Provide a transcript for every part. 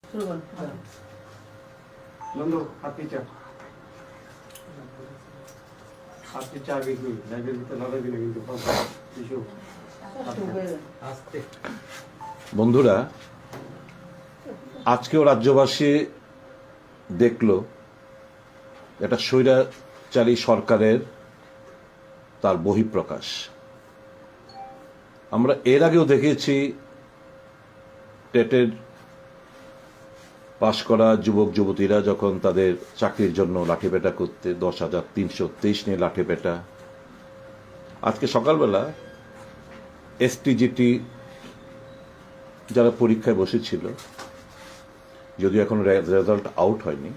नंदू हाथी चा आगे की लाइब्रेरी तो लगा भी लगी तो टिश्यू বন্ধুরা, আজকেও রাজ্যবাসী দেখল একটা স্বৈরাচারী সরকারের তার বহিঃপ্রকাশ। আমরা এর আগেও দেখেছি টেটের পাশ করা যুবক যুবতীরা যখন তাদের চাকরির জন্য লাঠিপেটা করতে 10,323 নিয়ে লাঠিপেটা। আজকে সকালবেলা STGT যারা পরীক্ষায় বসেছিল, যদিও এখন রেজাল্ট আউট হয়নি,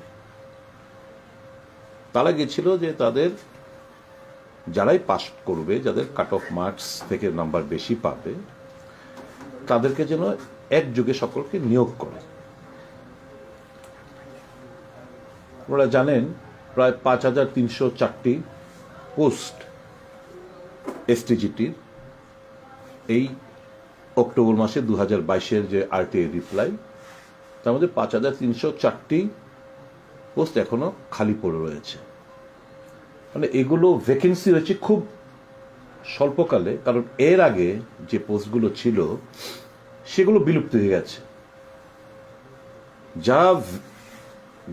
তারা গেছিল যে তাদের যারাই পাস করবে, যাদের কাট অফ মার্কস থেকে নাম্বার বেশি পাবে, তাদেরকে যেন একযোগে সকলকে নিয়োগ করে। আপনারা জানেন প্রায় 5,304টি পোস্ট STGTর এই অক্টোবর মাসে 2022-এর যে RTA রিপ্লাই, তার মধ্যে 5,304টি পোস্ট এখনো খালি পড়ে রয়েছে। মানে এগুলো ভ্যাকেন্সি হয়েছে খুব স্বল্পকালে, কারণ এর আগে যে পোস্টগুলো ছিল সেগুলো বিলুপ্ত হয়ে গেছে।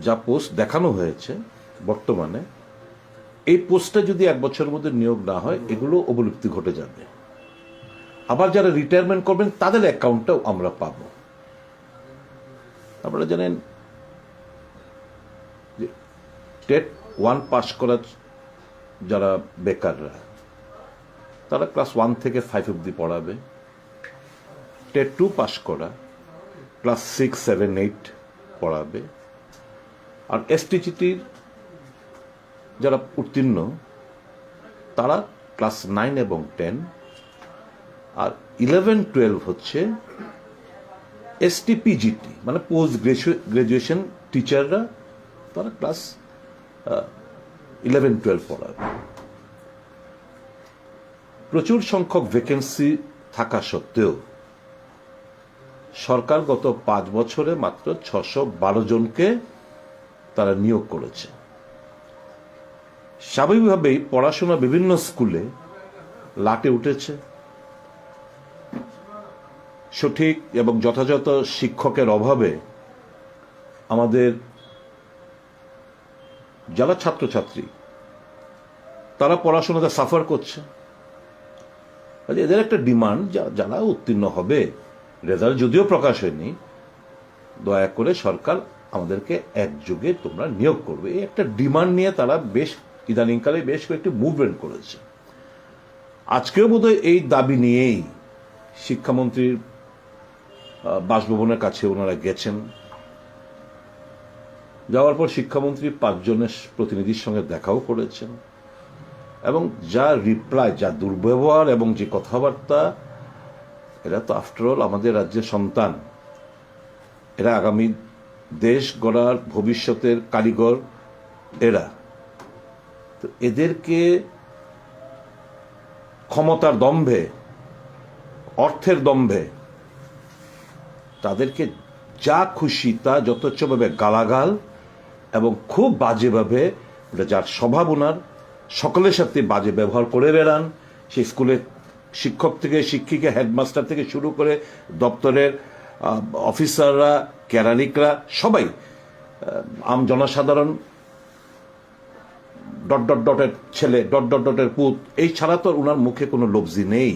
যা পোস্ট দেখানো হয়েছে বর্তমানে, এই পোস্টটা যদি 1 বছরের মধ্যে নিয়োগ না হয়, এগুলো অবলুপ্তি ঘটে যাবে। আবার যারা রিটায়ারমেন্ট করবেন তাদের অ্যাকাউন্টটাও আমরা পাব। আপনারা জানেন যে টেট 1 পাস করা যারা বেকাররা, তারা ক্লাস 1 থেকে 5 অবধি পড়াবে। টেট 2 পাস করা ক্লাস 6, 7, 8 পড়াবে। আর STGTর যারা উত্তীর্ণ তারা ক্লাস 9 এবং 10, আর 11, 12 হচ্ছে STPGT, মানে পোস্ট গ্রাজুয়েশন টিচাররা, তারা ক্লাস 11, 12 পড়াবে। প্রচুর সংখ্যক ভ্যাকেন্সি থাকা সত্ত্বেও সরকার গত 5 বছরে মাত্র 612 জনকে তারা নিয়োগ করেছে। স্বাভাবিকভাবেই পড়াশোনা বিভিন্ন স্কুলে লাটে উঠেছে। সঠিক এবং যথাযথ শিক্ষকের অভাবে আমাদের যারা ছাত্রছাত্রী তারা পড়াশোনাতে সাফার করছে। এদের একটা ডিমান্ড, যারা উত্তীর্ণ হবে, রেজাল্ট যদিও প্রকাশ হয়নি, দয়া করে সরকার আমাদেরকে একযোগে তোমরা নিয়োগ করবে, এই একটা ডিমান্ড নিয়ে তারা বেশ ইদানিংকালে বেশ কয়েকটি মুভমেন্ট করেছে। আজকেও বোধহয় এই দাবি নিয়েই শিক্ষামন্ত্রীর বাসভবনের কাছে ওনারা গেছেন। যাওয়ার পর শিক্ষামন্ত্রী 5 জনের প্রতিনিধির সঙ্গে দেখাও করেছেন, এবং যা রিপ্লাই, যা দুর্ব্যবহার এবং যে কথাবার্তা, এরা তো আফটারঅল আমাদের রাজ্যের সন্তান, এরা আগামী দেশ গড়ার ভবিষ্যতের কারিগর এরা। তো এদেরকে ক্ষমতার দম্ভে, অর্থের দম্ভে তাদেরকে যা খুশি তা যথেচ্ছভাবে গালাগাল এবং খুব বাজেভাবে, যার স্বভাব ওনার, সকলের সাথে বাজে ব্যবহার করে বেড়ান। সেই স্কুলে শিক্ষক থেকে শিক্ষিকা, হেডমাস্টার থেকে শুরু করে দপ্তরের অফিসাররা, কেরানিকরা, সবাই, আম জনসাধারণ, ডট ডট ডটের ছেলে, ডট ডট ডটের পুত, এই ছাড়া তো ওনার মুখে কোনো লফজি নেই।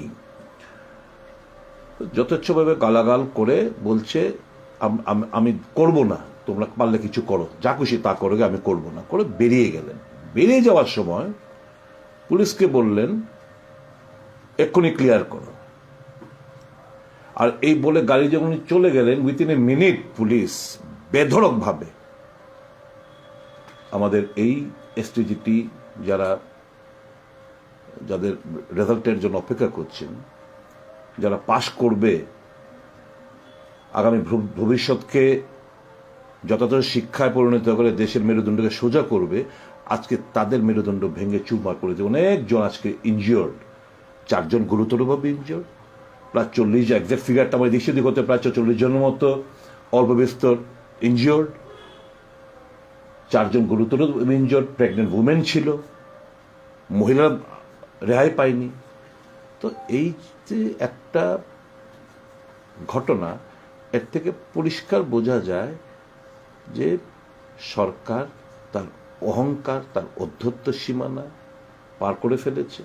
যথেচ্ছভাবে গালাগাল করে বলছে আমি করব না, তোমরা পারলে কিছু করো, যা খুশি তা করো, আমি করব না, করে বেরিয়ে গেলেন। বেরিয়ে যাওয়ার সময় পুলিশকে বললেন এক্ষুনি ক্লিয়ার করো। আর এই বলে গাড়ি যখন চলে গেলেন, উইথিন এ মিনিট পুলিশ বেধড়কভাবে আমাদের এই STGT যাদের রেজাল্টের জন্য অপেক্ষা করছেন, যারা পাশ করবে, আগামী ভবিষ্যৎকে যথাযথ শিক্ষায় পরিণত করে দেশের মেরুদণ্ডকে সোজা করবে, আজকে তাদের মেরুদণ্ড ভেঙে চুরমার করেছে। অনেকজন আজকে ইনজিওর্ড, 4 জন গুরুতরভাবে ইনজিওর্ড, প্রায় 40, এক্সাক্ট ফিগারটা আমার দেশে দিক হতে প্রায় 40 জনের মতো অল্প বিস্তর ইনজিওর্ড, 4 জন গুরুতর ইনজিওর্ড, প্রেগনেন্ট উমেন ছিল, মহিলা রেহাই পায়নি। তো এই যে একটা ঘটনা, এর থেকে পরিষ্কার বোঝা যায় যে সরকার তার অহংকার, তার অধ্যত্ব সীমানা পার করে ফেলেছে,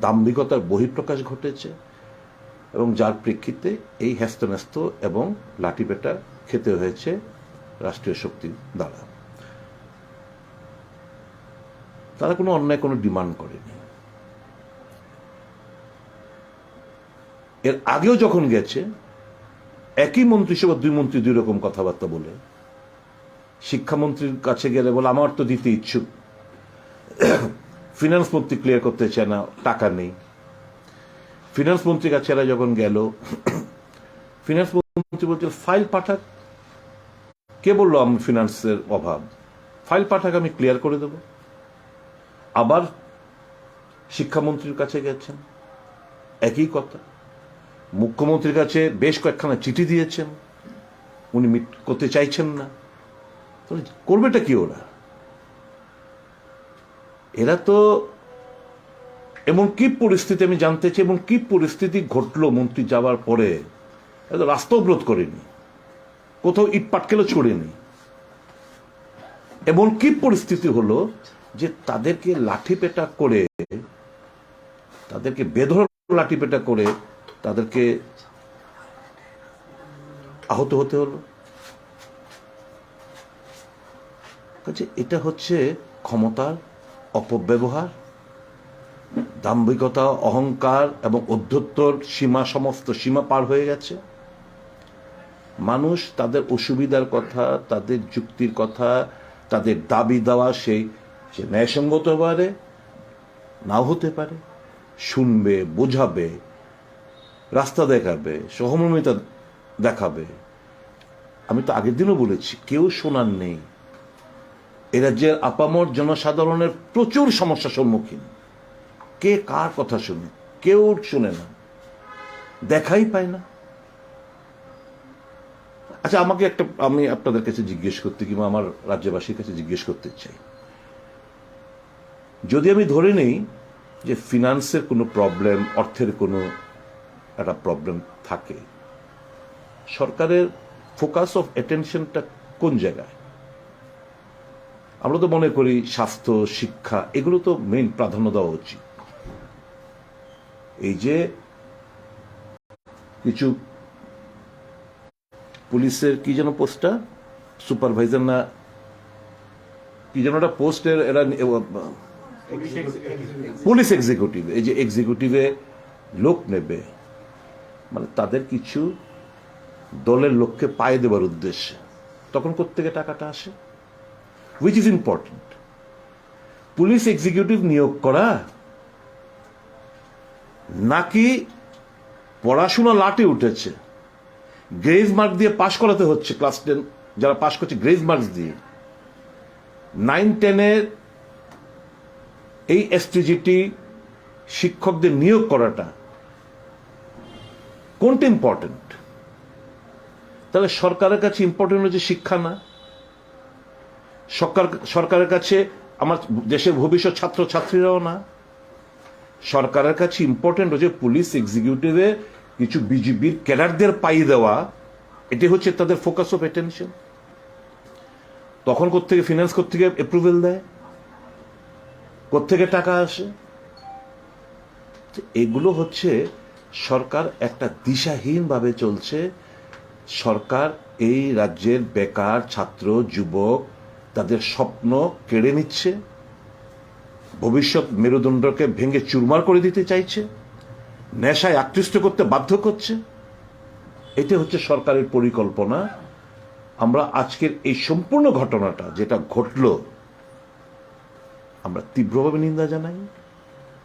দাম্ভিকতার বহিঃপ্রকাশ ঘটেছে, এবং যার প্রেক্ষিতে এই হ্যাস্তন্যস্ত এবং লাঠিপেটা খেতে হয়েছে রাষ্ট্রীয় শক্তি দ্বারা। তারা কোনো অন্যায় কোনো ডিমান্ড করেনি। এর আগেও যখন গেছে, একই মন্ত্রিসভা 2 মন্ত্রী 2 রকম কথাবার্তা বলে, শিক্ষামন্ত্রীর কাছে গেলে বলে আমার তো দিতে ইচ্ছুক, ফিনান্স মন্ত্রী ক্লিয়ার করতে চায় না, টাকা নেই। ফিনান্স মন্ত্রীর কাছে এরা যখন গেল, ফিনান্স মন্ত্রী বলছিল ফাইল পাঠাক। কে বললো আমি ফিনান্সের অভাব? ফাইল পাঠাক, আমি ক্লিয়ার করে দেব। আবার শিক্ষামন্ত্রীর কাছে গেছেন, একই কথা। মুখ্যমন্ত্রীর কাছে বেশ কয়েকখানা চিঠি দিয়েছেন, উনি মিট করতে চাইছেন না। করবেটা কি ওরা? এরা তো এমন কি পরিস্থিতি, আমি জানতে চাই এমন কি পরিস্থিতি ঘটলো মন্ত্রী যাওয়ার পরে? এরা তো রাস্তা অবরোধ করেনি, কোথাও ইট পাটকেলও ছড়েনি। এমন কি পরিস্থিতি হলো যে তাদেরকে লাঠিপেটা করে, তাদেরকে বেধড় লাঠিপেটা করে তাদেরকে আহত হতে হলো? এটা হচ্ছে ক্ষমতার অপব্যবহার, দাম্ভিকতা, অহংকার এবং অধ্যত্বর সীমা, সমস্ত সীমা পার হয়ে গেছে। মানুষ তাদের অসুবিধার কথা, তাদের যুক্তির কথা, তাদের দাবি দেওয়া, সেই সে ন্যায়সঙ্গত হতে পারে, নাও হতে পারে, শুনবে, বোঝাবে, রাস্তা দেখাবে, সহমর্মিতা দেখাবে। আমি তো আগের দিনও বলেছি, কেউ শোনার নেই। এ রাজ্যের আপামর জনসাধারণের প্রচুর সমস্যার সম্মুখীন। কে কার কথা শুনে? কেউ শুনে না, দেখাই পায় না। আচ্ছা, আমি আপনাদের কাছে জিজ্ঞেস করতে, কিংবা আমার রাজ্যবাসীর কাছে জিজ্ঞেস করতে চাই, যদি আমি ধরে নেই যে ফিনান্সের কোনো প্রবলেম, অর্থের কোনো একটা প্রবলেম থাকে, সরকারের ফোকাস অফ অ্যাটেনশনটা কোন জায়গায়? আমরা তো মনে করি স্বাস্থ্য, শিক্ষা, এগুলো তো মেইন প্রাধান্য দেওয়া উচিত। এই যে কিছু পুলিশের কি যেন পোস্টটা, সুপারভাইজার না কি যেন একটা পোস্টের, এরা পুলিশ এক্সিকিউটিভ, এই যে এক্সিকিউটিভে লোক নেবে, মানে তাদের কিছু দলের লোককে পায়ে দেবার উদ্দেশ্যে, তখন কোত্থেকে টাকাটা আসে? Which is important, police executive নিয়োগ করা নাকি পড়াশোনা লাটে উঠেছে, গ্রেজ মার্ক দিয়ে পাশ করাতে হচ্ছে, ক্লাস 10 যারা পাশ করছে গ্রেজ মার্কস দিয়ে, 9-10-এর এই STGT শিক্ষকদের নিয়োগ করাটা কোনটা ইম্পর্টেন্ট? তাহলে সরকারের কাছে ইম্পর্টেন্ট হচ্ছে শিক্ষা না, সরকারের কাছে আমার দেশের ভবিষ্যৎ ছাত্র ছাত্রীরাও না, সরকারের কাছে ইম্পর্টেন্ট হচ্ছে পুলিশ এক্সিকিউটিভে কিছু বিজিবির ক্যাডারদের পাই দেওয়া। এটি হচ্ছে তাদের ফোকাস অফ অ্যাটেনশন। তখন কোত্থেকে ফিনান্স, কোত্থেকে অ্যাপ্রুভেল দেয়, কোত্থেকে টাকা আসে? এগুলো হচ্ছে সরকার একটা দিশাহীন ভাবে চলছে। সরকার এই রাজ্যের বেকার ছাত্র, যুবক, তাদের স্বপ্ন কেড়ে নিচ্ছে, ভবিষ্যৎ মেরুদণ্ডকে ভেঙে চুরমার করে দিতে চাইছে, নেশায় আকৃষ্ট করতে বাধ্য করছে। এটা হচ্ছে সরকারের পরিকল্পনা। আমরা আজকের এই সম্পূর্ণ ঘটনাটা যেটা ঘটল, আমরা তীব্রভাবে নিন্দা জানাই।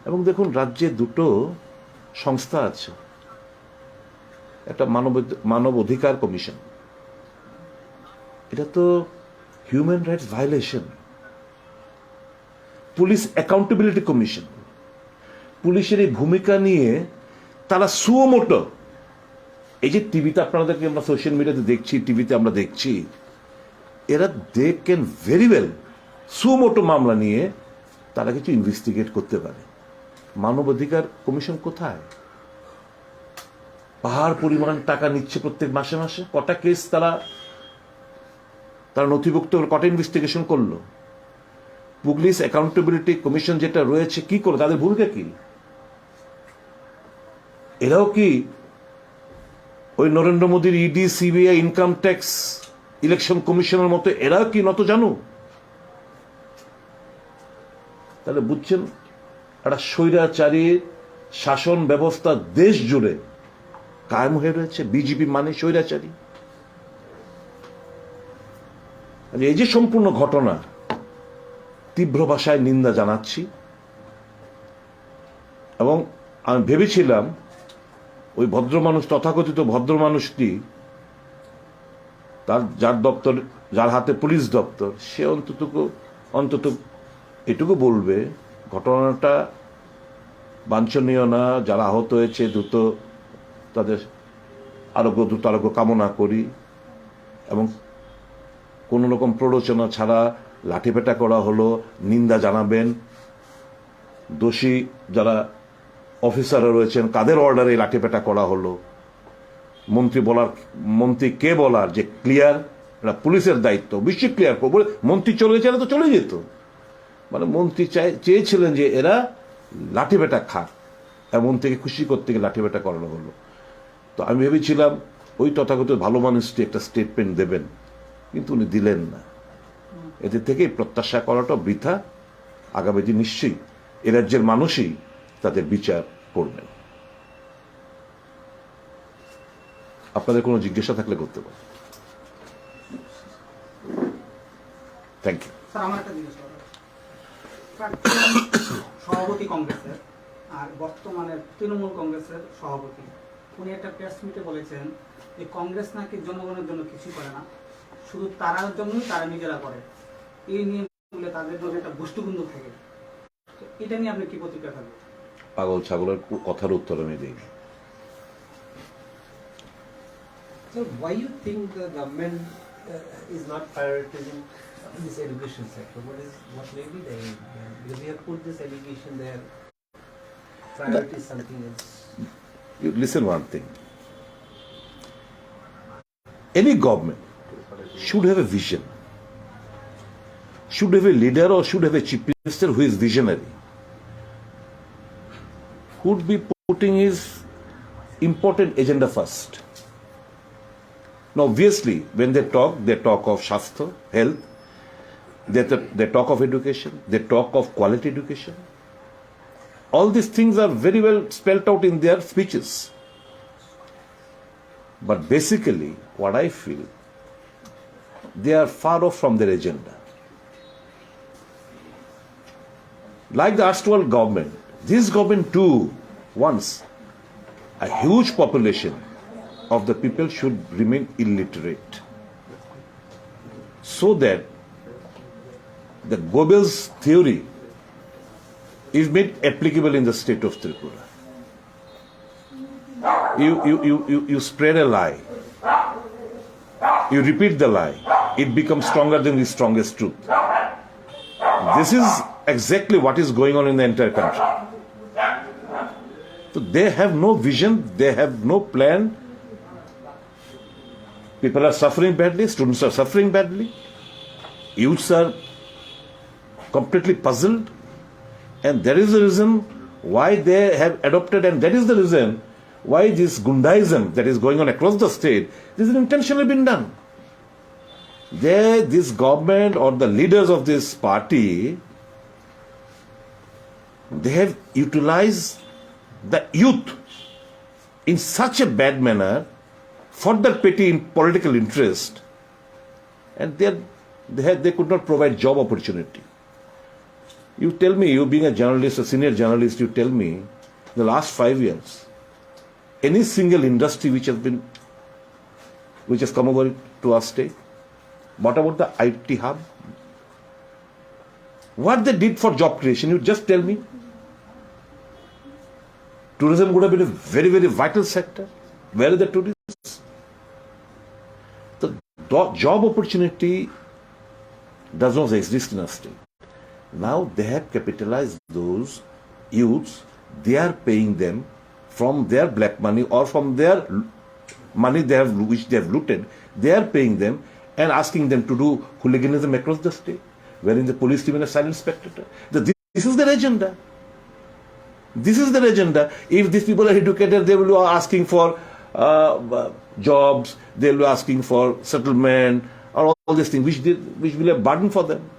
এবং দেখুন, রাজ্যে 2টো সংস্থা আছে, একটা মানব অধিকার কমিশন, এটা তো human rights violation. Police accountability commission, পুলিশের এই ভূমিকা নিয়ে তারা সুমোটো, এই যে টিভিতে আপনাদেরকে আমরা সোশ্যাল মিডিয়াতে দেখছি, টিভিতে আমরা দেখছি, এরা they can very well suo motu মামলা নিয়ে তারা কিছু ইনভেস্টিগেট করতে পারে। মানবাধিকার কমিশন কোথায়? পাহাড় পরিমাণ টাকা নিচ্ছে প্রত্যেক মাসে মাসে। কটা কেস তারা নথিভুক্ত করে, কটা ইনভেস্টিগেশন করলো? পুলিশ অ্যাকাউন্টেবিলিটি কমিশন যেটা রয়েছে কি করলো? তাদের ভূমিকা কি? এরাও কি ওই নরেন্দ্র মোদীর ED, CBI, income tax, election কমিশনের মতো এরাও কি নত জানো? তাহলে বুঝছেন, একটা স্বৈরাচারী শাসন ব্যবস্থা দেশ জুড়ে কায়েম হয়ে রয়েছে। বিজেপি মানে স্বৈরাচারী। এই যে সম্পূর্ণ ঘটনা, তীব্র ভাষায় নিন্দা জানাচ্ছি। এবং আমি ভেবেছিলাম ওই ভদ্রমানুষ, তথাকথিত ভদ্রমানুষটি, যার দপ্তর, যার হাতে পুলিশ দপ্তর, সে অন্তত এটুকু বলবে ঘটনাটা বাঞ্ছনীয় না, যারা আহত হয়েছে দ্রুত তাদের দ্রুত আরোগ্য কামনা করি, এবং কোনো রকম প্ররোচনা ছাড়া লাঠিপেটা করা হলো নিন্দা জানাবেন। দোষী যারা অফিসাররা রয়েছেন কাদের অর্ডারে লাঠিপেটা করা হলো, মন্ত্রী কে বলার যে ক্লিয়ার, এটা পুলিশের দায়িত্ব, অবশ্যই ক্লিয়ার করবো। মন্ত্রী চলে গেছে, তো চলে যেত। মানে মন্ত্রী চেয়েছিলেন যে এরা লাঠিপেটা খাক, মন্ত্রীকে খুশি করতে গিয়ে লাঠিপেটা করানো হলো। তো আমি ভেবেছিলাম ওই তথাগত ভালো মানুষটি একটা স্টেটমেন্ট দেবেন, কিন্তু উনি দিলেন না। এদের থেকেই প্রত্যাশা করাটা বৃথা। আগামী দিন নিশ্চয়ই এ রাজ্যের মানুষই তাদের বিচার করবেন। আপনাদের কোনো জিজ্ঞাসা থাকলে করতে পারেন। Thank you. স্যার, আমার একটা জিজ্ঞাসা করার, সভাপতি কংগ্রেসের আর বর্তমানে তৃণমূল কংগ্রেসের সভাপতি, উনি একটা প্রেস মিটে বলেছেন যে কংগ্রেস নাকি জনগণের জন্য কিছু করে না, শুধু তারার জন্যই তারা নিজেরা করে। এই নিয়ে বলে তাদের মধ্যে একটা গোষ্ঠীবন্ধ থাকে। এটা নিয়ে আপনি কি প্রতিক্রিয়া থাকবেন? পাগল ছাগলের কথার উত্তর আমি দিই। So why you think the government is not prioritizing this education sector? What may be the aim? Because we have put this allegation there. Priority is something else. You listen one thing. Any government should have a vision, should have a leader, or should have a chief minister who is visionary, who would be putting his important agenda first. Now, obviously, when they talk of Shastra, health, they talk of education, they talk of quality education. All these things are very well spelled out in their speeches. But basically, what I feel, they are far off from their agenda. Like the erstwhile government, this government too wants a huge population of the people should remain illiterate, so that the Goebbels theory is made applicable in the state of Tripura. You spread a lie, you repeat the lie, it becomes stronger than the strongest truth. This is exactly what is going on in the entire country. So they have no vision, they have no plan. People are suffering badly, students are suffering badly, youths are completely puzzled, and that is the reason why they have adopted, and that is the reason why this Gundaism that is going on across the state, this is intentionally been done. This government or the leaders of this party, they have utilized the youth in such a bad manner for their petty political interest, and they could not provide job opportunity. You tell me, you being a journalist, a senior journalist, you tell me, in the last 5 years, any single industry which has come over to our state? What about the IT hub? What they did for job creation, you just tell me. Tourism would have been a very, very vital sector. Where are the tourists? The job opportunity does not exist in a state. Now they have capitalized those youths. They are paying them from their black money or from their money which they have looted. They are paying them and asking them to do hooliganism across the state, wherein the police team is a silent spectator. This is their agenda. This is their agenda. If these people are educated, they will be asking for jobs, they will be asking for settlement, or all these things, which will be a burden for them.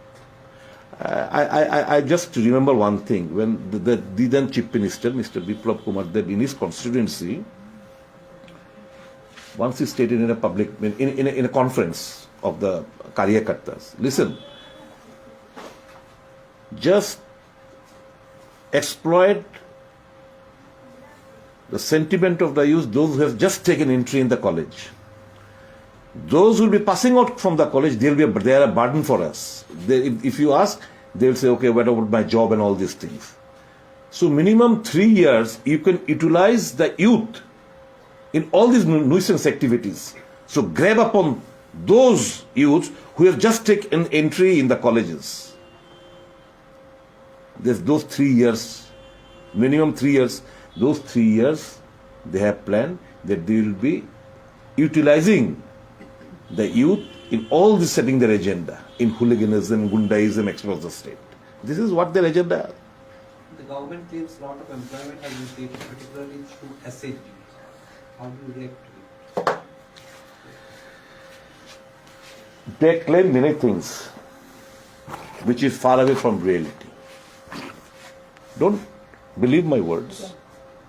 I just remember one thing. When the then Chief Minister, Mr. Biplab Kumar Dev, in his constituency, once he stated in a public, in a conference of the Karyakartas, listen, just exploit the sentiment of the youth, those who have just taken entry in the college. Those who will be passing out from the college, they are a burden for us. If you ask, they will say, okay, what about my job and all these things. So minimum 3 years, you can utilize the youth in all these nuisance activities. So grab upon those youths who have just taken entry in the colleges. There's those 3 years, minimum 3 years, those 3 years they have planned that they will be utilizing the youth in all this, setting their agenda in hooliganism, gundaism across the state. This is what their agenda is. The government claims a lot of employment has been created, particularly through STGT. How do you react to it? They claim many things which is far away from reality. Don't believe my words.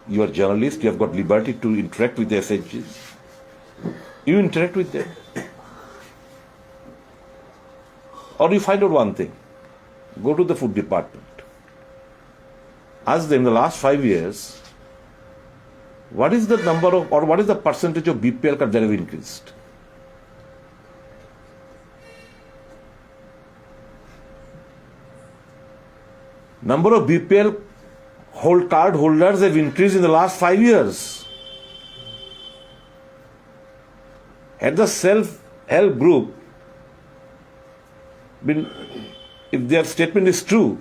You are journalists, you have got liberty to interact with the SHGs. You interact with them. Or you find out one thing. Go to the food department. Ask them in the last 5 years, what is the number of, or what is the percentage of BPL cards that have increased? Number of BPL card holders have increased in the last 5 years. Had the self-help group been, if their statement is true,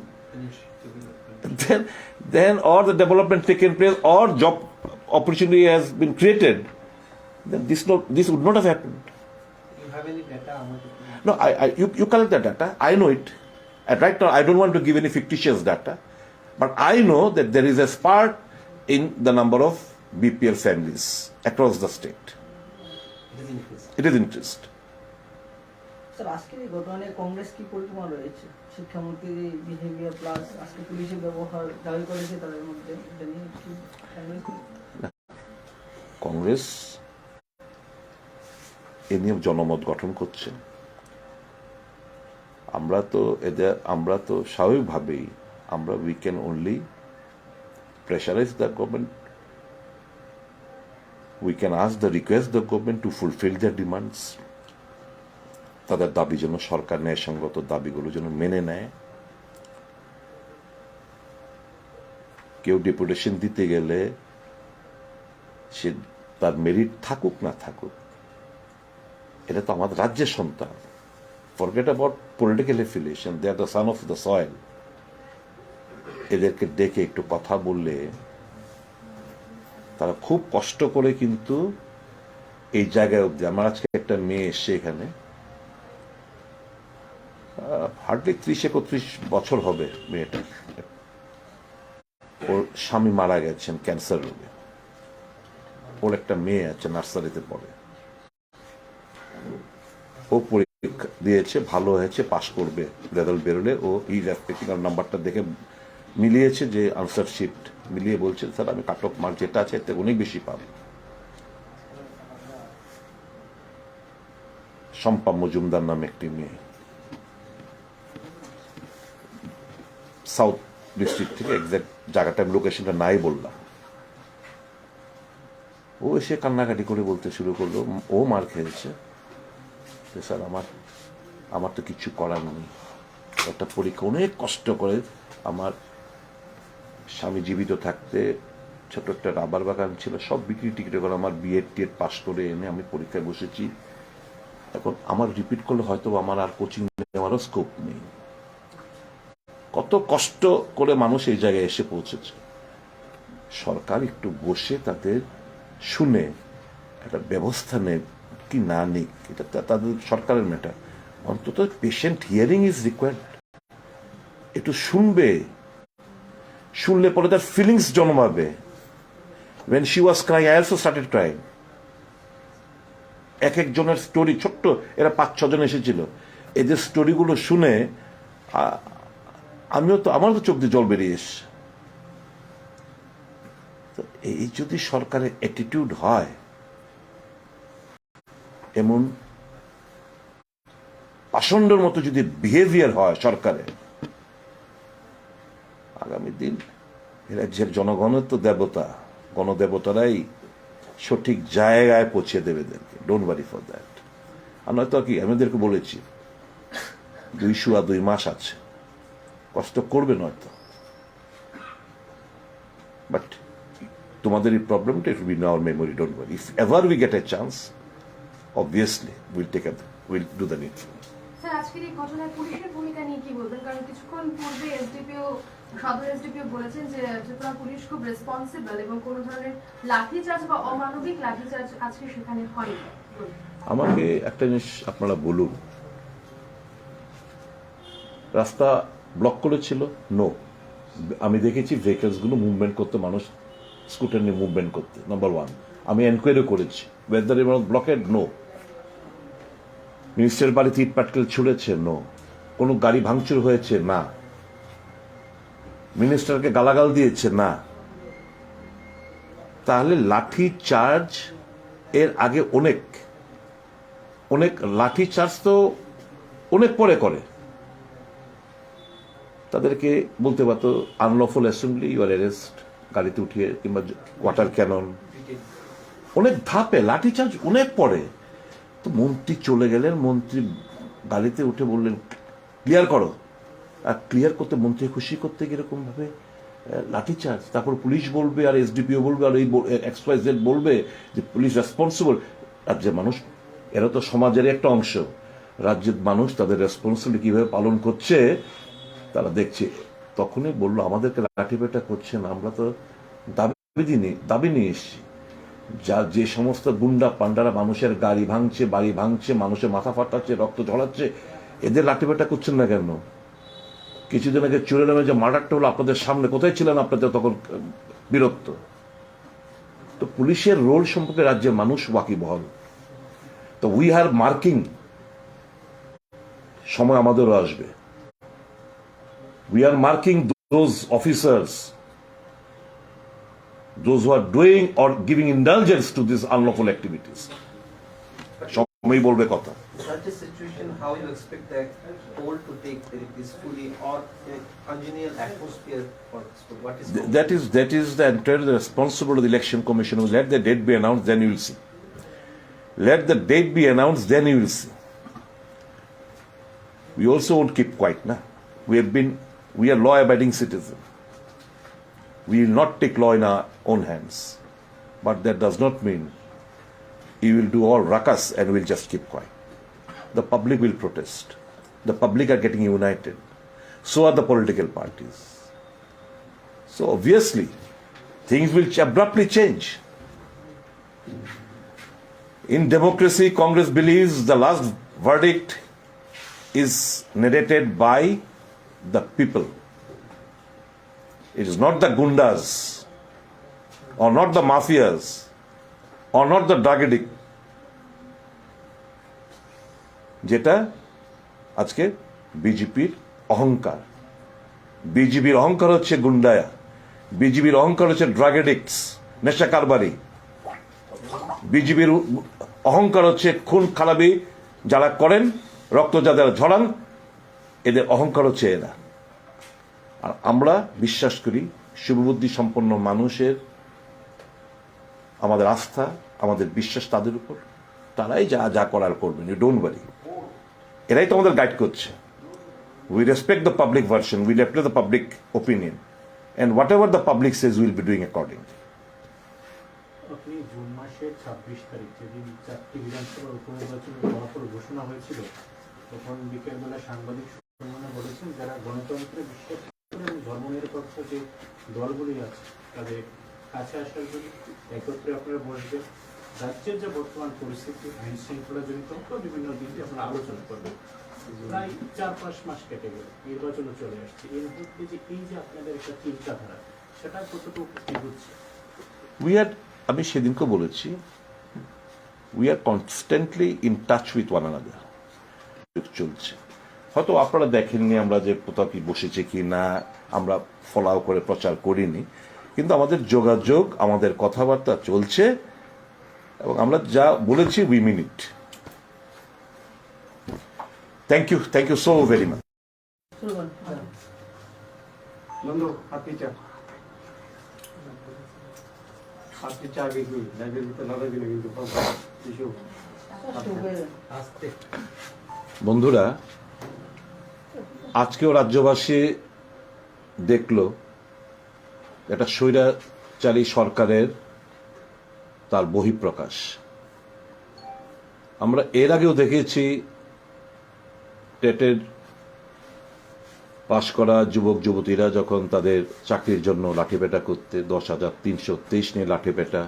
then or the development taken place or job opportunity has been created, then this would not have happened. You have any data? No, you collect the data. I know it. And right now, I don't want to give any fictitious data, but I know that there is a spurt in the number of BPL families across the state. It is increased. Sir আজকের এই ঘটনায় কংগ্রেস কি পরিকল্পনা রয়েছে? শিক্ষামন্ত্রীর behaviour plus আজকে পুলিশের ব্যবহার দাবি করেছে তাদের মধ্যে, এটা নিয়ে কি কংগ্রেস এ নিয়ে জনমত গঠন করছে। আমরা তো স্বাভাবিকভাবেই we can only pressurize the government. We can request the government to fulfill their demands. তাদের দাবি যেন সরকার ন্যায়সঙ্গত দাবিগুলো যেন মেনে নেয়। কেউ ডেপুটেশন দিতে গেলে সে তার মেরিট থাকুক না থাকুক, এটা তো আমাদের রাজ্যের সন্তান। Forget about political affiliation. They are the son of the soil. এদেরকে ডেকে একটু কথা বললে তারা খুব কষ্ট করে কিন্তু এই জায়গায় অব্দি। আমার আজকে একটা মেয়ে এসছে এখানে, হার্ডলি 30-31 বছর হবে মেয়েটা। ওর স্বামী মারা গেছেন ক্যান্সার রোগে। ওর একটা মেয়ে আছে, নার্সারিতে পড়ে। ও পরীক্ষা দিয়েছে, ভালো হয়েছে, পাশ করবে, রেজাল্ট বেরোলে ও নাম্বারটা দেখে মিলিয়েছে, যে আনসার শিট মিলিয়ে বলছে, স্যার আমি কাট অফ মার্ক যেটা আছে এতে অনেক বেশি পাবো। শম্পা মজুমদার নামে একটি মেয়ে, সাউথ ডিস্ট্রিক্ট থেকে, এক্সাক্ট জায়গাটা লোকেশনটা নাই বললাম। ও এসে কান্নাকাটি করে বলতে শুরু করলো, ও মার খেয়েছে, স্যার আমার তো কিছু করার নেই। একটা পরীক্ষা অনেক কষ্ট করে, আমার স্বামী জীবিত থাকতে ছোট একটা রাবার বাগান ছিল, সব বিক্রি টিকিট করে আমার বিএড টিএড পাস করে এনে আমি পরীক্ষায় বসেছি। এখন আমার রিপিট করলে হয়তো আমার আর কোচিং নেওয়ারও স্কোপ নেই। কত কষ্ট করে মানুষ এই জায়গায় এসে পৌঁছেছে। সরকার একটু বসে তাদের শুনে একটা ব্যবস্থা নেই কি না নিক, এটা তাদের সরকারের ম্যাটার। অন্তত পেশেন্ট হিয়ারিং ইজ রিকোয়ার্ড। একটু শুনবে, শুনলে পরে তার ফিলিংস জন্মাবে। when she was crying I also started crying। এক একজনের স্টোরি ছোট্ট, এরা 5-6 জন এসেছিল, এদের স্টোরিগুলো শুনে আমারও তো চোখ দিয়ে জল বেরিয়ে এসছে। তো এই যদি সরকারের অ্যাটিটিউড হয়, এমন পাষণ্ডের মতো যদি বিহেভিয়ার হয় সরকারের, আগামী দিন এরা যে জনগণের তো দেবতা, গণদেবতারাই সঠিক জায়গায় পৌঁছে দেবে এদেরকে। Don't worry for that. আর নয়তো কি আমি ওদেরকে বলেছি 2 মাস আছে, কষ্ট করবে নয়তো, বাট তোমাদের এই প্রবলেমটা it will be in our memory. Don't worry, if ever we get A chance obviously will do the needful. Sir, আজকের এই ঘটনায় পুলিশের ভূমিকা নিয়ে কি বলবেন? কারণ কিছুক্ষণ পূর্বে সদর এসডিপিও বলেছেন যে ত্রিপুরা পুলিশ খুব রেসপন্সিবল এবং কোনো ধরনের লাঠিচার্জ বা অমানবিক লাঠিচার্জ আজকে সেখানে হয়নি। আমাকে একটা জিনিস আপনারা বলুন, রাস্তা ব্লক করেছিল? নো। আমি দেখেছি ভেহিকলস গুলো মুভমেন্ট করতে, মানুষ স্কুটার নিয়ে মুভমেন্ট করতে, নাম্বার 1। আমি এনকোয়ারি করেছি whether it was blockade? No. মিনিস্টারের বাড়িতে ইট পাটকেল ছুড়েছে? নো। কোনো গাড়ি ভাঙচুর হয়েছে? না। মিনিস্টারকে গালাগাল দিয়েছে? না। তাহলে লাঠি চার্জ এর আগে অনেক লাঠি চার্জ তো অনেক পরে করে। তাদেরকে বলতে পারতো আনলফুল অ্যাসেম্বলি, ইউর অ্যারেস্ট, গাড়িতে উঠিয়ে, কিংবা ওয়াটার ক্যানন, অনেক ধাপে লাঠি চার্জ অনেক পরে। তো মন্ত্রী চলে গেলেন, মন্ত্রী গাড়িতে উঠে বললেন ক্লিয়ার করো, আর ক্লিয়ার করতে মন্ত্রী খুশি করতে এরকম ভাবে লাঠিচার্জ। তারপর পুলিশ বলবে, আর এসডিপিও বলবে, আর এই XYZ বলবে যে পুলিশ রেসপন্সিবল। রাজ্যের মানুষ, এরা তো সমাজের একটা অংশ, রাজ্যের মানুষ তাদের রেসপন্সিবিলিটি কিভাবে পালন করছে তারা দেখছে। তখনই বললো আমাদেরকে লাঠিপেটা করছে না, আমরা তো দাবি নিয়ে এসছি। যে সমস্ত গুন্ডা পান্ডারা মানুষের গাড়ি ভাঙছে, বাড়ি ভাঙছে, মানুষের মাথা ফাটাচ্ছে, রক্ত ঝরাচ্ছে, এদের লাঠিপেটা করছেন না কেন? কিছুদিন আগে চুরে নামে যে মার্ডারটা হলো আপনাদের সামনে, কোথায় ছিলেন আপনাদের তখন? বিরক্ত। তো পুলিশের রোল সম্পর্কে রাজ্যের মানুষ ওয়াকিবহাল। তো উই আর মার্কিং, সময় আমাদেরও আসবে। We are marking those officers, those who are doing or giving indulgence to these unlawful activities. সময় বলবে কথা। Such a situation, how you expect the poll to take very peacefully or in a congenial atmosphere for this poll? What is That is the entire responsibility of the election commission. Let the date be announced, then you will see. Let the date be announced, then you will see. We also won't keep quiet, na. We are law-abiding citizens. We will not take law in our own hands. But that does not mean you will do all ruckus and we'll just keep quiet. The public will protest. The public are getting united. So are the political parties. So obviously, things will abruptly change. In democracy, Congress believes the last verdict is narrated by the people. It is not the gundas, or not the mafias, or not the drug addict. যেটা আজকে বিজেপির অহংকার। বিজেপির অহংকার হচ্ছে গুন্ডায়া, বিজেপির অহংকার হচ্ছে ড্রাগ এডিক্টস, নেশা কারবারি। বিজেপির অহংকার হচ্ছে খুন খারাপি যারা করেন, রক্ত যাদের ঝরান, এদের অহংকার হচ্ছে এরা। আর আমরা বিশ্বাস করি শুভবুদ্ধি সম্পন্ন মানুষের, আমাদের আস্থা, আমাদের বিশ্বাস তাদের উপর, তারাই যা করার করবেন। ইউ ডোন্ট ওয়ারি, এরাই তো আমাদের গাইড করছে। We respect the public version, we respect the public opinion, and whatever the public says will be doing accordingly. আপনি জুন মাসের ২৬ তারিখ যেদিন 4টি বিধানসভার উপনির্বাচনের ফলাফল ঘোষণা হয়েছিল, তখন বিকেলবেলা সাংবাদিক সম্মেলনে বলেছেন যারা গণতন্ত্রে বিশ্বাস করে এবং ধর্মনিরপেক্ষ যে দলগুলি আছে তাদের কাছে আসার জন্য একত্রে আপনারা বসবেন। রাজ্যের যে বর্তমান পরিস্থিতি, আইন শৃঙ্খলা জনিত বিভিন্ন দিক দিয়ে আপনারা আলোচনা করবেন। প্রায় ৪-৫ মাস কেটে গেল, নির্বাচনও চলে আসছে। এই মুহূর্তে যে এই যে আপনাদের একটা চিন্তাধারা, সেটা কতটুকু কি হচ্ছে? আমি সেদিনকে বলেছি, we are constantly in touch with one another. চলছে, হয়তো আপনারা দেখেননি আমরা যে কোথাও কি বসেছে কি না, আমরা ফলো করে প্রচার করিনি, কিন্তু আমাদের যোগাযোগ, আমাদের কথাবার্তা চলছে এবং আমরা যা বলেছি we mean it. Thank you so very much. বন্ধু আপনি চা বিক্রি লাইব্রেরির ভিতরে লাগাই দিলে কিন্তু কিছু বন্ধুরা, আজকেও রাজ্যবাসী দেখল একটা স্বৈরাচারী সরকারের তার বহিঃপ্রকাশ। আমরা এর আগেও দেখেছি টেটের পাশ করা যুবক যুবতীরা যখন তাদের চাকরির জন্য লাঠিপেটা করতে 10,323 নিয়ে লাঠিপেটা।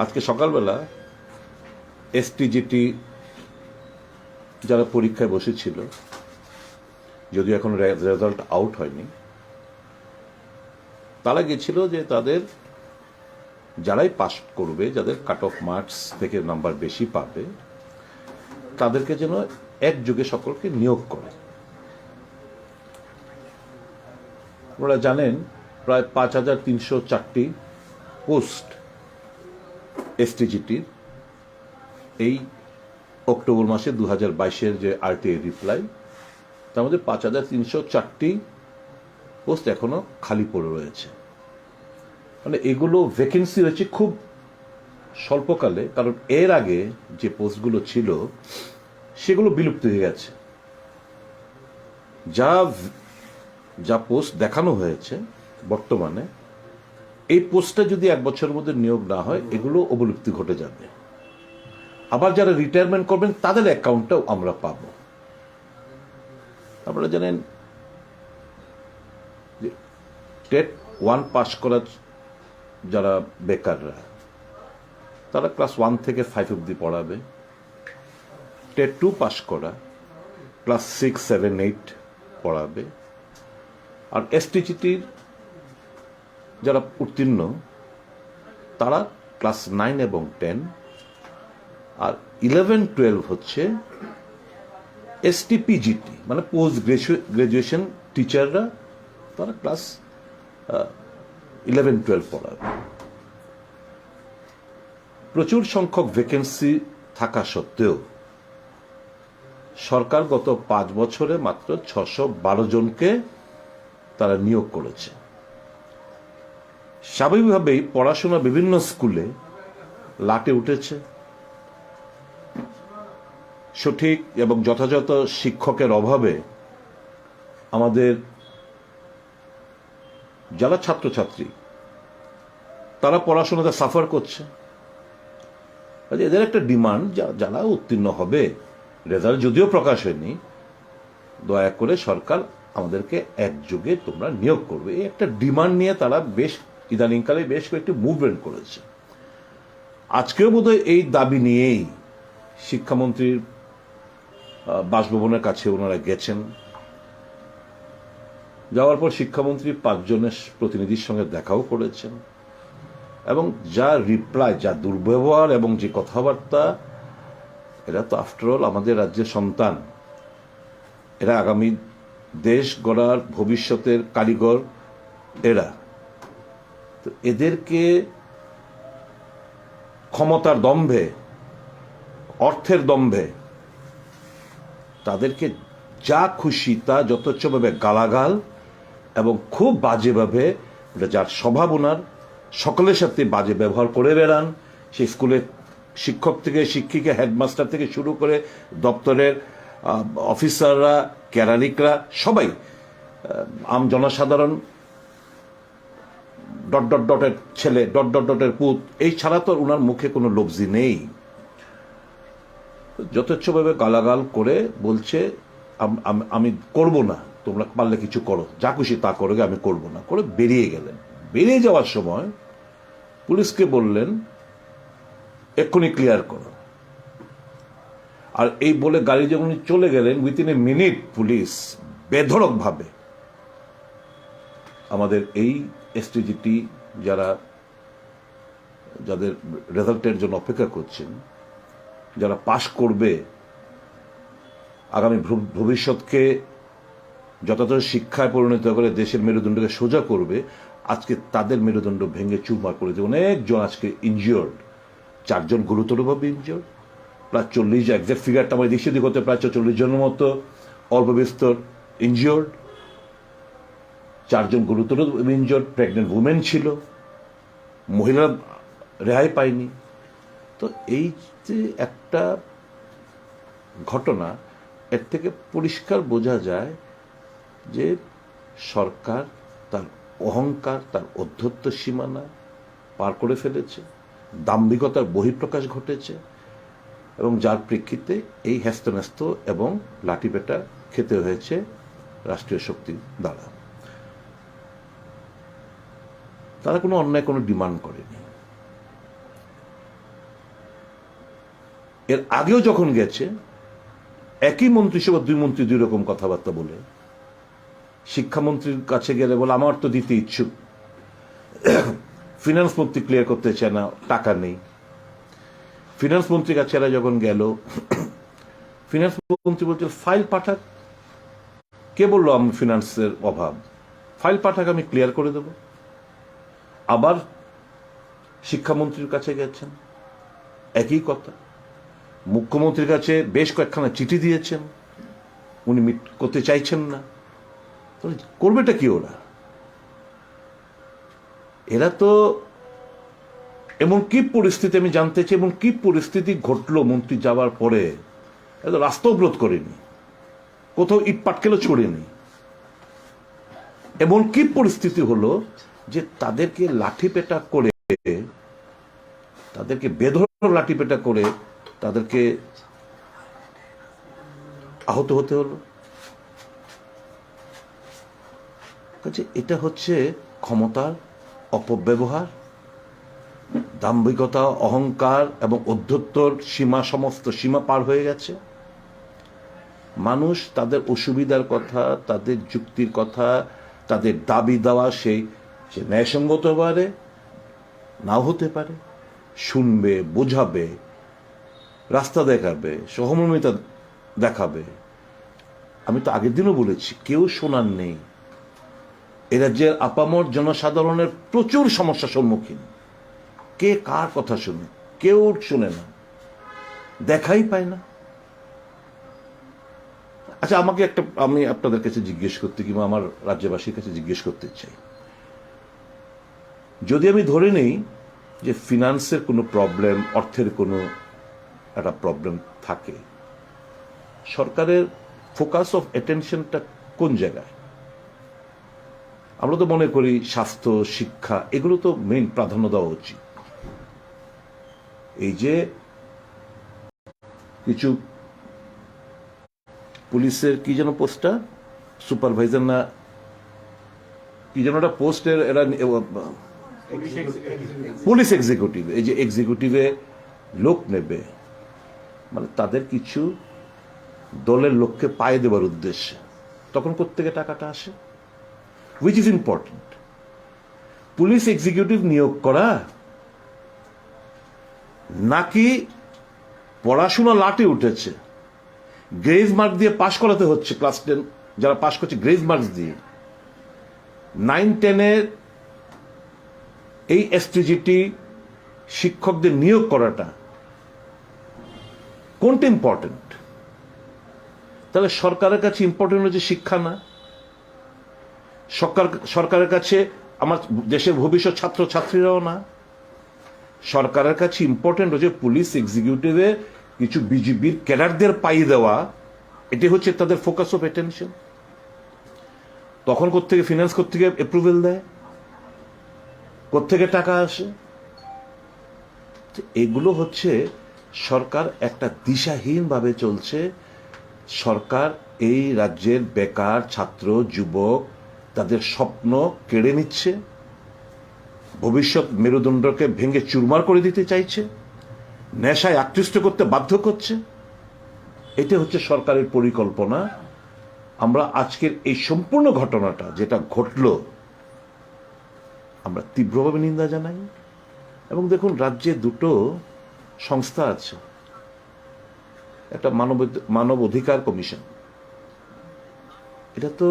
আজকে সকালবেলা STGT যারা পরীক্ষায় বসেছিল, যদিও এখন রেজাল্ট আউট হয়নি, তারা গেছিল যে তাদের যারাই পাস করবে, যাদের কাট অফ মার্কস থেকে নাম্বার বেশি পাবে, তাদেরকে যেন একযোগে সকলকে নিয়োগ করে। আপনারা জানেন প্রায় 5,304টি পোস্ট STGT এই অক্টোবর মাসে 2022-এর যে RTA রিপ্লাই, তার মধ্যে 5,304টি পোস্ট এখনো খালি পড়ে রয়েছে। মানে এগুলো ভ্যাকেন্সি হয়েছে খুব স্বল্পকালে, কারণ এর আগে যে পোস্টগুলো ছিল সেগুলো বিলুপ্ত হয়ে গেছে। যা পোস্ট দেখানো হয়েছে বর্তমানে, এই পোস্টটা যদি 1 বছরের মধ্যে নিয়োগ না হয়, এগুলো অবলুপ্তি ঘটে যাবে। আবার যারা রিটায়ারমেন্ট করবেন তাদের অ্যাকাউন্টটাও আমরা পাব। আপনারা জানেন যে টেট 1 পাস করা যারা বেকাররা, তারা ক্লাস 1 থেকে 5 অবধি পড়াবে। টেট 2 পাস করা ক্লাস 6, 7, 8 পড়াবে। আর STGTর যারা উত্তীর্ণ তারা ক্লাস 9 এবং 10, আর 11, 12 হচ্ছে STPGT, মানে পোস্ট গ্রাজুয়েশন টিচাররা, তারা ক্লাস 11, 12 পড়াবে। প্রচুর সংখ্যক ভ্যাকেন্সি থাকা সত্ত্বেও সরকার গত 5 বছরে মাত্র 612 জনকে তারা নিয়োগ করেছে। স্বাভাবিকভাবেই পড়াশোনা বিভিন্ন স্কুলে লাটে উঠেছে। সঠিক এবং যথাযথ শিক্ষকের অভাবে আমাদের যারা ছাত্রছাত্রী তারা পড়াশোনাতে সাফার করছে। এদের একটা ডিমান্ড, যারা উত্তীর্ণ হবে, রেজাল্ট যদিও প্রকাশ হয়নি, দয়া করে সরকার আমাদেরকে একযোগে তোমরা নিয়োগ করবে, এই একটা ডিমান্ড নিয়ে তারা ইদানিংকালে বেশ কয়েকটি মুভমেন্ট করেছে। আজকেও বোধহয় এই দাবি নিয়েই শিক্ষামন্ত্রীর বাসভবনের কাছে ওনারা গেছেন। যাওয়ার পর শিক্ষামন্ত্রী 5 জনের প্রতিনিধির সঙ্গে দেখাও করেছেন এবং যা রিপ্লাই, যা দুর্ব্যবহার এবং যে কথাবার্তা, এরা তো আফটারঅল আমাদের রাজ্যের সন্তান, এরা আগামী দেশ গড়ার ভবিষ্যতের কারিগর এরা। তো এদেরকে ক্ষমতার দম্ভে, অর্থের দম্ভে তাদেরকে যা খুশি তা যথেচ্ছভাবে গালাগাল এবং খুব বাজেভাবে, যার স্বভাব ওনার, সকলের সাথে বাজে ব্যবহার করে বেড়ান। সেই স্কুলের শিক্ষক থেকে শিক্ষিকা, হেডমাস্টার থেকে শুরু করে দপ্তরের অফিসাররা, কেরানিকরা, সবাই, আম জনসাধারণ ডট ডট ডটের ছেলে, ডট ডট ডটের পুত, এই ছাড়া তো ওনার মুখে কোনো লফজি নেই। যথেচ্ছভাবে গালাগাল করে বলছে আমি করব না, তোমরা পারলে কিছু করো, যা খুশি তা করো, আমি করব না, করে বেরিয়ে গেলেন। বেরিয়ে যাওয়ার সময় পুলিশকে বললেন এক্ষুনি ক্লিয়ার করো। আর এই বলে গাড়ি যখন চলে গেলেন, উইথিন এ মিনিট পুলিশ বেধড়কভাবে আমাদের এই এসটিজিটি যাদের রেজাল্টের জন্য অপেক্ষা করছেন, যারা পাশ করবে, আগামী ভবিষ্যৎকে যথাযথ শিক্ষায় পরিণত করে দেশের মেরুদণ্ডকে সোজা করবে, আজকে তাদের মেরুদণ্ড ভেঙে চুরমার করে দিয়ে অনেকজন আজকে ইনজিওর্ড, 4 জন গুরুতরভাবে ইনজিওর্ড, প্রায় 40, একজ্যাক্ট ফিগারটা আমার দেশীয় দিক হতে প্রায় 40 জনের মতো অল্প বিস্তর ইনজিওর্ড, 4 জন গুরুতর ইনজিওর্ড, প্রেগনেন্ট উমেন ছিল, মহিলারা রেহাই পায়নি। তো এই যে একটা ঘটনা, এর থেকে পরিষ্কার বোঝা যায় যে সরকার তার অহংকার, তার অধ্যত্ব সীমানা পার করে ফেলেছে, দাম্ভিকতার বহিঃপ্রকাশ ঘটেছে, এবং যার প্রেক্ষিতে এই হ্যাস্তন্যস্ত এবং লাঠিপেটা খেতে হয়েছে রাষ্ট্রীয় শক্তি দ্বারা। তারা কোনো অন্যায় কোনো ডিমান্ড করেনি। এর আগেও যখন গেছে, একই মন্ত্রিসভা 2 মন্ত্রী 2 রকম কথাবার্তা বলে, শিক্ষামন্ত্রীর কাছে গেলে বলে আমার তো দিতে ইচ্ছুক, ফিনান্স মন্ত্রী ক্লিয়ার করতে চায় না, টাকা নেই। ফিনান্স মন্ত্রীর কাছে এরা যখন গেল, ফিনান্স মন্ত্রী বলছে ফাইল পাঠাক। কে বললো আমি ফিনান্সের অভাব? ফাইল পাঠাক, আমি ক্লিয়ার করে দেব। আবার শিক্ষামন্ত্রীর কাছে গেছেন, একই কথা। মুখ্যমন্ত্রীর কাছে বেশ কয়েকখানা চিঠি দিয়েছেন, উনি মিট করতে চাইছেন না। করবেটা কি ওরা? এরা তো এমন কি পরিস্থিতি, আমি জানতে চাই এমন কি পরিস্থিতি ঘটলো মন্ত্রী যাওয়ার পরে? এরা তো রাস্তা অবরোধ করেনি, কোথাও ইট পাটকেলও ছড়েনি। এমন কি পরিস্থিতি হলো যে তাদেরকে লাঠিপেটা করে, তাদেরকে বেধড়ক লাঠিপেটা করে তাদেরকে আহত হতে হলো? এটা হচ্ছে ক্ষমতার অপব্যবহার, দাম্ভিকতা, অহংকার এবং অধ্যত্বর সীমা, সমস্ত সীমা পার হয়ে গেছে। মানুষ তাদের অসুবিধার কথা, তাদের যুক্তির কথা, তাদের দাবি দেওয়া সে ন্যায়সঙ্গত হতে পারে, নাও হতে পারে, শুনবে, বোঝাবে, রাস্তা দেখাবে, সহমর্মিতা দেখাবে। আমি তো আগের দিনও বলেছি, কেউ শোনার নেই। এ রাজ্যের আপামর জনসাধারণের প্রচুর সমস্যার সম্মুখীন। কে কার কথা শুনে? কেউ শুনে না, দেখাই পায় না। আচ্ছা, আমি আপনাদের কাছে জিজ্ঞেস করতে, কিংবা আমার রাজ্যবাসীর কাছে জিজ্ঞেস করতে চাই, যদি আমি ধরে নেই যে ফিনান্সের কোনো প্রবলেম, অর্থের কোনো একটা প্রবলেম থাকে, সরকারের ফোকাস অফ অ্যাটেনশনটা কোন জায়গায়? আমরা তো মনে করি স্বাস্থ্য, শিক্ষা, এগুলো তো মেইন প্রাধান্য দেওয়া উচিত। এই যে কিছু পুলিশের কি যেন পোস্টটা, সুপারভাইজার না কি যেন একটা পোস্টের, এরা পুলিশ এক্সিকিউটিভ, এই যে এক্সিকিউটিভে লোক নেবে, মানে তাদের কিছু দলের লোককে পায়ে দেওয়ার উদ্দেশ্যে, তখন কোত্থেকে টাকাটা আসে? Which is important, police executive নিয়োগ করা নাকি পড়াশোনা লাটে উঠেছে, গ্রেজ মার্ক দিয়ে পাশ করাতে হচ্ছে, ক্লাস 10 যারা পাশ করছে গ্রেজ মার্কস দিয়ে, 9-10-এর এই এসটিজিটি শিক্ষকদের নিয়োগ করাটা কোনটা ইম্পর্টেন্ট? তাহলে সরকারের কাছে ইম্পর্টেন্ট হচ্ছে শিক্ষা না, সরকারের কাছে আমার দেশের ভবিষ্যৎ ছাত্র ছাত্রীরাও না, সরকারের কাছে ইম্পর্টেন্ট হচ্ছে পুলিশ এক্সিকিউটিভে কিছু বিজিবির ক্যাডারদের পাইয়ে দেওয়া। এটি হচ্ছে তাদের ফোকাস অফ অ্যাটেনশন। তখন কোত্থেকে ফিনান্স কোত্থেকে অ্যাপ্রুভেল দেয়? কোত্থেকে টাকা আসে? এগুলো হচ্ছে সরকার একটা দিশাহীনভাবে চলছে। সরকার এই রাজ্যের বেকার ছাত্র যুবক তাদের স্বপ্ন কেড়ে নিচ্ছে, ভবিষ্যৎ মেরুদণ্ডকে ভেঙে চুরমার করে দিতে চাইছে, নেশায় আকৃষ্ট করতে বাধ্য করছে। এটা হচ্ছে সরকারের পরিকল্পনা। আমরা আজকের এই সম্পূর্ণ ঘটনাটা যেটা ঘটল, আমরা তীব্রভাবে নিন্দা জানাই। এবং দেখুন, রাজ্যে দুটো সংস্থা আছে, একটা মানব অধিকার কমিশন, এটা তো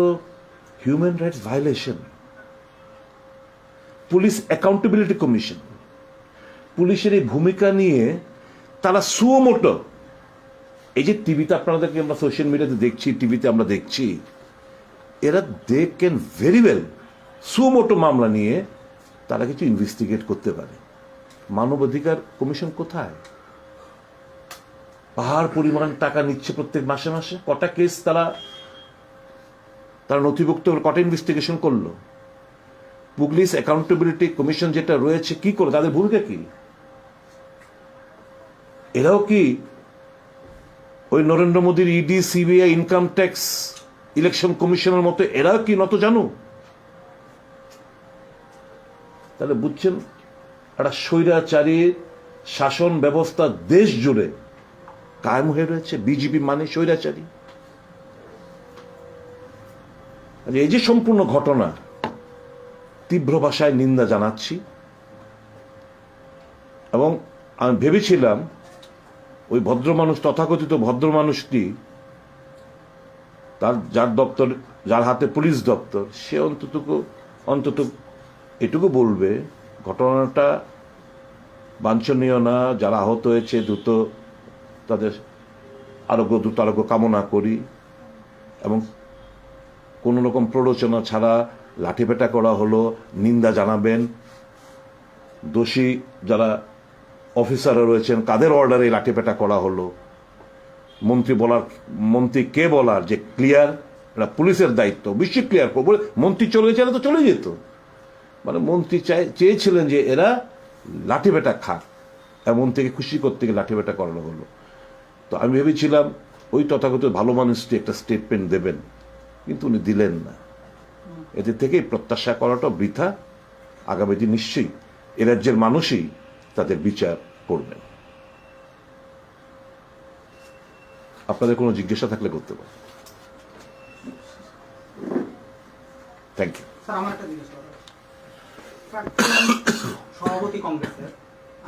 human rights violation. Police accountability commission, পুলিশের এই ভূমিকা নিয়ে তারা সুমোটো, এই যে টিভিতে আপনাদেরকে আমরা সোশ্যাল মিডিয়াতে দেখছি, টিভিতে আমরা দেখছি, এরা they can very well suo motu মামলা নিয়ে তারা কিছু ইনভেস্টিগেট করতে পারে। মানবাধিকার কমিশন কোথায়? পাহাড় পরিমাণ টাকা নিচ্ছে প্রত্যেক মাসে মাসে। কটা কেস তারা নথিভুক্ত, কটা ইনভেস্টিগেশন করলো? পুলিশ অ্যাকাউন্টেবিলিটি কমিশন যেটা রয়েছে, কি করে, তাদের ভূমিকা কি? এরাও কি ওই নরেন্দ্র মোদীর ED, CBI, income tax, election কমিশনের মতো এরাও কি নত জানো? তাহলে বুঝছেন, একটা স্বৈরাচারী শাসন ব্যবস্থা দেশ জুড়ে কায়েম হয়ে রয়েছে। বিজেপি মানে স্বৈরাচারী। এই যে সম্পূর্ণ ঘটনা, তীব্র ভাষায় নিন্দা জানাচ্ছি। এবং আমি ভেবেছিলাম ওই ভদ্রমানুষ, তথাকথিত ভদ্রমানুষটি, যার দপ্তর, যার হাতে পুলিশ দপ্তর, সে অন্তত এটুকু বলবে ঘটনাটা বাঞ্ছনীয় না, যারা আহত হয়েছে দ্রুত তাদের দ্রুত আরোগ্য কামনা করি, এবং কোনো রকম প্ররোচনা ছাড়া লাঠিপেটা করা হলো নিন্দা জানাবেন। দোষী যারা অফিসাররা রয়েছেন, কাদের অর্ডারে লাঠিপেটা করা হলো, মন্ত্রী বলার যে ক্লিয়ার, এটা পুলিশের দায়িত্ব, বেশি ক্লিয়ার করবো। মন্ত্রী চলে গেছে, তো চলে যেত, মানে মন্ত্রী চেয়েছিলেন যে এরা লাঠিপেটা খাক, এমন থেকে খুশি করতে গিয়ে লাঠিপেটা করানো হলো। তো আমি ভেবেছিলাম ওই তথাগত ভালো মানুষটি একটা স্টেটমেন্ট দেবেন, কিন্তু উনি দিলেন না। এদের থেকেই প্রত্যাশা করাটা বৃথা। আগামী দিন নিশ্চয়ই এ রাজ্যের মানুষই তাদের বিচার করবেন। আপনাদের কোনো জিজ্ঞাসা থাকলে করতে পারেন। Thank you. স্যার, আমার একটা জিজ্ঞাসা করার, সভাপতি কংগ্রেসের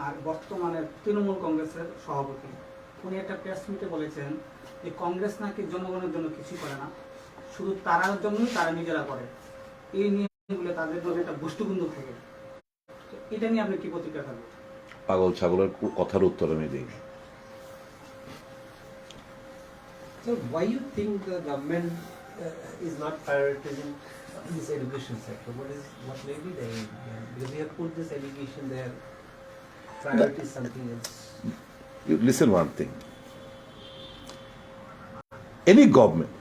আর বর্তমানের তৃণমূল কংগ্রেসের সভাপতি, উনি একটা প্রেস মিটে বলেছেন যে কংগ্রেস নাকি জনগণের জন্য কিছু করে না, শুধু তারার জন্যই তারা নিজেরা করে। এই নিয়ে তাদের মধ্যে একটা গোষ্ঠীবন্ধু থাকে, এটা নিয়ে আপনি কি প্রতিক্রিয়া থাকবে? পাগল ছাগলের কথার উত্তর আমি দিই। So why you think the government is not prioritizing this education sector? What may be the aim? Because we have put this allegation there, priority is something else. You listen one thing. Any government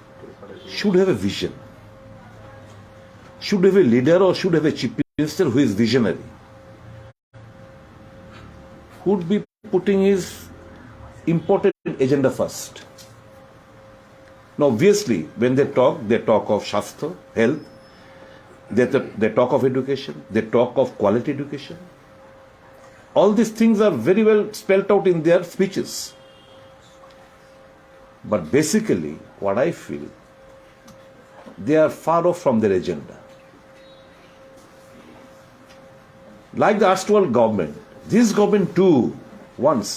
should have a vision, should have a leader, or should have a chief minister who is visionary, who would be putting his important agenda first. Now, obviously, when they talk of Shastra, health, they talk of education, they talk of quality education. All these things are very well spelled out in their speeches. But basically, what I feel, they are far off from their agenda. Like the erstwhile government, this government too wants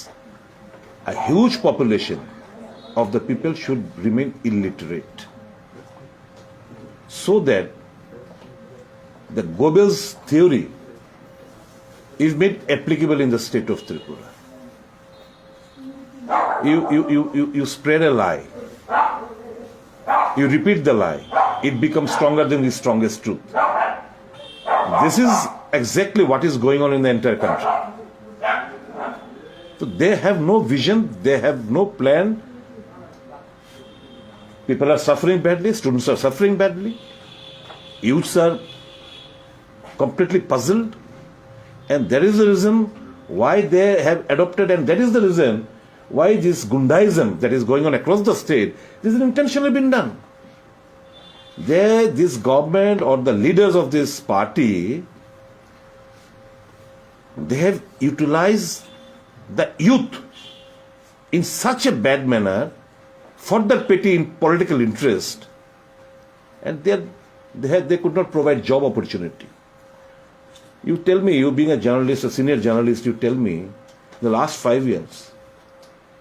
a huge population of the people should remain illiterate, so that the Goebbels theory is made applicable in the state of Tripura. You spread a lie, you repeat the lie, it becomes stronger than the strongest truth. This is exactly what is going on in the entire country. So they have no vision, they have no plan. People are suffering badly, students are suffering badly, youths are completely puzzled. And that is the reason why they have adopted, and that is the reason why this gundaism that is going on across the state, this is intentionally been done. This government or the leaders of this party, they have utilized the youth in such a bad manner for their petty political interest, and they could not provide job opportunity. You tell me, you being a journalist, a senior journalist, you tell me, in the last 5 years,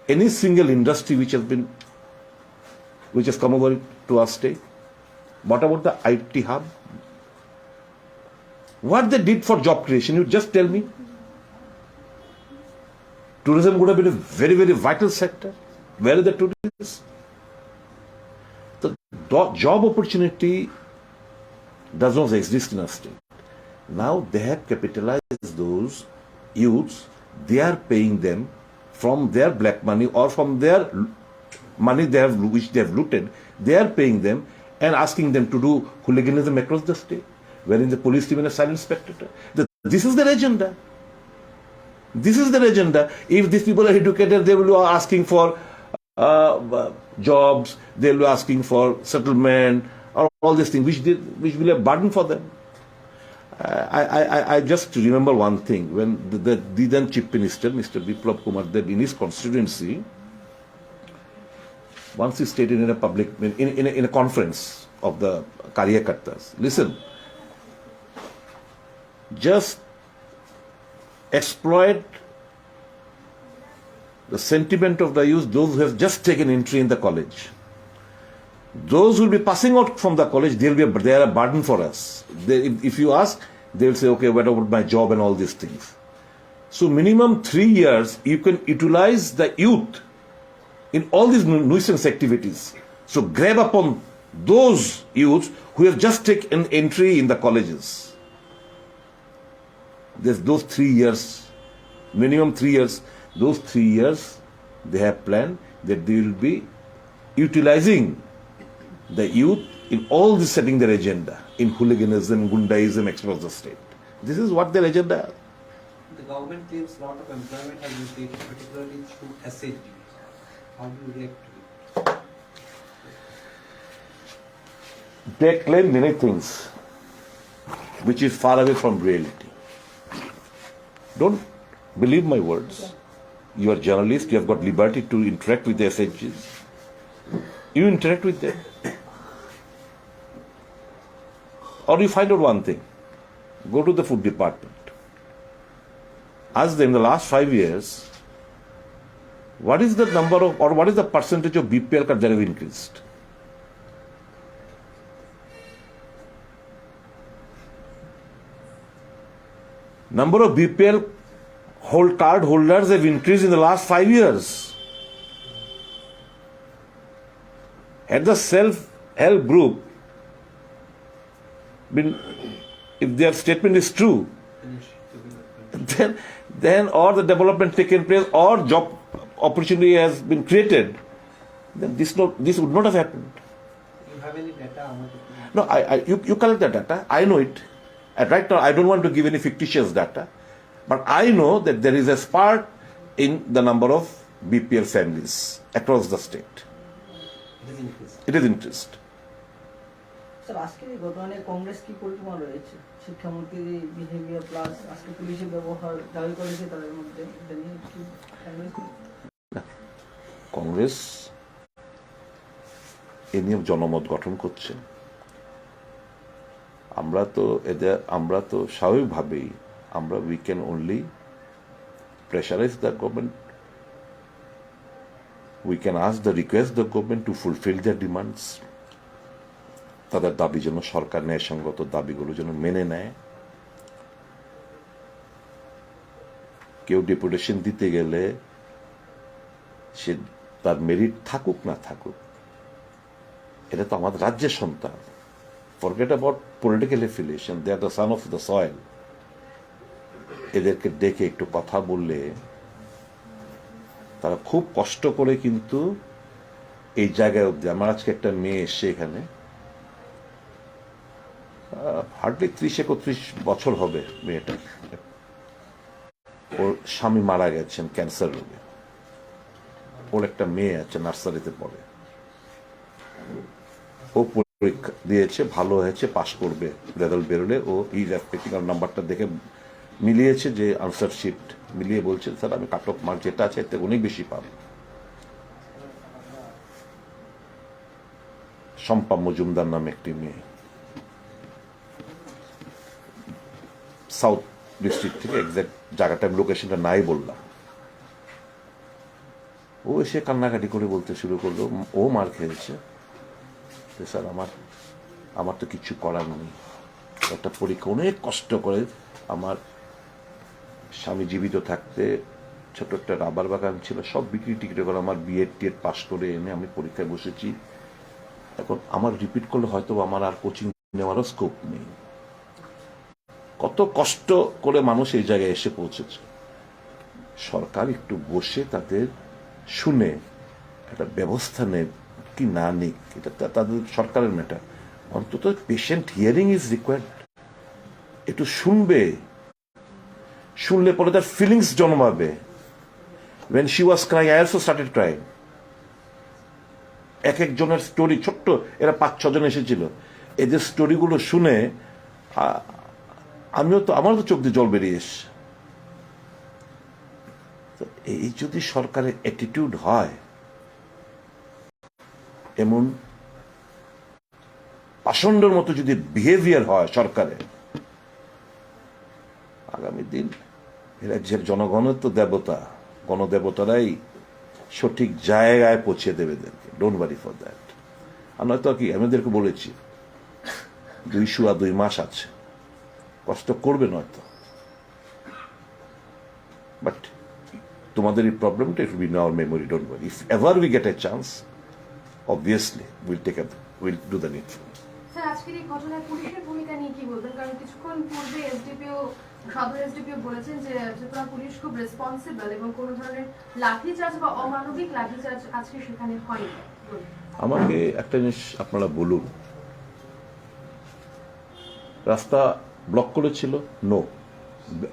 any single industry which has come over to our state? What about the IT hub? What they did for job creation, you just tell me. Tourism would have been a very, very vital sector. Where are the tourists? The job opportunity does not exist in our state. Now they have capitalized those youths. They are paying them from their black money or from their money which they have looted. They are paying them and asking them to do hooliganism across the state, wherein the police remain a silent spectator. This is their agenda. This is their agenda. If these people are educated, they will be asking for jobs, they will be asking for settlement, or all these things, which will be a burden for them. I just remember one thing. When the then Chief Minister, Mr. Biplab Kumar Dev, in his constituency, once he stated in a public, in a conference of the Karyakartas, listen, just exploit the sentiment of the youth, those who have just taken entry in the college. Those who will be passing out from the college, they are a burden for us. If you ask, they will say, okay, what about my job and all these things. So minimum 3 years, you can utilize the youth in all these nuisance activities. So grab upon those youths who have just taken entry in the colleges. There's those 3 years, minimum 3 years, those 3 years they have planned that they will be utilizing the youth in all this, setting their agenda in hooliganism, gundaism across the state. This is what their agenda is. The government claims a lot of employment has been created, particularly through STGT. How do you react to it? They claim many things which is far away from reality. Don't believe my words. You are journalist, you have got liberty to interact with the SHGs. You interact with them. Or you find out one thing. Go to the food department. Ask them in the last 5 years, what is the number of, or what is the percentage of BPL cards that have increased? Number of BPL card holders have increased in the last 5 years. Had the self-help group been, if their statement is true, then or the development taken place or job opportunity has been created, then this would not have happened. You have any data? No, you collect the data. I know it. And right now, I don't want to give any fictitious data, but I know that there is a spurt in the number of BPL families across the state. It is increased. It is increased. Sir আজকে বর্তমানে কংগ্রেস কি পরিকল্পনা রয়েছে শিক্ষামন্ত্রীর behaviour plus আজকে পুলিশের ব্যবহার দাবি করেছে তাদের মধ্যে এটা নিয়ে কি কংগ্রেস এ নিয়ে জনমত গঠন করছে। আমরা তো স্বাভাবিকভাবেই we can only pressurize the government. We can request the government to fulfill their demands. তাদের দাবি যেন সরকার ন্যায়সঙ্গত দাবিগুলো যেন মেনে নেয়। কেউ ডেপুটেশন দিতে গেলে সে তার মেরিট থাকুক না থাকুক, এটা তো আমাদের রাজ্যের সন্তান। Forget about political affiliation, they are the son of the soil. এদেরকে ডেকে একটু কথা বললে তারা খুব কষ্ট করে কিন্তু এই জায়গায় অব্দি। আমার আজকে একটা মেয়ে এসছে এখানে, হার্ডলি 30-31 বছর হবে মেয়েটা, ওর স্বামী মারা গেছেন ক্যান্সার রোগে, ওর একটা মেয়ে আছে নার্সারিতে পড়ে, ও পরীক্ষা দিয়েছে, ভালো হয়েছে, পাশ করবে, রেজাল্ট বেরোলে ও ইজ এক্সপেক্টিং, আর নাম্বারটা দেখে মিলিয়েছে যে আনসার শিট মিলিয়ে বলছে স্যার আমি কাট অফ মার্ক যেটা আছে এতে অনেক বেশি পাবো। শম্পা মজুমদার নামে একটি মেয়ে, সাউথ ডিস্ট্রিক্ট থেকে, এক্সাক্ট জায়গাটা লোকেশনটা নাই বললাম। ও এসে কান্নাকাটি করে বলতে শুরু করলো ও মার খেয়েছে, স্যার আমার তো কিছু করার নেই, একটা পরীক্ষা অনেক কষ্ট করে, আমার স্বামী জীবিত থাকতে ছোট একটা রাবার বাগান ছিল, সব বিক্রি টিকিটে করে আমার বিএড পাস করে এনে আমি পরীক্ষায় বসেছি, এখন আমার রিপিট করলে হয়তো আমার আর কোচিং নেওয়ারও স্কোপ নেই। কত কষ্ট করে মানুষ এই জায়গায় এসে পৌঁছেছে। সরকার একটু বসে তাদের শুনে একটা ব্যবস্থা নেই কি না নিক, এটা তাদের সরকারের ম্যাটার। অন্তত পেশেন্ট হিয়ারিং ইজ রিকোয়ার্ড, একটু শুনলে পরে তার ফিলিংস জন্মাবে। when she was crying I also started crying। এক একজনের স্টোরি ছোট্ট, এরা 5-6 জন এসেছিল, এদের স্টোরিগুলো শুনে আমারও তো চোখ দিয়ে জল বেরিয়ে এসছে। এই যদি সরকারের অ্যাটিটিউড হয়, এমন পাষণ্ডের মতো যদি বিহেভিয়ার হয় সরকারের, আগামী দিন এ রাজ্যের জনগণের তো দেবতা, গণদেবতারাই সঠিক জায়গায় পৌঁছে দেবে এদেরকে, ডোন্ট ওয়ারি ফর দ্যাট। আর নয়তো কি আমি এদেরকে বলেছি 2 মাস আছে, কষ্ট করবে নয়তো, বাট তোমাদের এই প্রবলেমটা it will be in our memory, don't worry, if ever we get A chance obviously we'll do the needful। Sir আজকের এই ঘটনায় পুলিশের ভূমিকা নিয়ে কি বলবেন? কারণ কিছুক্ষণ পূর্বে সদর এসডিপিও বলেছেন যে ত্রিপুরা পুলিশ খুব রেসপন্সিবল এবং কোন ধরনের লাঠিচার্জ বা অমানবিক লাঠিচার্জ আজকে সেখানে হয়নি। আমাকে একটা জিনিস আপনারা বলুন, রাস্তা ব্লক করেছিল? নো,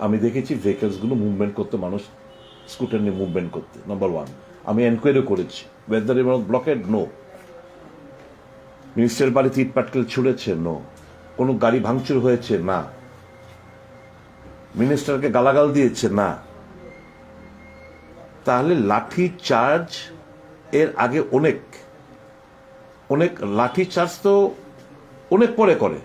আমি দেখেছি ভেহিকলস গুলো মুভমেন্ট করতে, মানুষ স্কুটার নিয়ে মুভমেন্ট করতে, নাম্বার 1। আমি এনকোয়ারি করেছি ওয়েদার ব্লকেড, নো। মিনিস্টারের বাড়িতে ইট পাটকেল ছুড়েছে? নো। কোনো গাড়ি ভাঙচুর হয়েছে? না। মিনিস্টারকে গালাগাল দিয়েছে? না। তাহলে লাঠি চার্জ এর আগে অনেক লাঠি চার্জ তো অনেক পরে করে,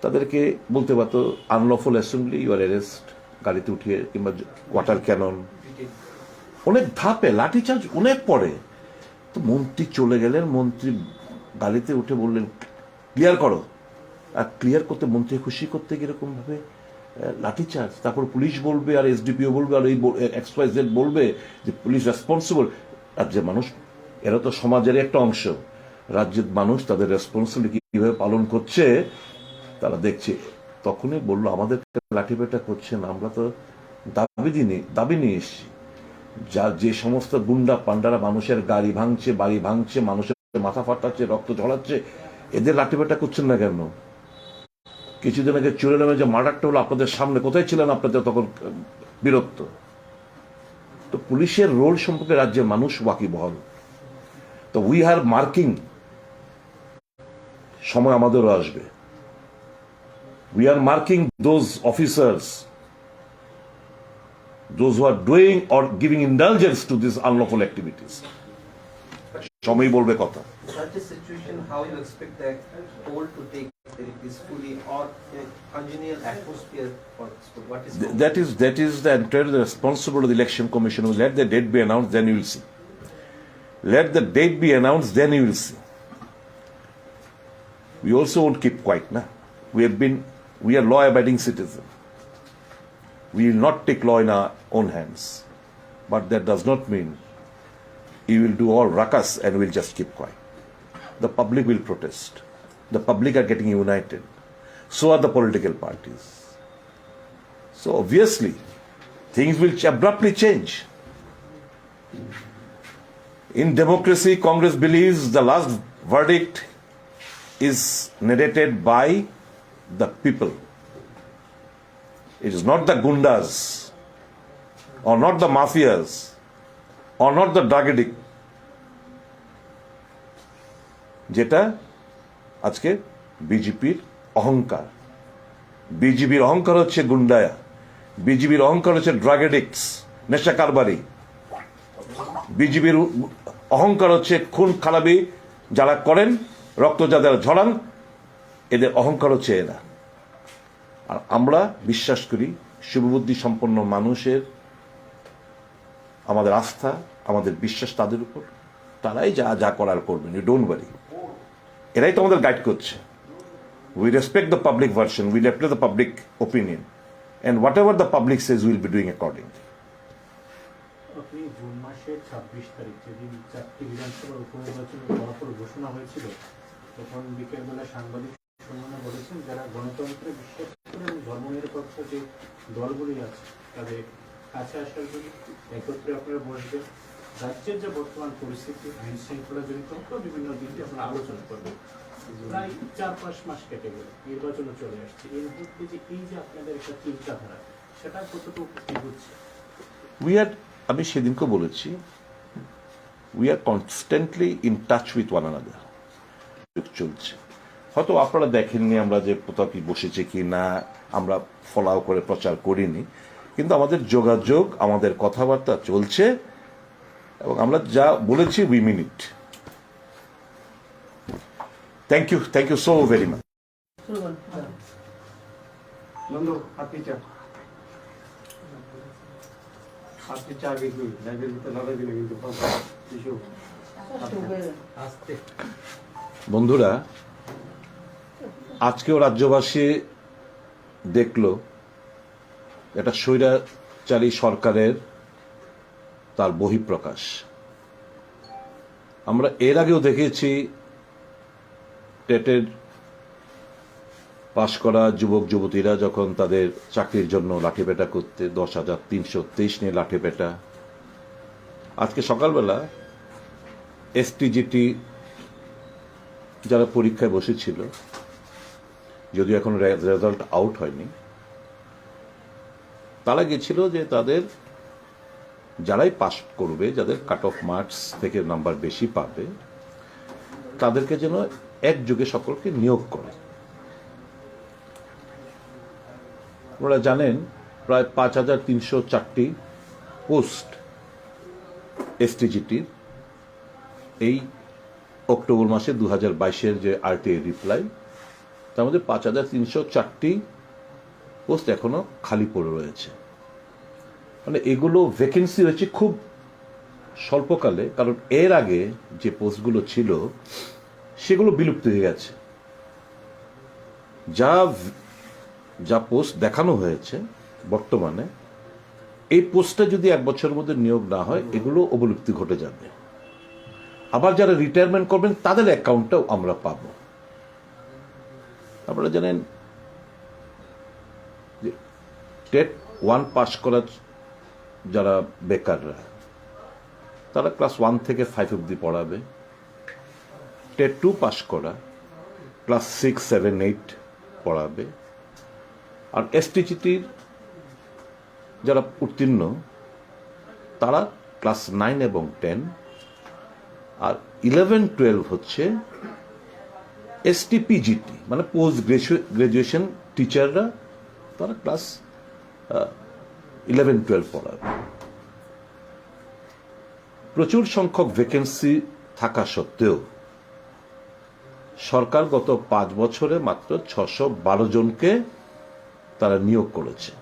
তাদেরকে বলতে পারতো আনলফুল অ্যাসেম্বলি, ইউর অ্যারেস্ট, গাড়িতে উঠিয়ে, কিংবা ওয়াটার ক্যানন, অনেক ধাপে লাঠি চার্জ অনেক পরে। তো মন্ত্রী চলে গেলেন, মন্ত্রী গাড়িতে উঠে বললেন ক্লিয়ার করো, আর ক্লিয়ার করতে মন্ত্রী খুশি করতে এরকম ভাবে লাঠিচার্জ। তারপর পুলিশ বলবে, আর এসডিপিও বলবে, আর এই XYZ বলবে যে পুলিশ রেসপন্সিবল। রাজ্যের মানুষ, এরা তো সমাজের একটা অংশ, রাজ্যের মানুষ তাদের রেসপন্সিবিলিটি কিভাবে পালন করছে তারা দেখছে। তখনই বললো আমাদের লাঠিপেটা করছেন, আমরা তো দাবি নিয়ে এসছি। যে সমস্ত গুন্ডা পান্ডারা মানুষের গাড়ি ভাঙছে, বাড়ি ভাঙছে, মানুষের মাথা ফাটাচ্ছে, রক্ত ঝরাচ্ছে, এদের লাঠিপেটা করছেন না কেন? কিছুদিন আগে চুরেলামে যে মার্ডারটা হলো আপনাদের সামনে, কোথায় ছিলেন আপনাদের তখন? বিরক্ত। তো পুলিশের রোল সম্পর্কে রাজ্যের মানুষ ওয়াকিবহাল। তো উই আর মার্কিং, সময় আমাদেরও আসবে। We are marking those officers, those who are doing or giving indulgence to these unlawful activities. সময় বলবে কথা। Such a situation, how you expect the poll to take very peacefully or in a congenial atmosphere for what is that is the entire responsibility of the election commission. Let the date be announced, then you will see. Let the date be announced, then you will see. We also won't keep quiet, na. We are law-abiding citizens. We will not take law in our own hands. But that does not mean you will do all ruckus and we'll just keep quiet. The public will protest. The public are getting united. So are the political parties. So obviously, things will abruptly change. In democracy, Congress believes the last verdict is narrated by the people. It is not the gundas, or not the mafias, or not the drug addict, যেটা আজকে বিজেপির অহংকার। বিজেপির অহংকার হচ্ছে গুন্ডায়া, বিজেপির অহংকার হচ্ছে ড্রাগ এডিক্টস, নেশা কারবারি। বিজেপির অহংকার হচ্ছে খুন খারাপি যারা করেন, রক্ত যাদের ঝরান, এদের অহংকার হচ্ছে এরা। আর আমরা বিশ্বাস করি শুভবুদ্ধি সম্পন্ন মানুষের আমাদের আস্থা, আমাদের বিশ্বাস তাদের উপর, তারাই যা যা করার করবেন, ইউ ডোন্ট ওয়ারি। এরাই তো আমাদের গাইড করছে। We respect the public version, we respect the public opinion, and whatever the public says will be doing accordingly. আপনি জুন মাসের 26 তারিখ যেদিন 4টি বিধানসভার উপনির্বাচনের ফলাফল ঘোষণা হয়েছিল, তখন বিকেলবেলা সাংবাদিক সম্মেলনে বলেছেন যারা গণতন্ত্রে বিশ্বাস করে এবং ধর্মনিরপেক্ষ যে দলগুলি আছে তাদের কাছে আসার জন্য একত্রে আপনারা বসবেন। রাজ্যের যে বর্তমান পরিস্থিতি, আইন শৃঙ্খলা জনিত বিভিন্ন দিক দিয়ে আপনারা আলোচনা করবেন। প্রায় 4-5 মাস কেটে গেল, নির্বাচনও চলে আসছে। এই মুহূর্তে যে এই যে আপনাদের একটা চিন্তাধারা, সেটা কতটুকু কি হচ্ছে? আমি সেদিনকে বলেছি, we are constantly in touch with one another. চলছে, হয়তো আপনারা দেখেননি আমরা যে কোথাও কি বসেছে কি না, আমরা ফলাও করে প্রচার করিনি, কিন্তু আমাদের যোগাযোগ, আমাদের কথাবার্তা চলছে, এবং আমরা যা বলেছি we mean it. Thank you so very much. বন্ধু হাতি চা, হাতি চা বিক্রি লাইব্রেরির ভিতরে লড়াই দিলে কিন্তু কিছু বন্ধুরা, আজকেও রাজ্যবাসী দেখল এটা স্বৈরাচারী সরকারের তার বহিঃপ্রকাশ। আমরা এর আগেও দেখেছি টেটের পাশ করা যুবক যুবতীরা যখন তাদের চাকরির জন্য লাঠিপেটা করতে 10,323 নিয়ে লাঠিপেটা। আজকে সকালবেলা STGT যারা পরীক্ষায় বসেছিল, যদিও এখন রেজাল্ট আউট হয়নি, তারা গেছিল যে তাদের যারাই পাস করবে, যাদের কাট অফ মার্কস থেকে নাম্বার বেশি পাবে, তাদেরকে যেন একযোগে সকলকে নিয়োগ করে। আপনারা জানেন প্রায় 5,304টি পোস্ট STGTর এই অক্টোবর মাসে 2022-এর যে RTA রিপ্লাই, তার মধ্যে 5,304টি পোস্ট এখনো খালি পড়ে রয়েছে। মানে এগুলো ভ্যাকেন্সি হয়েছে খুব স্বল্পকালে, কারণ এর আগে যে পোস্টগুলো ছিল সেগুলো বিলুপ্ত হয়ে গেছে। যা পোস্ট দেখানো হয়েছে বর্তমানে, এই পোস্টটা যদি 1 বছরের মধ্যে নিয়োগ না হয়, এগুলো অবলুপ্তি ঘটে যাবে। আবার যারা রিটায়ারমেন্ট করবেন তাদের অ্যাকাউন্টটাও আমরা পাব। আপনারা জানেন যে টেট 1 পাস করা যারা বেকাররা, তারা ক্লাস 1 থেকে 5 অবধি পড়াবে। টেট 2 পাস করা ক্লাস 6, 7, 8 পড়াবে। আর STGTর যারা উত্তীর্ণ তারা ক্লাস 9 এবং 10, আর 11, 12 হচ্ছে STPGT, মানে পোস্ট গ্রাজুয়েশন টিচাররা, তারা ক্লাস 11, 12 পড়াবে। প্রচুর সংখ্যক ভ্যাকেন্সি থাকা সত্ত্বেও সরকার গত 5 বছরে মাত্র 612 জনকে তারা নিয়োগ করেছে।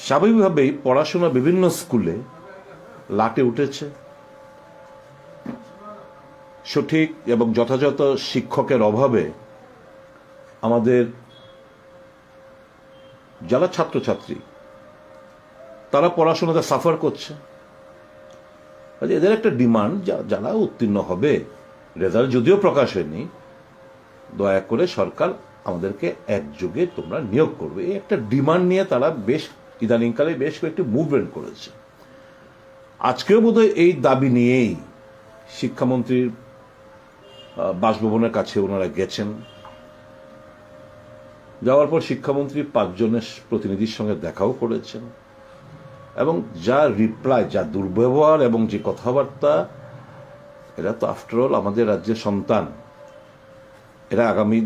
স্বাভাবিকভাবেই পড়াশোনা বিভিন্ন স্কুলে লাটে উঠেছে। সঠিক এবং যথাযথ শিক্ষকের অভাবে আমাদের যারা ছাত্রছাত্রী তারা পড়াশোনাতে সাফার করছে। এদের একটা ডিমান্ড, যারা উত্তীর্ণ হবে, রেজাল্ট যদিও প্রকাশ হয়নি, দয়া করে সরকার আমাদেরকে একযোগে তোমরা নিয়োগ করবে, এই একটা ডিমান্ড নিয়ে তারা বেশ ইদানিংকালে বেশ কয়েকটি মুভমেন্ট করেছে। আজকেও বোধহয় এই দাবি নিয়েই শিক্ষামন্ত্রীর বাসভবনের কাছে ওনারা গেছেন। যাওয়ার পর শিক্ষামন্ত্রী 5 জনের প্রতিনিধির সঙ্গে দেখাও করেছেন, এবং যা রিপ্লাই, যা দুর্ব্যবহার এবং যে কথাবার্তা, এরা তো আফটারঅল আমাদের রাজ্যের সন্তান, এরা আগামী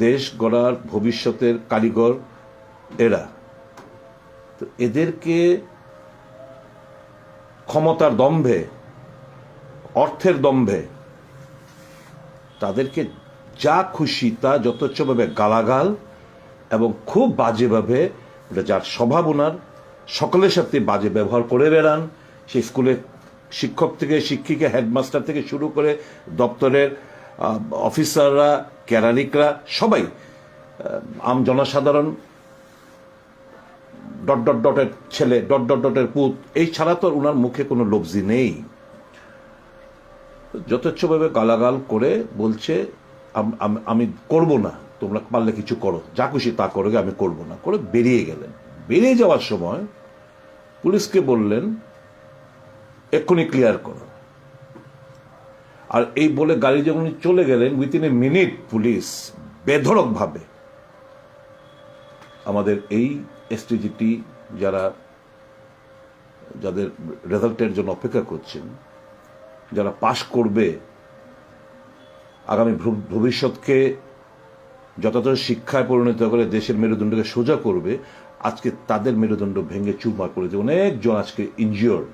দেশ গড়ার ভবিষ্যতের কারিগর এরা। তো এদেরকে ক্ষমতার দম্ভে, অর্থের দম্ভে তাদেরকে যা খুশি তা যথেচ্ছভাবে গালাগাল এবং খুব বাজেভাবে, যার স্বভাব ওনার, সকলের সাথে বাজে ব্যবহার করে বেড়ান। সেই স্কুলের শিক্ষক থেকে শিক্ষিকা, হেডমাস্টার থেকে শুরু করে দপ্তরের অফিসাররা, কেরানিকরা, সবাই, আম জনসাধারণ, ডট ডট ডটের ছেলে, ডট ডট ডটের পুত, এই ছাড়া তো ওনার মুখে কোনো লফজি নেই। যথেচ্ছভাবে গালাগাল করে বলছে আমি করব না, তোমরা পারলে কিছু করো, যা খুশি তা করো, আমি করব না, করে বেরিয়ে গেলেন। বেরিয়ে যাওয়ার সময় পুলিশকে বললেন এক্ষুনি ক্লিয়ার করো। আর এই বলে গাড়ি যখন চলে গেলেন, উইথিন এ মিনিট পুলিশ বেধড়কভাবে আমাদের এই এসটিজিটি যাদের রেজাল্টের জন্য অপেক্ষা করছেন, যারা পাশ করবে, আগামী ভবিষ্যৎকে যথাযথ শিক্ষায় পরিণত করে দেশের মেরুদণ্ডকে সোজা করবে, আজকে তাদের মেরুদণ্ড ভেঙে চুরমার করে দিয়ে অনেকজন আজকে ইনজিওর্ড,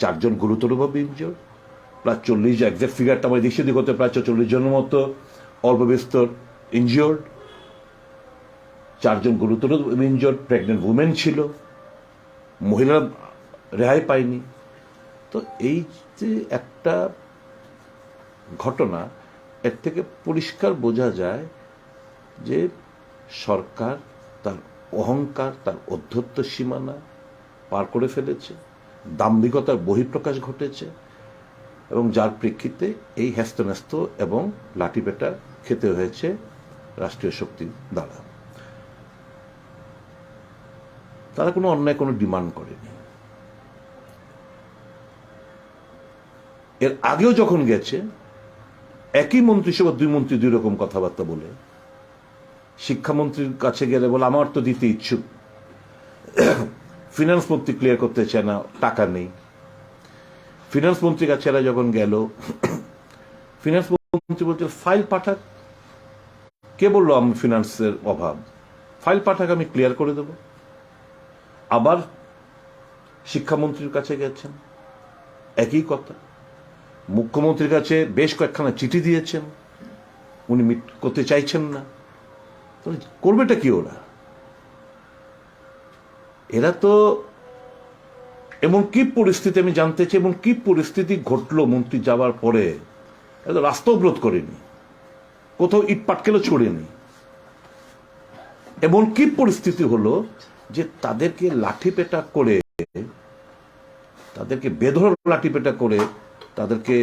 4 জন গুরুতরভাবে ইনজিওর্ড, প্রায় 40, এক্সাক্ট ফিগারটা আমার দেশে দিক হতে প্রায় 40 জনের মতো অল্প বিস্তর ইনজিওর্ড, 4 জন গুরুতর ইনজিওর্ড, প্রেগনেন্ট উমেন ছিল, মহিলারা রেহাই পায়নি। তো এই যে একটা ঘটনা, এর থেকে পরিষ্কার বোঝা যায় যে সরকার তার অহংকার, তার অধ্যত্ব সীমানা পার করে ফেলেছে, দাম্ভিকতার বহিঃপ্রকাশ ঘটেছে, এবং যার প্রেক্ষিতে এই হ্যাস্তন্যস্ত এবং লাঠিপেটা খেতে হয়েছে রাষ্ট্রীয় শক্তি দ্বারা। তারা কোনো অন্যায়, কোনো ডিমান্ড করেনি। এর আগেও যখন গেছে, একই মন্ত্রিসভা 2 মন্ত্রী 2 রকম কথাবার্তা বলে, শিক্ষামন্ত্রীর কাছে গেলে বলে আমার তো দিতে ইচ্ছুক, ফিনান্স মন্ত্রী ক্লিয়ার করতে চায় না, টাকা নেই। ফিনান্স মন্ত্রীর কাছে এরা যখন গেল, ফিনান্স মন্ত্রী বলছে ফাইল পাঠাক। কে বললো আমি ফিনান্সের অভাব? ফাইল পাঠাক, আমি ক্লিয়ার করে দেব। আবার শিক্ষামন্ত্রীর কাছে গেছেন, একই কথা। মুখ্যমন্ত্রীর কাছে বেশ কয়েকখানা চিঠি দিয়েছেন, উনি মিট করতে চাইছেন না। করবেটা কি ওরা? এরা তো এমন কি পরিস্থিতি, আমি জানতে চাই, এমন কি পরিস্থিতি ঘটলো মন্ত্রী যাওয়ার পরে? এরা তো রাস্তা অবরোধ করেনি, কোথাও ইট পাটকেলও ছড়েনি। এমন কি পরিস্থিতি হলো যে তাদেরকে লাঠিপেটা করে, তাদেরকে বেধড়ক লাঠিপেটা করে তাদেরকে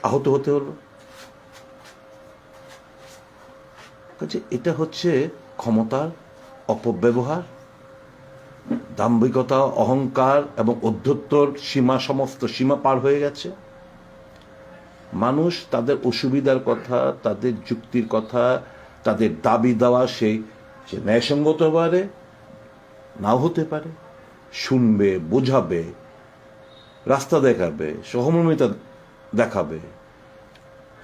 আহত হতে হলো? এটা হচ্ছে ক্ষমতার অপব্যবহার, দাম্ভিকতা, অহংকার এবং অধ্যত্বর সীমা, সমস্ত সীমা পার হয়ে গেছে। মানুষ তাদের অসুবিধার কথা, তাদের যুক্তির কথা, তাদের দাবি দেওয়া, সে ন্যায়সঙ্গত হতে পারে, নাও হতে পারে, শুনবে, বোঝাবে, রাস্তা দেখাবে, সহমর্মিতা দেখাবে।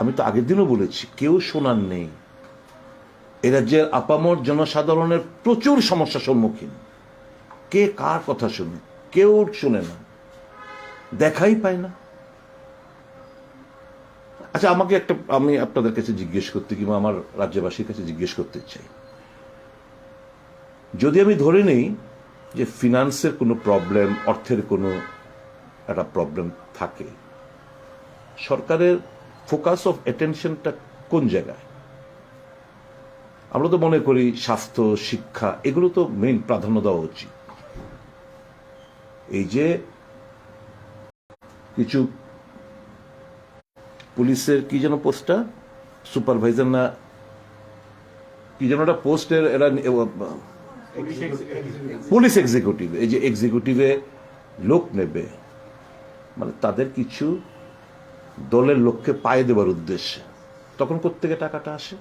আমি তো আগের দিনও বলেছি, কেউ শোনার নেই। এ রাজ্যের আপামর জনসাধারণের প্রচুর সমস্যার সম্মুখীন। কে কার কথা শুনে? কেউ শুনে না, দেখাই পায় না। আচ্ছা, আমি আপনাদের কাছে জিজ্ঞেস করতে, কিংবা আমার রাজ্যবাসীর কাছে জিজ্ঞেস করতে চাই, যদি আমি ধরে নেই যে ফিনান্সের কোনো প্রবলেম, অর্থের কোনো একটা প্রবলেম থাকে, সরকারের ফোকাস অফ অ্যাটেনশনটা কোন জায়গায়? আমরা তো মনে করি স্বাস্থ্য, শিক্ষা, এগুলো তো মেইন প্রাধান্য দেওয়া উচিত। এই যে কিছু পুলিশের কি যেন পোস্টটা, সুপারভাইজার না কি যেন একটা পোস্টের, এরা পুলিশ এক্সিকিউটিভ, এই যে এক্সিকিউটিভে লোক নেবে, মানে তাদের কিছু দলের লোককে পায়ে দেবার উদ্দেশ্যে, তখন কোত্থেকে টাকাটা আসে?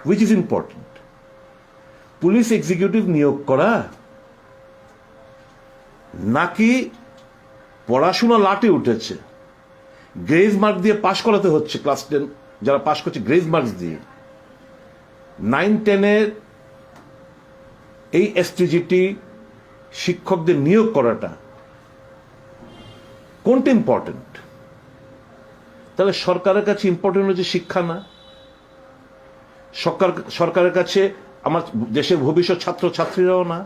which is important? Police executive নিয়োগ করা নাকি পড়াশোনা লাটে উঠেছে, গ্রেজ মার্ক দিয়ে পাশ করাতে হচ্ছে, ক্লাস 10 যারা পাশ করছে গ্রেজ মার্কস দিয়ে, 9-10-এর এই এসটিজিটি শিক্ষকদের নিয়োগ করাটা কোনটা ইম্পর্টেন্ট? তাহলে সরকারের কাছে ইম্পর্টেন্ট হচ্ছে শিক্ষা না, সরকারের কাছে আমার দেশের ভবিষ্যৎ ছাত্র ছাত্রীরাও না,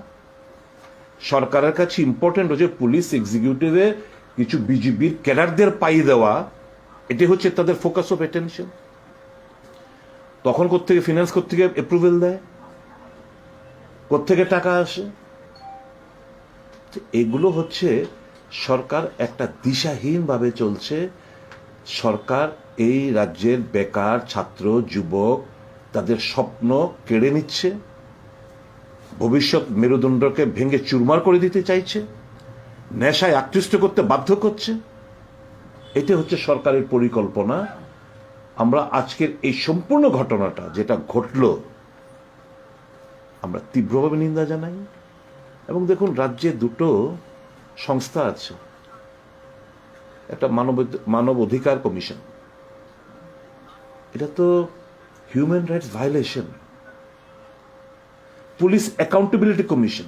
সরকারের কাছে ইম্পর্টেন্ট হচ্ছে পুলিশ এক্সিকিউটিভে কিছু বিজিবির ক্যাডারদের পাইয়ে দেওয়া। এটি হচ্ছে তাদের ফোকাস অফ অ্যাটেনশন। তখন কোত্থেকে ফিনান্স, কোত্থেকে অ্যাপ্রুভেল দেয়, কোত্থেকে টাকা আসে? এগুলো হচ্ছে সরকার একটা দিশাহীনভাবে চলছে। সরকার এই রাজ্যের বেকার ছাত্র যুবক তাদের স্বপ্ন কেড়ে নিচ্ছে, ভবিষ্যৎ মেরুদণ্ডকে ভেঙে চুরমার করে দিতে চাইছে, নেশায় আকৃষ্ট করতে বাধ্য করছে। এটা হচ্ছে সরকারের পরিকল্পনা। আমরা আজকের এই সম্পূর্ণ ঘটনাটা যেটা ঘটল আমরা তীব্রভাবে নিন্দা জানাই। এবং দেখুন, রাজ্যে দুটো সংস্থা আছে, একটা মানব অধিকার কমিশন, এটা তো human rights violation. Police accountability commission,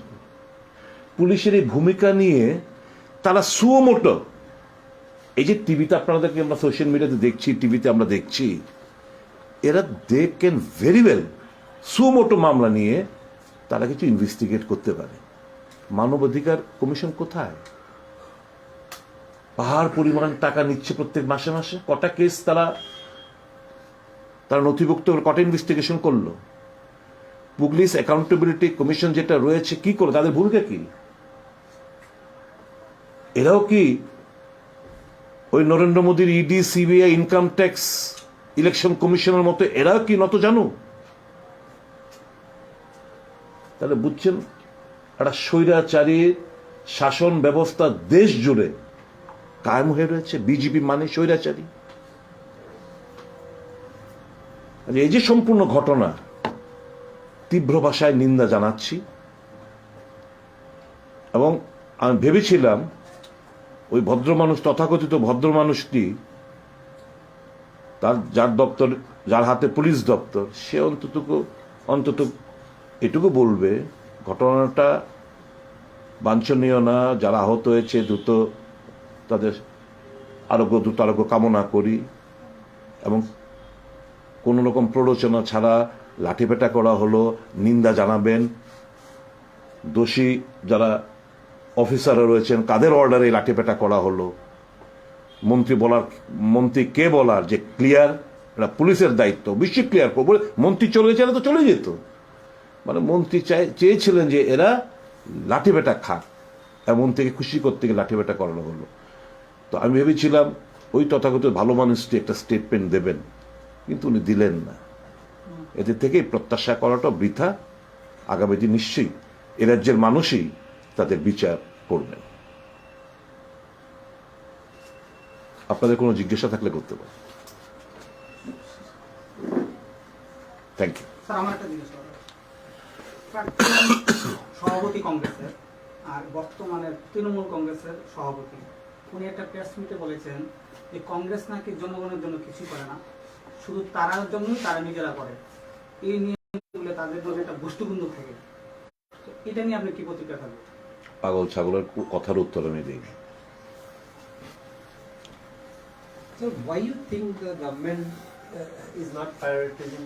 পুলিশের এই ভূমিকা নিয়ে তারা সুমোটো, এই যে টিভিতে আপনাদেরকে আমরা সোশ্যাল মিডিয়াতে দেখছি, টিভিতে আমরা দেখছি, এরা they can very well suo motu মামলা নিয়ে তারা কিছু ইনভেস্টিগেট করতে পারে। মানবাধিকার কমিশন কোথায়? পাহাড় পরিমাণ টাকা নিচ্ছে প্রত্যেক মাসে মাসে। কটা কেস তারা নথিভুক্ত করে, কটা ইনভেস্টিগেশন করলো? পুলিশ অ্যাকাউন্টেবিলিটি কমিশন যেটা রয়েছে কি করে, তাদের ভূমিকা কি? এরাও কি ওই নরেন্দ্র মোদীর ED, CBI, income tax, election কমিশনের মতো এরাও কি নত জানো? তাহলে বুঝছেন, একটা স্বৈরাচারী শাসন ব্যবস্থা দেশ জুড়ে কায়েম হয়ে রয়েছে। বিজেপি মানে স্বৈরাচারী। এই যে সম্পূর্ণ ঘটনা তীব্র ভাষায় নিন্দা জানাচ্ছি। এবং আমি ভেবেছিলাম ওই ভদ্রমানুষ, তথাকথিত ভদ্রমানুষটি, যার দপ্তর, যার হাতে পুলিশ দপ্তর, সে অন্তত এটুকু বলবে ঘটনাটা বাঞ্ছনীয় না, যারা আহত হয়েছে দ্রুত তাদের দ্রুত আরোগ্য কামনা করি, এবং কোনো রকম প্ররোচনা ছাড়া লাঠিপেটা করা হলো নিন্দা জানাবেন। দোষী যারা অফিসাররা রয়েছেন কাদের অর্ডারে লাঠিপেটা করা হলো, মন্ত্রী কে বলার যে ক্লিয়ার, এটা পুলিশের দায়িত্ব, অবশ্যই ক্লিয়ার করবো। মন্ত্রী চলে গেছে তো চলে যেত, মানে মন্ত্রী চেয়েছিলেন যে এরা লাঠিপেটা খাক, এমন থেকে খুশি করতে গিয়ে লাঠিপেটা করানো হলো। তো আমি ভেবেছিলাম ওই তথাকথিত ভালো মানুষটি একটা স্টেটমেন্ট দেবেন, কিন্তু উনি দিলেন না। এদের থেকেই প্রত্যাশা করাটা বৃথা। আগামী দিন নিশ্চয়ই এ রাজ্যের মানুষই তাদের বিচার করবেন। আপনাদের কোনো জিজ্ঞাসা থাকলে করতে পারেন। Thank you. স্যার, আমার একটা জিজ্ঞাসা সভাপতি কংগ্রেসের আর বর্তমানের তৃণমূল কংগ্রেসের সভাপতি, উনি একটা প্রেস মিটে বলেছেন যে কংগ্রেস নাকি জনগণের জন্য কিছু করে না, শুধু তারার জন্যই তারা নিজেরা করে। এই নিয়ে তাদের মধ্যে একটা গোষ্ঠীবন্ধু থাকে, এটা নিয়ে আপনি কি প্রতিক্রিয়া থাকবেন? পাগল ছাগলের কথার উত্তর আমি দিই। So why you think the government is not prioritizing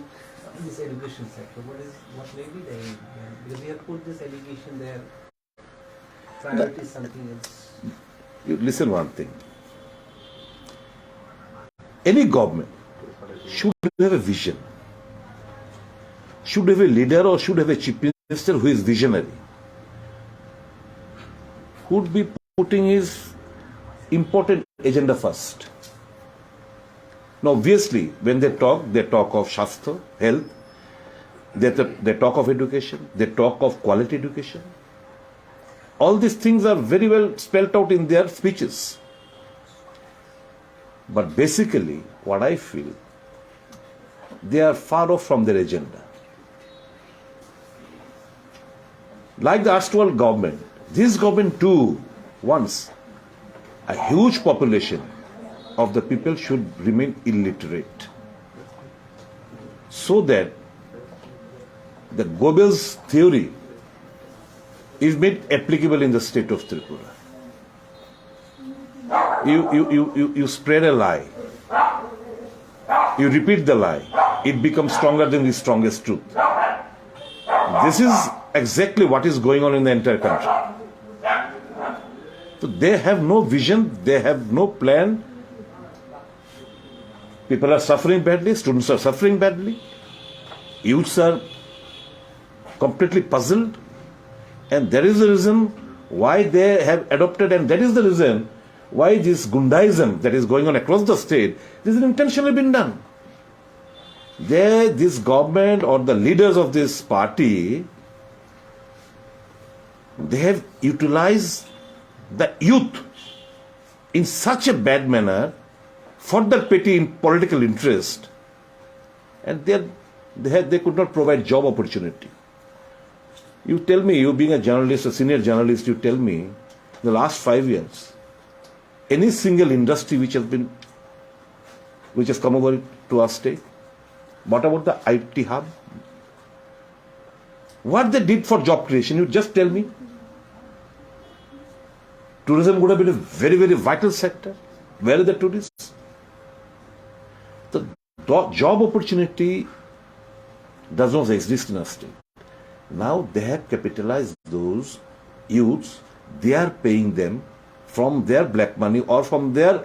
this education sector? What may be the aim? Because we have put this allegation there. Priority is something else. You listen one thing. Any government should have a vision, should have a leader, or should have a chief minister who is visionary, who would be putting his important agenda first. Now, obviously, when they talk of Shastra, health, they talk of education, they talk of quality education. All these things are very well spelled out in their speeches. But basically, what I feel, they are far off from their agenda. Like the erstwhile government, this government too wants a huge population of the people should remain illiterate, so that the Goebbels theory is made applicable in the state of Tripura. You spread a lie, you repeat the lie, it becomes stronger than the strongest truth. This is exactly what is going on in the entire country. So they have no vision, they have no plan. People are suffering badly, students are suffering badly, youths are completely puzzled, and that is the reason why they have adopted, and that is the reason why this Gundaism that is going on across the state, this is intentionally been done. This government or the leaders of this party, they have utilized the youth in such a bad manner for their petty political interest, and they could not provide job opportunity. You tell me, you being a journalist, a senior journalist, you tell me, the last 5 years, any single industry which has come over to our state? What about the IT hub? What they did for job creation, you just tell me. Tourism would have been a very, very vital sector. Where are the tourists? The job opportunity does not exist in our state. Now they have capitalized those youths, they are paying them from their black money or from their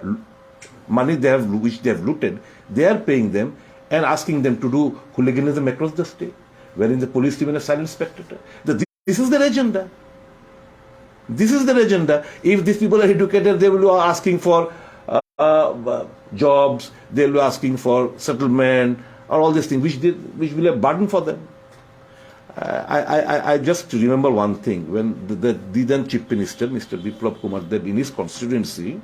money which they have looted, they are paying them and asking them to do hooliganism across the state, wherein the police remain a silent spectator. This is their agenda. This is their agenda. If these people are educated, they will be asking for jobs, they will be asking for settlement, or all these things, which will be a burden for them. I just remember one thing, when the then Chief Minister, Mr. Biplab Kumar Dev, in his constituency,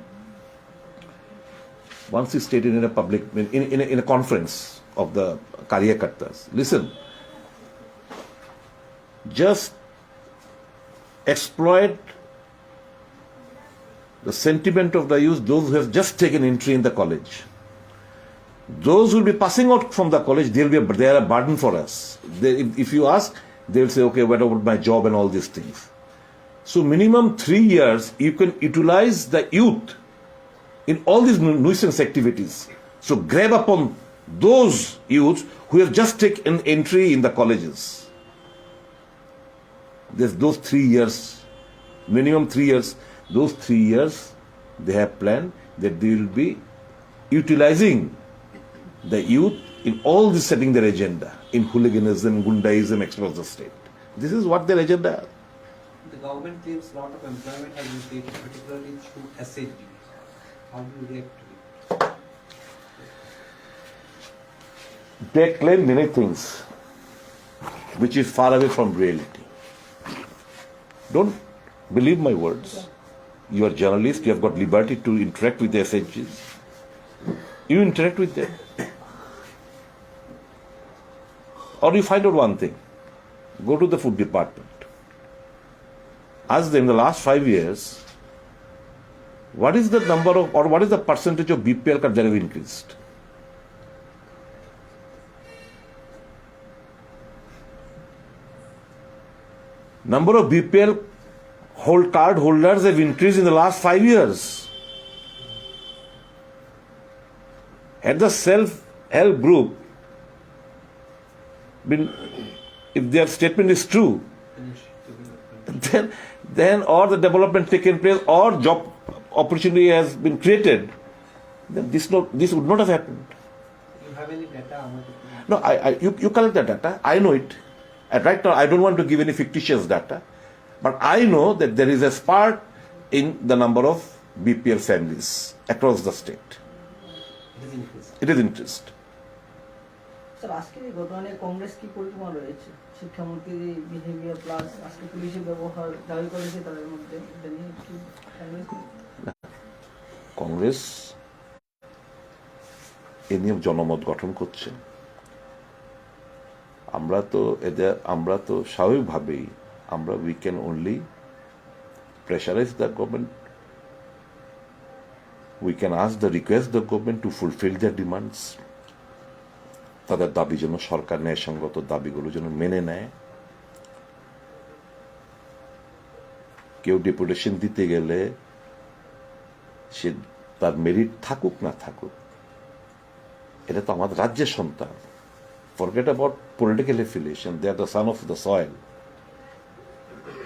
once he stated in a public, in a conference of the Karyakartas, listen, just exploit the sentiment of the youth, those who have just taken entry in the college. Those who will be passing out from the college, they are a burden for us. If you ask, they will say, okay, what about my job and all these things. So minimum 3 years, you can utilize the youth in all these nuisance activities. So grab upon those youths who have just taken entry in the colleges. There's those 3 years, minimum 3 years, those 3 years, they have planned that they will be utilizing the youth in all this, setting their agenda in hooliganism, Gundaism across the state. This is what their agenda is. The government claims a lot of employment has been created, particularly through STGT. How do you react to it? They claim many things which is far away from reality. Don't believe my words. You are journalists, you have got liberty to interact with the SHGs. You interact with them. Or you find out one thing. Go to the food department. Ask them, in the last 5 years, what is the number of, or what is the percentage of BPL cards that have increased? Number of BPL card holders have increased in the last 5 years. Had the self-help group been, if their statement is true, then or the development taken place or job opportunity has been created, then this would not have happened. You have any data? No, you collect the data. I know it. And right now, I don't want to give any fictitious data, but I know that there is a spurt in the number of BPL families across the state. It is increased. Sir আজকের এই ঘটনায় কংগ্রেস কি পরিকল্পনা রয়েছে? শিক্ষামন্ত্রীর behaviour plus আজকে পুলিশের ব্যবহার দাবি করেছে তাদের মধ্যে, এটা নিয়ে কি কংগ্রেস এ নিয়ে জনমত গঠন করছে। আমরা তো স্বাভাবিকভাবেই আমরা we can only pressurize the government, we can ask the request the government to fulfill their demands, তাদের দাবি যেন সরকার ন্যায়সঙ্গত দাবিগুলো যেন মেনে নেয়। কেউ ডেপুটেশন দিতে গেলে সে তার মেরিট থাকুক না থাকুক, এটা তো আমাদের রাজ্যের সন্তান। Forget about political affiliation, they are the son of the soil.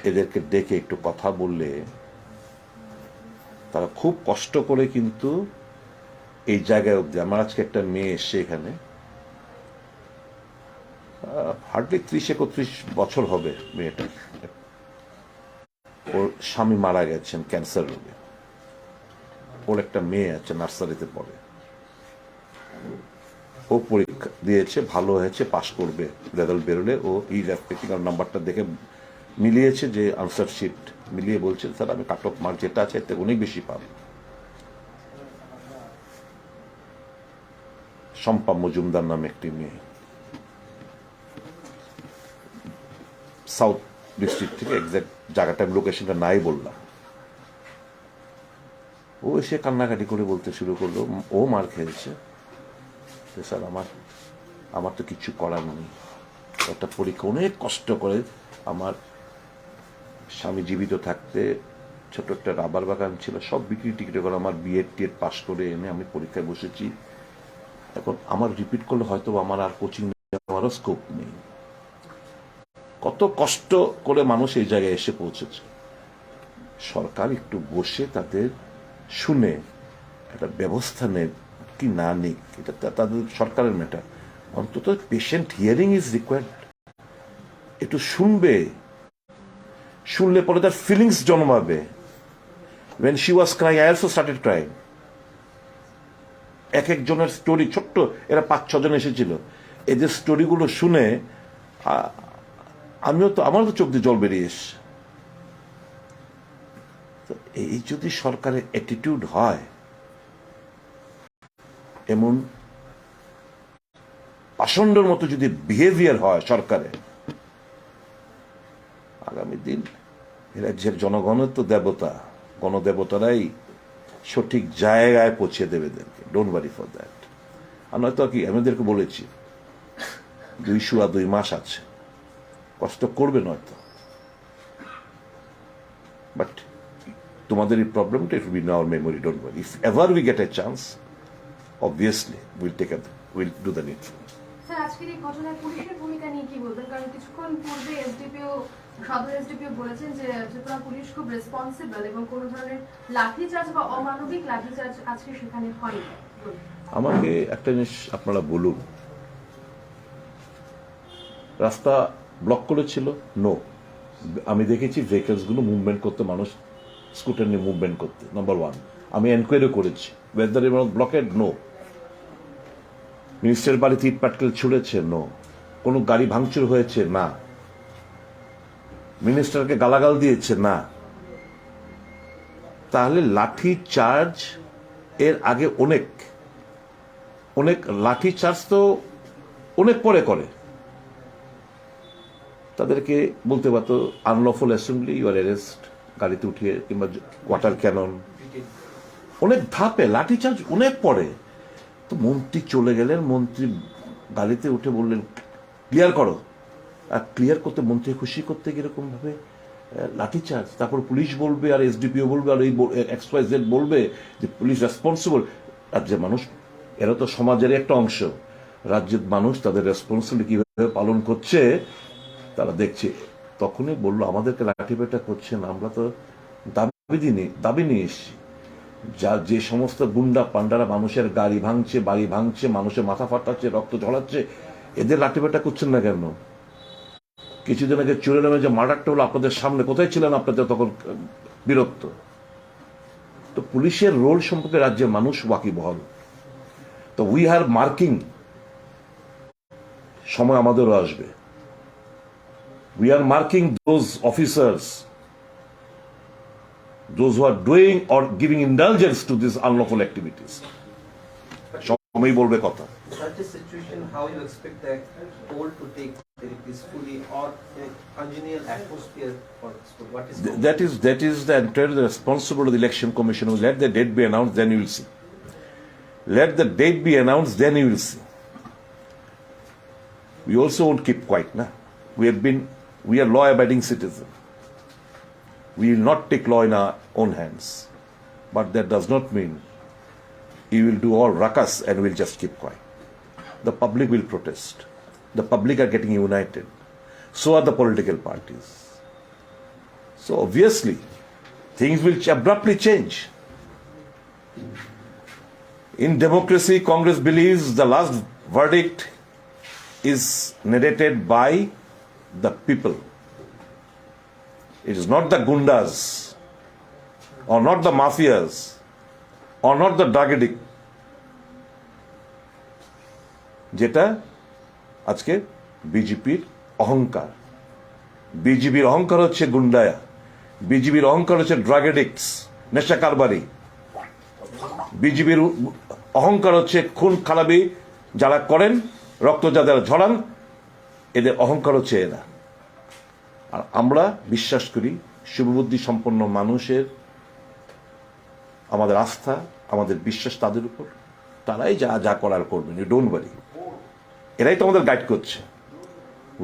এদেরকে ডেকে একটু কথা বললে তারা খুব কষ্ট করে কিন্তু এই জায়গায় অব্দি। আমার আজকে একটা মেয়ে এসছে এখানে, হার্ডলি 30-31 বছর হবে মেয়েটা। ওর স্বামী মারা গেছেন ক্যান্সার রোগে, ওর একটা মেয়ে আছে নার্সারিতে পড়ে, ও পরীক্ষা দিয়েছে, ভালো হয়েছে, পাশ করবে, রেজাল্ট বেরোলে ও নাম্বারটা দেখে মিলিয়েছে যে আনসার শিট মিলিয়ে বলছে স্যার আমি কাট অফ মার্ক যেটা আছে এর থেকে অনেক বেশি পাবো। শম্পা মজুমদার নামে একটি মেয়ে, সাউথ ডিস্ট্রিক্ট থেকে, এক্সাক্ট জায়গাটা লোকেশনটা নাই বললাম। ও এসে কান্নাকাটি করে বলতে শুরু করলো ও মার খেয়েছে, স্যার আমার তো কিছু করার নেই, একটা পরীক্ষা অনেক কষ্ট করে, আমার স্বামী জীবিত থাকতে ছোট একটা রাবার বাগান ছিল, সব বিক্রি টিকিট করে আমার বিএড টিএড পাশ করে এনে আমি পরীক্ষায় বসেছি। এখন আমার রিপিট করলে হয়তো আমার আর কোচিং নেওয়ারও স্কোপ নেই। কত কষ্ট করে মানুষ এই জায়গায় এসে পৌঁছেছে। সরকার একটু বসে তাদের শুনে একটা ব্যবস্থা নেয় কি না নিক, এটা তাদের সরকারের ম্যাটার। অন্তত পেশেন্ট হিয়ারিং ইজ রিকোয়ার্ড। একটু শুনলে পরে তার ফিলিংস জন্মাবে। when she was crying I also started crying। এক একজনের স্টোরি ছোট্ট, এরা 5-6 জন এসেছিল, এদের স্টোরিগুলো শুনে আমারও তো চোখ দিয়ে জল বেরিয়ে এসছে। এই যদি সরকারের অ্যাটিটিউড হয়, এমন পাষণ্ডের মতো যদি বিহেভিয়ার হয় সরকারের, আগামী দিন রাজ্যের জনগণের তো দেবতা, গণদেবতারাই সঠিক জায়গায় পৌঁছে দেবে এদেরকে। Don't worry for that. আর নয়তো কি আমি এদেরকে বলেছি 2 মাস আছে, কষ্ট করবে নয়তো, বাট তোমাদের এই প্রবলেমটা it will be in our memory. Don't worry, if ever we get A chance obviously we'll do the needful। Sir আজকের এই ঘটনায় পুলিশের ভূমিকা নিয়ে কি বলবেন? কারণ কিছুক্ষণ পূর্বে সদর এসডিপিও বলেছেন যে ত্রিপুরা পুলিশ খুব রেসপন্সিবল এবং কোনো ধরনের লাঠিচার্জ বা অমানবিক লাঠিচার্জ আজকে সেখানে হয়নি। আমাকে একটা জিনিস আপনারা বলুন, রাস্তা ব্লক করেছিল? নো। আমি দেখেছি ভেহিকলসগুলো মুভমেন্ট করতে, মানুষ স্কুটার নিয়ে মুভমেন্ট করতে, নাম্বার 1। আমি এনকোয়ারি করেছি ওয়েদার ব্লকেড, নো। মিনিস্টারের বাড়িতে ইট পাটকেল ছুড়েছে? নো। কোনো গাড়ি ভাঙচুর হয়েছে? না। মিনিস্টারকে গালাগাল দিয়েছে? না। তাহলে লাঠি চার্জ এর আগে অনেক লাঠি চার্জ তো অনেক পরে করে। তাদেরকে বলতে পারতো আনলফুল অ্যাসেম্বলি, ইউর অ্যারেস্ট, গাড়িতে উঠিয়ে, কিংবা ওয়াটার ক্যানন, অনেক ধাপে লাঠি চার্জ অনেক পরে। তো মন্ত্রী চলে গেলেন, মন্ত্রী গাড়িতে উঠে বললেন ক্লিয়ার করো, আর ক্লিয়ার করতে মন্ত্রী খুশি করতে এরকম ভাবে লাঠিচার্জ। তারপর পুলিশ বলবে, আর এসডিপিও বলবে, আর এই XYZ বলবে যে পুলিশ রেসপন্সিবল। রাজ্যের মানুষ, এরা তো সমাজের একটা অংশ, রাজ্যের মানুষ তাদের রেসপন্সিবিলিটি কিভাবে পালন করছে তারা দেখছে। তখনই বললো আমাদেরকে লাঠিপেটা করছেন, আমরা তো দাবি নিয়ে এসছি। যে সমস্ত গুন্ডা পান্ডারা মানুষের গাড়ি ভাঙছে, বাড়ি ভাঙছে, মানুষের মাথা ফাটাচ্ছে, রক্ত ঝরাচ্ছে, এদের লাঠিপেটা করছেন না কেন? কিছুদিন আগে চুরে নামে যে মার্ডারটা হলো আপনাদের সামনে, কোথায় ছিলেন আপনাদের তখন? বিরক্ত। তো পুলিশের রোল সম্পর্কে রাজ্যের মানুষ ওয়াকিবহাল। তো উই আর মার্কিং, সময় আমাদেরও আসবে। We are marking those officers, those who are doing or giving indulgence to these unlawful activities. সময় বলবে কথা। Such a situation, how you expect the poll to take very peacefully or a congenial atmosphere for school? What is That is the entirely responsible of the election commission. Let the date be announced, then you will see. Let the date be announced, then you will see. We also won't keep quiet, na. We are law-abiding citizens. We will not take law in our own hands. But that does not mean you will do all ruckus and we'll just keep quiet. The public will protest. The public are getting united. So are the political parties. So obviously, things will abruptly change. In democracy, Congress believes the last verdict is narrated by the people. It is not the gundas, or not the mafias, or not the drug addict. যেটা আজকে বিজেপির অহংকার। বিজেপির অহংকার হচ্ছে গুন্ডায়া, বিজেপির অহংকার হচ্ছে ড্রাগ এডিক্টস, নেশা কারবারি। বিজেপির অহংকার হচ্ছে খুন খারাপি যারা করেন, রক্ত যারা ঝরান, এদের অহংকার হচ্ছে এরা। আর আমরা বিশ্বাস করি শুভবুদ্ধি সম্পন্ন মানুষের আমাদের আস্থা, আমাদের বিশ্বাস তাদের উপর, তারাই যা যা করার করবেন, ইউ ডোন্ট ওয়ারি। এরাই তো আমাদের গাইড করছে।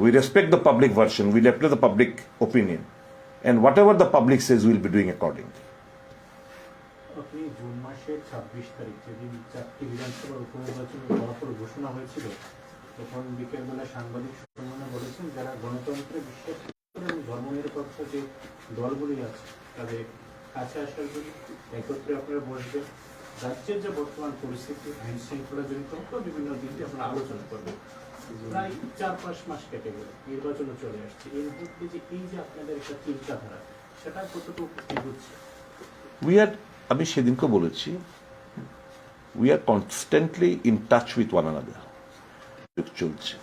We respect the public version, we respect the public opinion, and whatever the public says will be doing accordingly. আপনি জুন মাসের 26 তারিখ যেদিন 4টি বিধানসভার উপনির্বাচনের ফলাফল ঘোষণা হয়েছিল, তখন বিকেলবেলা সাংবাদিক সম্মেলনে বলেছেন যারা গণতন্ত্রে বিশ্বাস করে এবং ধর্মনিরপেক্ষ যে দলগুলি আছে তাদের কাছে আসার জন্য একত্রে আপনারা বসবেন। রাজ্যের যে বর্তমান পরিস্থিতি, আইন শৃঙ্খলা জনিত বিভিন্ন দিক দিয়ে আপনারা আলোচনা করবেন। প্রায় 4-5 মাস কেটে গেল, নির্বাচনও চলে আসছে। এই মুহূর্তে যে এই যে আপনাদের একটা চিন্তাধারা, সেটা কতটুকু এগোচ্ছে? আমি সেদিনকে বলেছি, we are constantly in touch with one another. চলছে,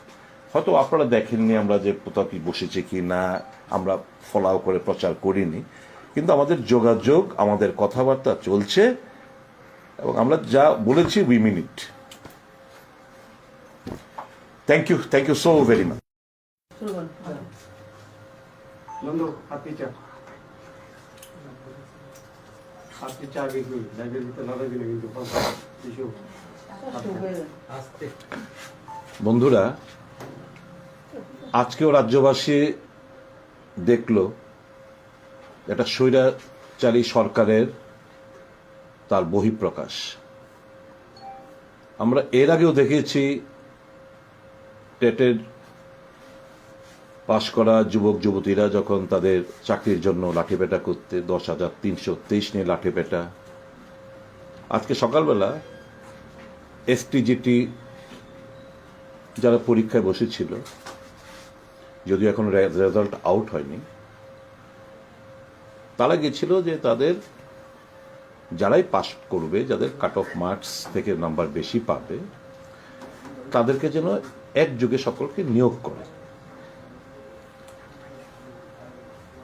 হয়তো আপনারা দেখেননি আমরা যে কোথাও কি বসেছি কি না, আমরা ফলাও করে প্রচার করিনি, কিন্তু আমাদের যোগাযোগ, আমাদের কথাবার্তা চলছে এবং আমরা যা বলেছি we mean it. Thank you so very much. বন্ধু আপনি চা বিক্রি ব্যাগের ভিতরে লাগাবি না কিন্তু কিছু। বন্ধুরা, আজকেও রাজ্যবাসী দেখলো একটা স্বৈরাচারী সরকারের তার বহিঃপ্রকাশ। আমরা এর আগেও দেখেছি টেটের পাশ করা যুবক যুবতীরা যখন তাদের চাকরির জন্য লাঠিপেটা করতে 10,323 নিয়ে লাঠিপেটা। আজকে সকালবেলা STGT যারা পরীক্ষায় বসেছিল, যদিও এখন রেজাল্ট আউট হয়নি, তারা গেছিল যে তাদের যারাই পাস করবে, যাদের কাট অফ মার্কস থেকে নাম্বার বেশি পাবে, তাদেরকে যেন একযোগে সকলকে নিয়োগ করে।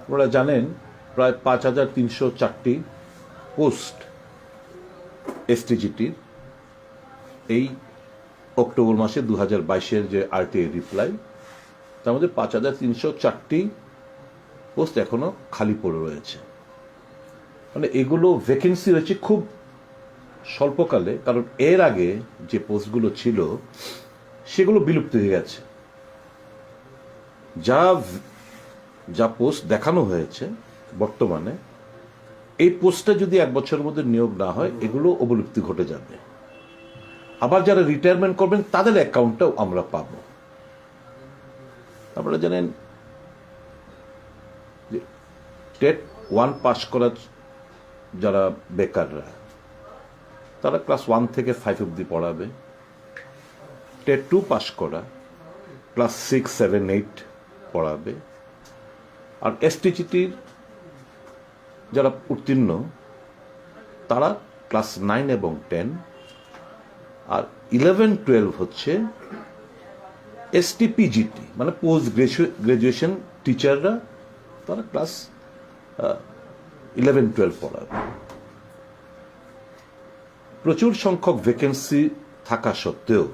আপনারা জানেন প্রায় 5,304টি পোস্ট STGT এই অক্টোবর মাসে 2022-এর যে RTA রিপ্লাই, তার মধ্যে 5,304টি পোস্ট এখনো খালি পড়ে রয়েছে। মানে এগুলো ভ্যাকেন্সি রয়েছে খুব স্বল্পকালে, কারণ এর আগে যে পোস্টগুলো ছিল সেগুলো বিলুপ্ত হয়ে গেছে। যা পোস্ট দেখানো হয়েছে বর্তমানে, এই পোস্টটা যদি 1 বছরের মধ্যে নিয়োগ না হয়, এগুলো অবলুপ্তি ঘটে যাবে। আবার যারা রিটায়ারমেন্ট করবেন তাদের অ্যাকাউন্টটাও আমরা পাব। আপনারা জানেন যে টেট 1 পাস করা যারা বেকাররা, তারা ক্লাস 1 থেকে 5 অবধি পড়াবে। টেট 2 পাস করা ক্লাস 6, 7, 8 পড়াবে। আর STGTর যারা উত্তীর্ণ তারা ক্লাস 9 এবং 10, আর 11, 12 হচ্ছে STPGT, মানে পোস্ট গ্রাজুয়েশন টিচাররা, তারা ক্লাস 11, 12 পড়াবে। প্রচুর সংখ্যক ভ্যাকেন্সি থাকা সত্ত্বেও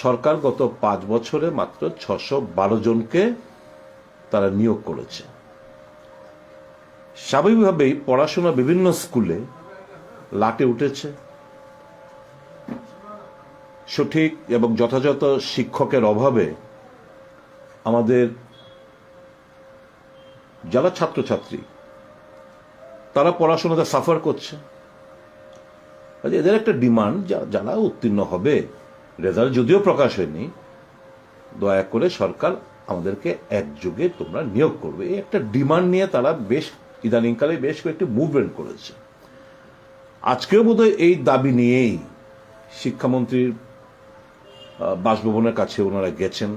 সরকার গত 5 বছরে মাত্র 612 জনকে তারা নিয়োগ করেছে। স্বাভাবিকভাবেই পড়াশোনা বিভিন্ন স্কুলে লাটে উঠেছে। সঠিক এবং যথাযথ শিক্ষকের অভাবে আমাদের যারা ছাত্রছাত্রী তারা পড়াশোনাতে সাফার করছে। এদের একটা ডিমান্ড, যারা উত্তীর্ণ হবে, রেজাল্ট যদিও প্রকাশ হয়নি, দয়া করে সরকার আমাদেরকে একযোগে তোমরা নিয়োগ করবে, এই একটা ডিমান্ড নিয়ে তারা বেশ ইদানিংকালে বেশ কয়েকটি মুভমেন্ট করেছে। আজকেও বোধহয় এই দাবি নিয়েই শিক্ষামন্ত্রীর বাসভবনের কাছে ওনারা গেছেন।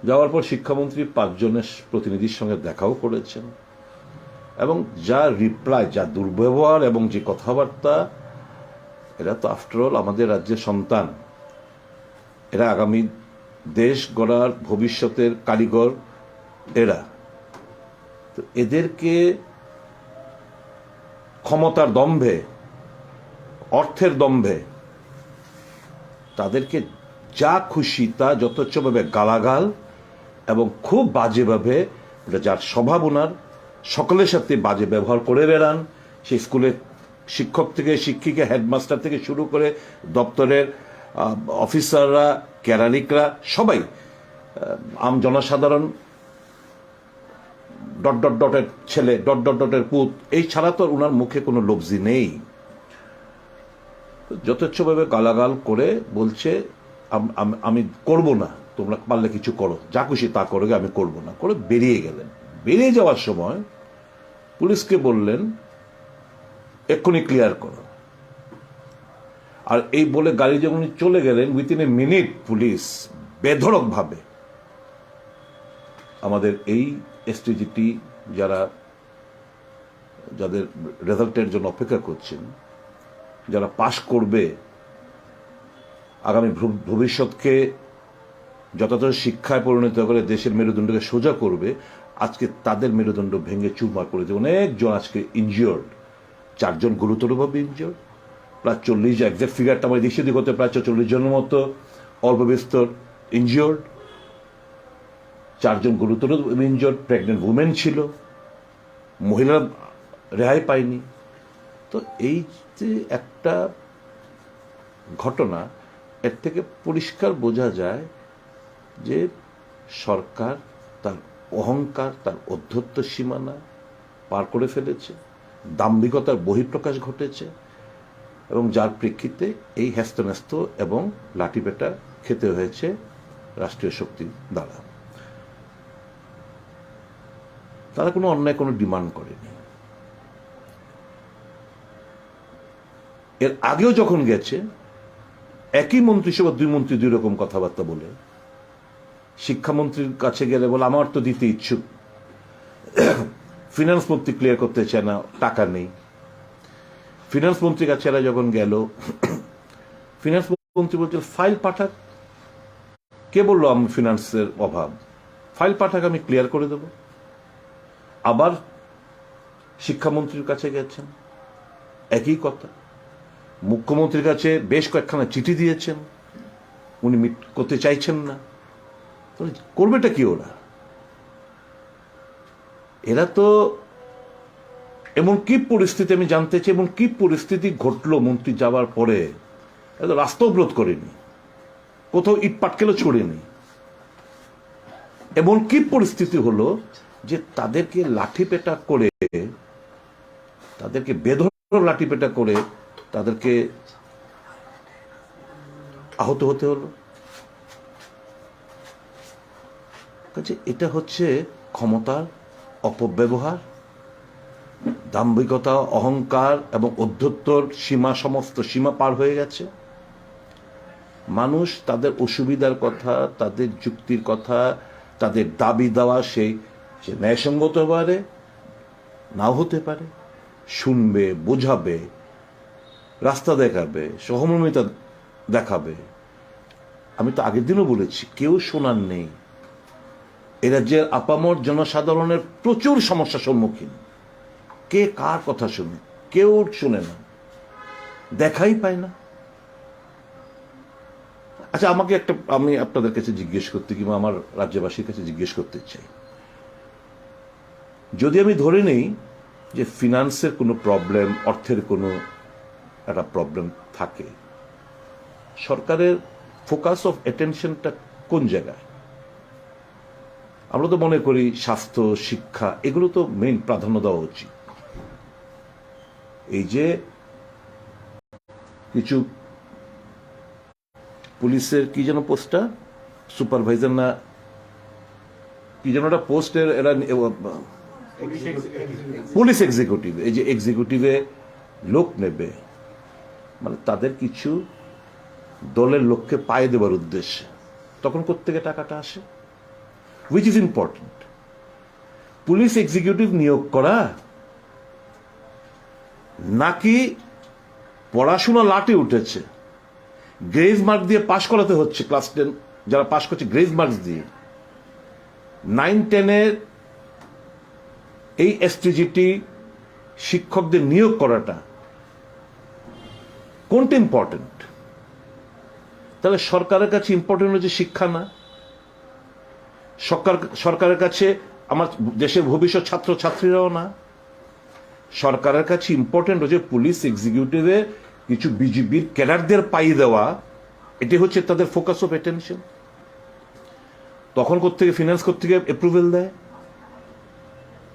যাওয়ার পর শিক্ষামন্ত্রী 5 জনের প্রতিনিধির সঙ্গে দেখাও করেছেন এবং যা রিপ্লাই, যা দুর্ব্যবহার এবং যে কথাবার্তা, এরা তো আফটারঅল আমাদের রাজ্যের সন্তান, এরা আগামী দেশ গড়ার ভবিষ্যতের কারিগর এরা। তো এদেরকে ক্ষমতার দম্ভে, অর্থের দম্ভে তাদেরকে যা খুশি তা যথেচ্ছভাবে গালাগাল এবং খুব বাজেভাবে, যার স্বভাব ওনার, সকলের সাথে বাজে ব্যবহার করে বেড়ান। সেই স্কুলের শিক্ষক থেকে শিক্ষিকা, হেডমাস্টার থেকে শুরু করে দপ্তরের অফিসাররা, কেরানিকরা, সবাই, আম জনসাধারণ, ডট ডট ডটের ছেলে, ডট ডট ডটের পুত, এই ছাড়া তো ওনার মুখে কোনো লফজি নেই। যথেচ্ছভাবে গালাগাল করে বলছে আমি করব না, তোমরা পারলে কিছু করো, যা খুশি তা করো, আমি করব না, করে বেরিয়ে গেলেন। বেরিয়ে যাওয়ার সময় পুলিশকে বললেন এক্ষুনি ক্লিয়ার করো। আর এই বলে গাড়ি যখন চলে গেলেন, উইথিন এ মিনিট পুলিশ বেধড়ক ভাবে আমাদের এই STGT যাদের রেজাল্টের জন্য অপেক্ষা করছেন, যারা পাশ করবে, আগামী ভবিষ্যৎকে যথাযথ শিক্ষায় পরিণত করে দেশের মেরুদণ্ডকে সোজা করবে, আজকে তাদের মেরুদণ্ড ভেঙে চুরমার করে দিয়ে অনেকজন আজকে ইনজিওর্ড। 4 জন গুরুতরভাবে ইনজিওর্ড, প্রায় 40, একজ্যাক্ট ফিগারটা আমার দেশে দিক হতে প্রায় 40 জনের মতো অল্প বিস্তর ইনজিওর্ড, 4 জন গুরুতর ইনজিওর্ড, প্রেগনেন্ট উমেন ছিল, মহিলা রেহাই পায়নি। তো এই যে একটা ঘটনা, এর থেকে পরিষ্কার বোঝা যায় যে সরকার তার অহংকার, তার অধ্যত্ব সীমানা পার করে ফেলেছে, দাম্ভিকতার বহিঃপ্রকাশ ঘটেছে এবং যার প্রেক্ষিতে এই হ্যাস্তন্যস্ত এবং লাঠিপেটা খেতে হয়েছে রাষ্ট্রীয় শক্তি দ্বারা। তারা কোনো অন্যায় কোনো ডিমান্ড করেনি। এর আগেও যখন গেছে, একই মন্ত্রিসভা 2 মন্ত্রী 2 রকম কথাবার্তা বলে, শিক্ষামন্ত্রীর কাছে গেলে বলে আমার তো দিতে ইচ্ছুক, ফিনান্স মন্ত্রী ক্লিয়ার করতে চায় না, টাকা নেই। ফিনান্স মন্ত্রীর কাছে এরা যখন গেল, ফিনান্স মন্ত্রী বলছে ফাইল পাঠাক। কে বললো আমি ফিনান্সের অভাব? ফাইল পাঠাক, আমি ক্লিয়ার করে দেব। আবার শিক্ষামন্ত্রীর কাছে গেছেন, একই কথা। মুখ্যমন্ত্রীর কাছে বেশ কয়েকখানা চিঠি দিয়েছেন, উনি মিট করতে চাইছেন না। করবেটা কি ওরা? এরা তো এমন কি পরিস্থিতি, আমি জানতে চাই এমন কি পরিস্থিতি ঘটলো মন্ত্রী যাওয়ার পরে? এরা রাস্তা অবরোধ করেনি, কোথাও ইট পাটকেলও ছড়েনি। এমন কি পরিস্থিতি হলো যে তাদেরকে লাঠিপেটা করে, তাদেরকে বেধড়ক লাঠিপেটা করে তাদেরকে আহত হতে হলো। এটা হচ্ছে ক্ষমতার অপব্যবহার, দাম্ভিকতা, অহংকার এবং অধ্যত্বর সীমা, সমস্ত সীমা পার হয়ে গেছে। মানুষ তাদের অসুবিধার কথা, তাদের যুক্তির কথা, তাদের দাবি দেওয়া, সে ন্যায়সঙ্গত হতে পারে, নাও হতে পারে, শুনবে, বোঝাবে, রাস্তা দেখাবে, সহমর্মিতা দেখাবে। আমি তো আগের দিনও বলেছি, কেউ শোনার নেই। এ রাজ্যের আপামর জনসাধারণের প্রচুর সমস্যার সম্মুখীন। কে কার কথা শুনে? কেউ শুনে না, দেখাই পায় না। আচ্ছা, আমি আপনাদের কাছে জিজ্ঞেস করতে কিংবা আমার রাজ্যবাসীর কাছে জিজ্ঞেস করতে চাই, যদি আমি ধরে নেই যে ফিনান্সের কোনো প্রবলেম, অর্থের কোনো একটা প্রবলেম থাকে, সরকারের ফোকাস অফ অ্যাটেনশনটা কোন জায়গায়? আমরা তো মনে করি স্বাস্থ্য, শিক্ষা, এগুলো তো মেইন প্রাধান্য দেওয়া উচিত। এই যে কিছু পুলিশের কি যেন পোস্টটা, সুপারভাইজার না কি যেন একটা পোস্টের, এরা পুলিশ এক্সিকিউটিভ, এই যে এক্সিকিউটিভে লোক নেবে, মানে তাদের কিছু দলের লোককে পায়ে দেওয়ার উদ্দেশ্যে, তখন কোত্থেকে টাকাটা আসে? Which is important, police executive নিয়োগ করা নাকি পড়াশোনা লাটে উঠেছে, গ্রেজ মার্ক দিয়ে পাশ করাতে হচ্ছে, ক্লাস 10 যারা পাশ করছে গ্রেজ মার্কস দিয়ে, 9-10-এর এই STGT শিক্ষকদের নিয়োগ করাটা কোনটা ইম্পর্টেন্ট? তাহলে সরকারের কাছে ইম্পর্টেন্ট হচ্ছে শিক্ষা না, সরকারের কাছে আমার দেশের ভবিষ্যৎ ছাত্র ছাত্রীরাও না, সরকারের কাছে ইম্পর্টেন্ট হচ্ছে পুলিশ এক্সিকিউটিভে কিছু বিজিবির ক্যাডারদের পাইয়ে দেওয়া, এটি হচ্ছে তাদের ফোকাস অফ অ্যাটেনশন। তখন কোত্থেকে ফিনান্স, কোত্থেকে অ্যাপ্রুভেল দেয়,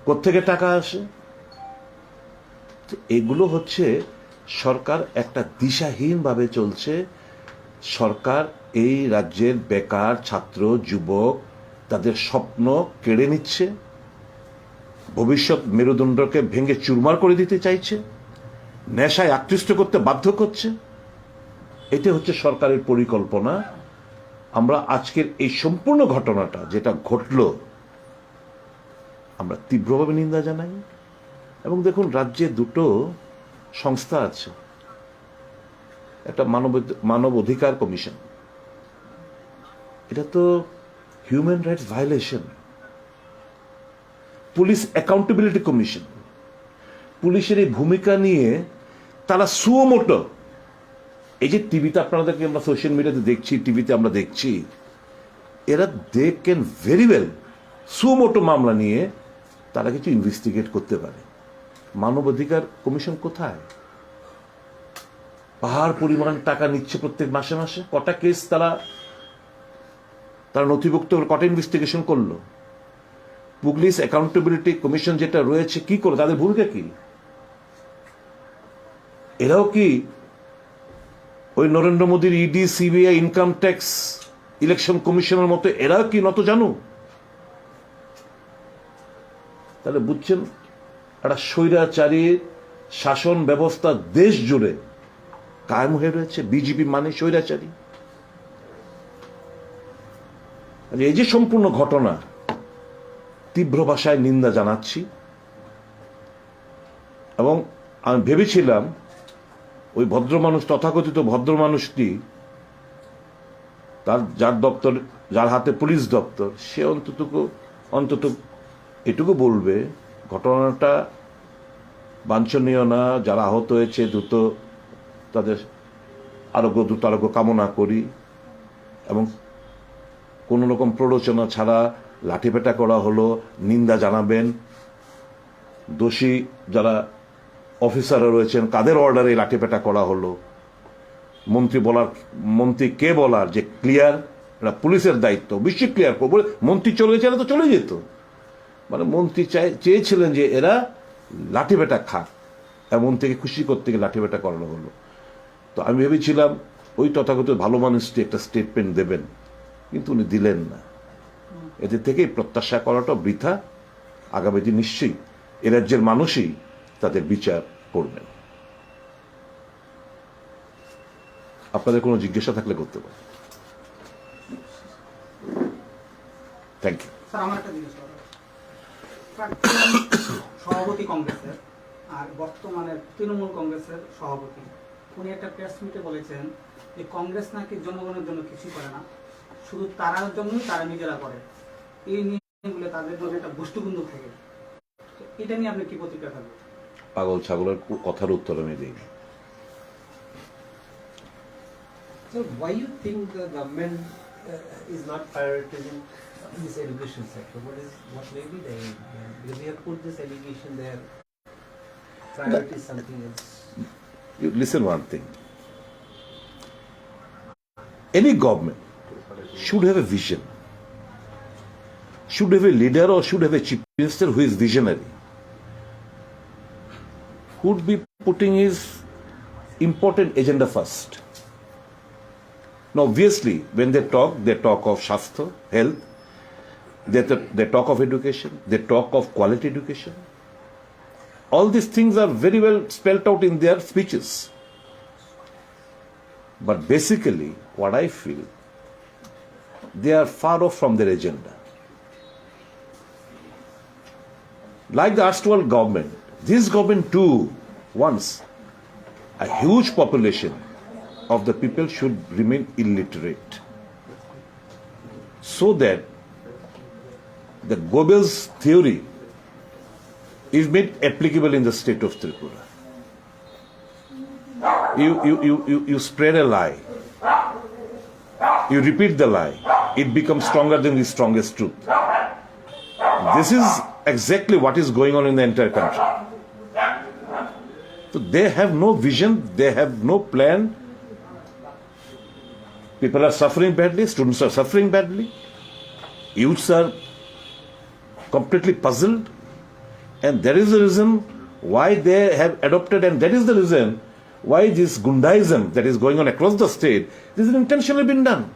কোত্থেকে টাকা আসে? এগুলো হচ্ছে সরকার একটা দিশাহীন ভাবে চলছে। সরকার এই রাজ্যের বেকার ছাত্র যুবক তাদের স্বপ্ন কেড়ে নিচ্ছে, ভবিষ্যৎ মেরুদণ্ডকে ভেঙে চুরমার করে দিতে চাইছে, নেশায় আকৃষ্ট করতে বাধ্য করছে। এটা হচ্ছে সরকারের পরিকল্পনা। আমরা আজকের এই সম্পূর্ণ ঘটনাটা যেটা ঘটল, আমরা তীব্রভাবে নিন্দা জানাই। এবং দেখুন, রাজ্যে দুটো সংস্থা আছে, একটা মানব অধিকার কমিশন, এটা তো human rights violation. Police accountability commission, পুলিশের এই ভূমিকা নিয়ে তারা সুমোটো, এই যে টিভিতে আপনাদেরকে আমরা সোশ্যাল মিডিয়াতে দেখছি, টিভিতে আমরা দেখছি, এরা they can very well suo motu মামলা নিয়ে তারা কিছু ইনভেস্টিগেট করতে পারে। মানবাধিকার কমিশন কোথায়? পাহাড় পরিমাণ টাকা নিচ্ছে প্রত্যেক মাসে মাসে। কটা কেস তারা নথিভুক্ত, কটা ইনভেস্টিগেশন করলো? পুলিশ অ্যাকাউন্টেবিলিটি কমিশন যেটা রয়েছে, কি করলো, তাদের ভূমিকা কি? এরাও কি ওই নরেন্দ্র মোদীর ED, CBI, income tax, election কমিশনের মতো এরাও কি নত জানো? তাহলে বুঝছেন, একটা স্বৈরাচারী শাসন ব্যবস্থা দেশ জুড়ে কায়েম হয়ে রয়েছে। বিজেপি মানে স্বৈরাচারী। এই যে সম্পূর্ণ ঘটনা, তীব্র ভাষায় নিন্দা জানাচ্ছি। এবং আমি ভেবেছিলাম ওই ভদ্রমানুষ, তথাকথিত ভদ্রমানুষটি, যার দপ্তর, যার হাতে পুলিশ দপ্তর, সে অন্তত এটুকু বলবে ঘটনাটা বাঞ্ছনীয় না, যারা আহত হয়েছে দ্রুত তাদের দ্রুত আরোগ্য কামনা করি, এবং কোনো রকম প্ররোচনা ছাড়া লাঠিপেটা করা হলো, নিন্দা জানাবেন। দোষী যারা অফিসাররা রয়েছেন, কাদের অর্ডারে লাঠিপেটা করা হলো, মন্ত্রী কে বলার যে ক্লিয়ার, এটা পুলিশের দায়িত্ব, অবশ্যই ক্লিয়ার করবো। মন্ত্রী চলে গেছে, তো চলে যেত, মানে মন্ত্রী চেয়েছিলেন যে এরা লাঠিপেটা খাক, এমন থেকে খুশি করতে গিয়ে লাঠিপেটা করানো হলো। তো আমি ভেবেছিলাম ওই তথাগত ভালো মানুষটি একটা স্টেটমেন্ট দেবেন, কিন্তু উনি দিলেন না। এদের থেকেই প্রত্যাশা করাটা বৃথা। আগামী দিন নিশ্চয়ই এ রাজ্যের মানুষই তাদের বিচার করবেন। আপনাদের কোনো জিজ্ঞাসা থাকলে করতে পারেন। Thank you. স্যার, আমার একটা জিনিস সভাপতি কংগ্রেসের আর বর্তমানে তৃণমূল কংগ্রেসের সভাপতি, উনি একটা প্রেস মিটে বলেছেন যে কংগ্রেস নাকি জনগণের জন্য কিছু করে না, শুধু তারার জন্যই তারা নিজেরা করে। এই নিয়ে বলে তাদের মধ্যে একটা গোষ্ঠীবন্ধ থাকে, এটা নিয়ে আপনি কি প্রতিক্রিয়া থাকবেন? পাগল ছাগলের কথার উত্তর আমি দিই। So why you think the government is not prioritizing this education sector? What may be the aim? Because we have put this allegation there. Priority is something else. You listen one thing. Any government should have a vision, should have a leader or should have a chief minister who is visionary, who would be putting his important agenda first. Now obviously when they talk of Shastra, health, they talk of education, they talk of quality education. All these things are very well spelled out in their speeches. But basically, what I feel, they are far off from their agenda. Like the erstwhile government, this government too wants a huge population of the people should remain illiterate, so that the Goebbels theory is made applicable in the state of Tripura. You spread a lie, you repeat the lie, it becomes stronger than the strongest truth. This is exactly what is going on in the entire country. So they have no vision, they have no plan. People are suffering badly, students are suffering badly, youths are completely puzzled, and that is the reason why they have adopted, and that is the reason why this Gundaism that is going on across the state, this is intentionally been done.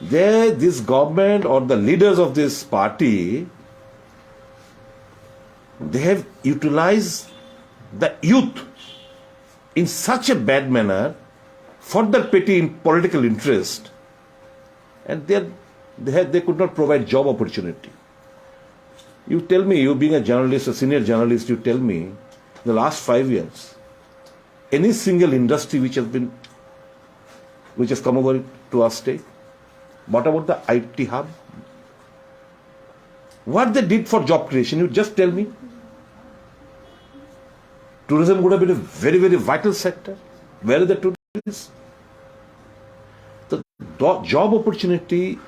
This government or the leaders of this party, they have utilized the youth in such a bad manner for their petty political interest, and they could not provide job opportunity. You tell me, you being a journalist, a senior journalist, you tell me, in the last 5 years, any single industry which has come over to our state? What about the IT hub? What they did for job creation, you just tell me. Tourism would have been a very, very vital sector. Where are the tourists? The job opportunity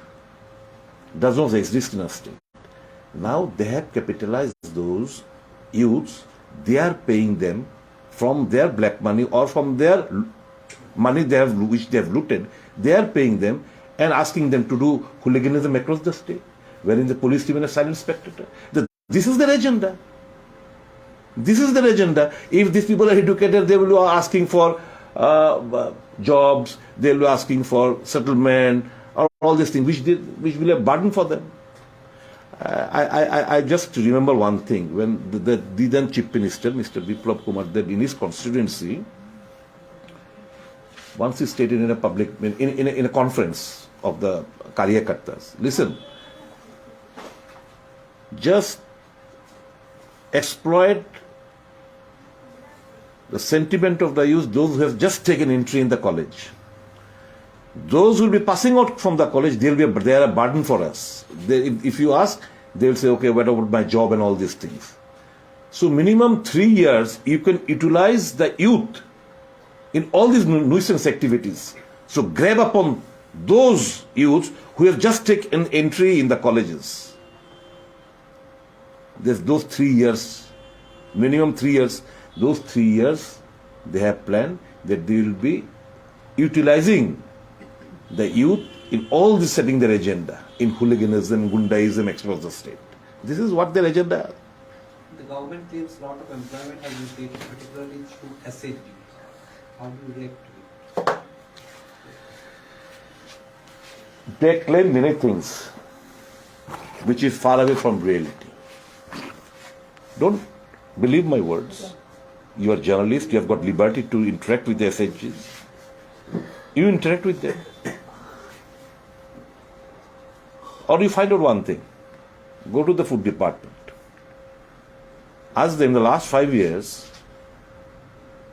does not exist in our state. Now they have capitalized those youths, they are paying them from their black money or from their money which they have looted, they are paying them and asking them to do hooliganism across the state, wherein the police team is a silent spectator. This is their agenda. This is their agenda. If these people are educated, they will be asking for jobs, they will be asking for settlement, or all these things, which will be a burden for them. I just remember one thing, when the then Chief Minister, Mr. Biplab Kumar Dev, in his constituency, once he stated in a public, in a conference of the Karyakartas, listen, just exploit the sentiment of the youth, those who have just taken entry in the college. Those who will be passing out from the college, they are a burden for us. If you ask, they will say, okay, what about my job and all these things. So minimum 3 years, you can utilize the youth in all these nuisance activities. So grab upon those youths who have just taken entry in the colleges. There's those 3 years, minimum 3 years, those 3 years, they have planned that they will be utilizing the youth in all this, setting their agenda in hooliganism, gundaism across the state. This is what their agenda is. The government claims a lot of employment has been created, particularly through SAP. How do you react to it? They claim many things which is far away from reality. Don't believe my words. You are journalists, you have got liberty to interact with the SHGs. You interact with them. Or you find out one thing. Go to the food department. Ask them, in the last 5 years,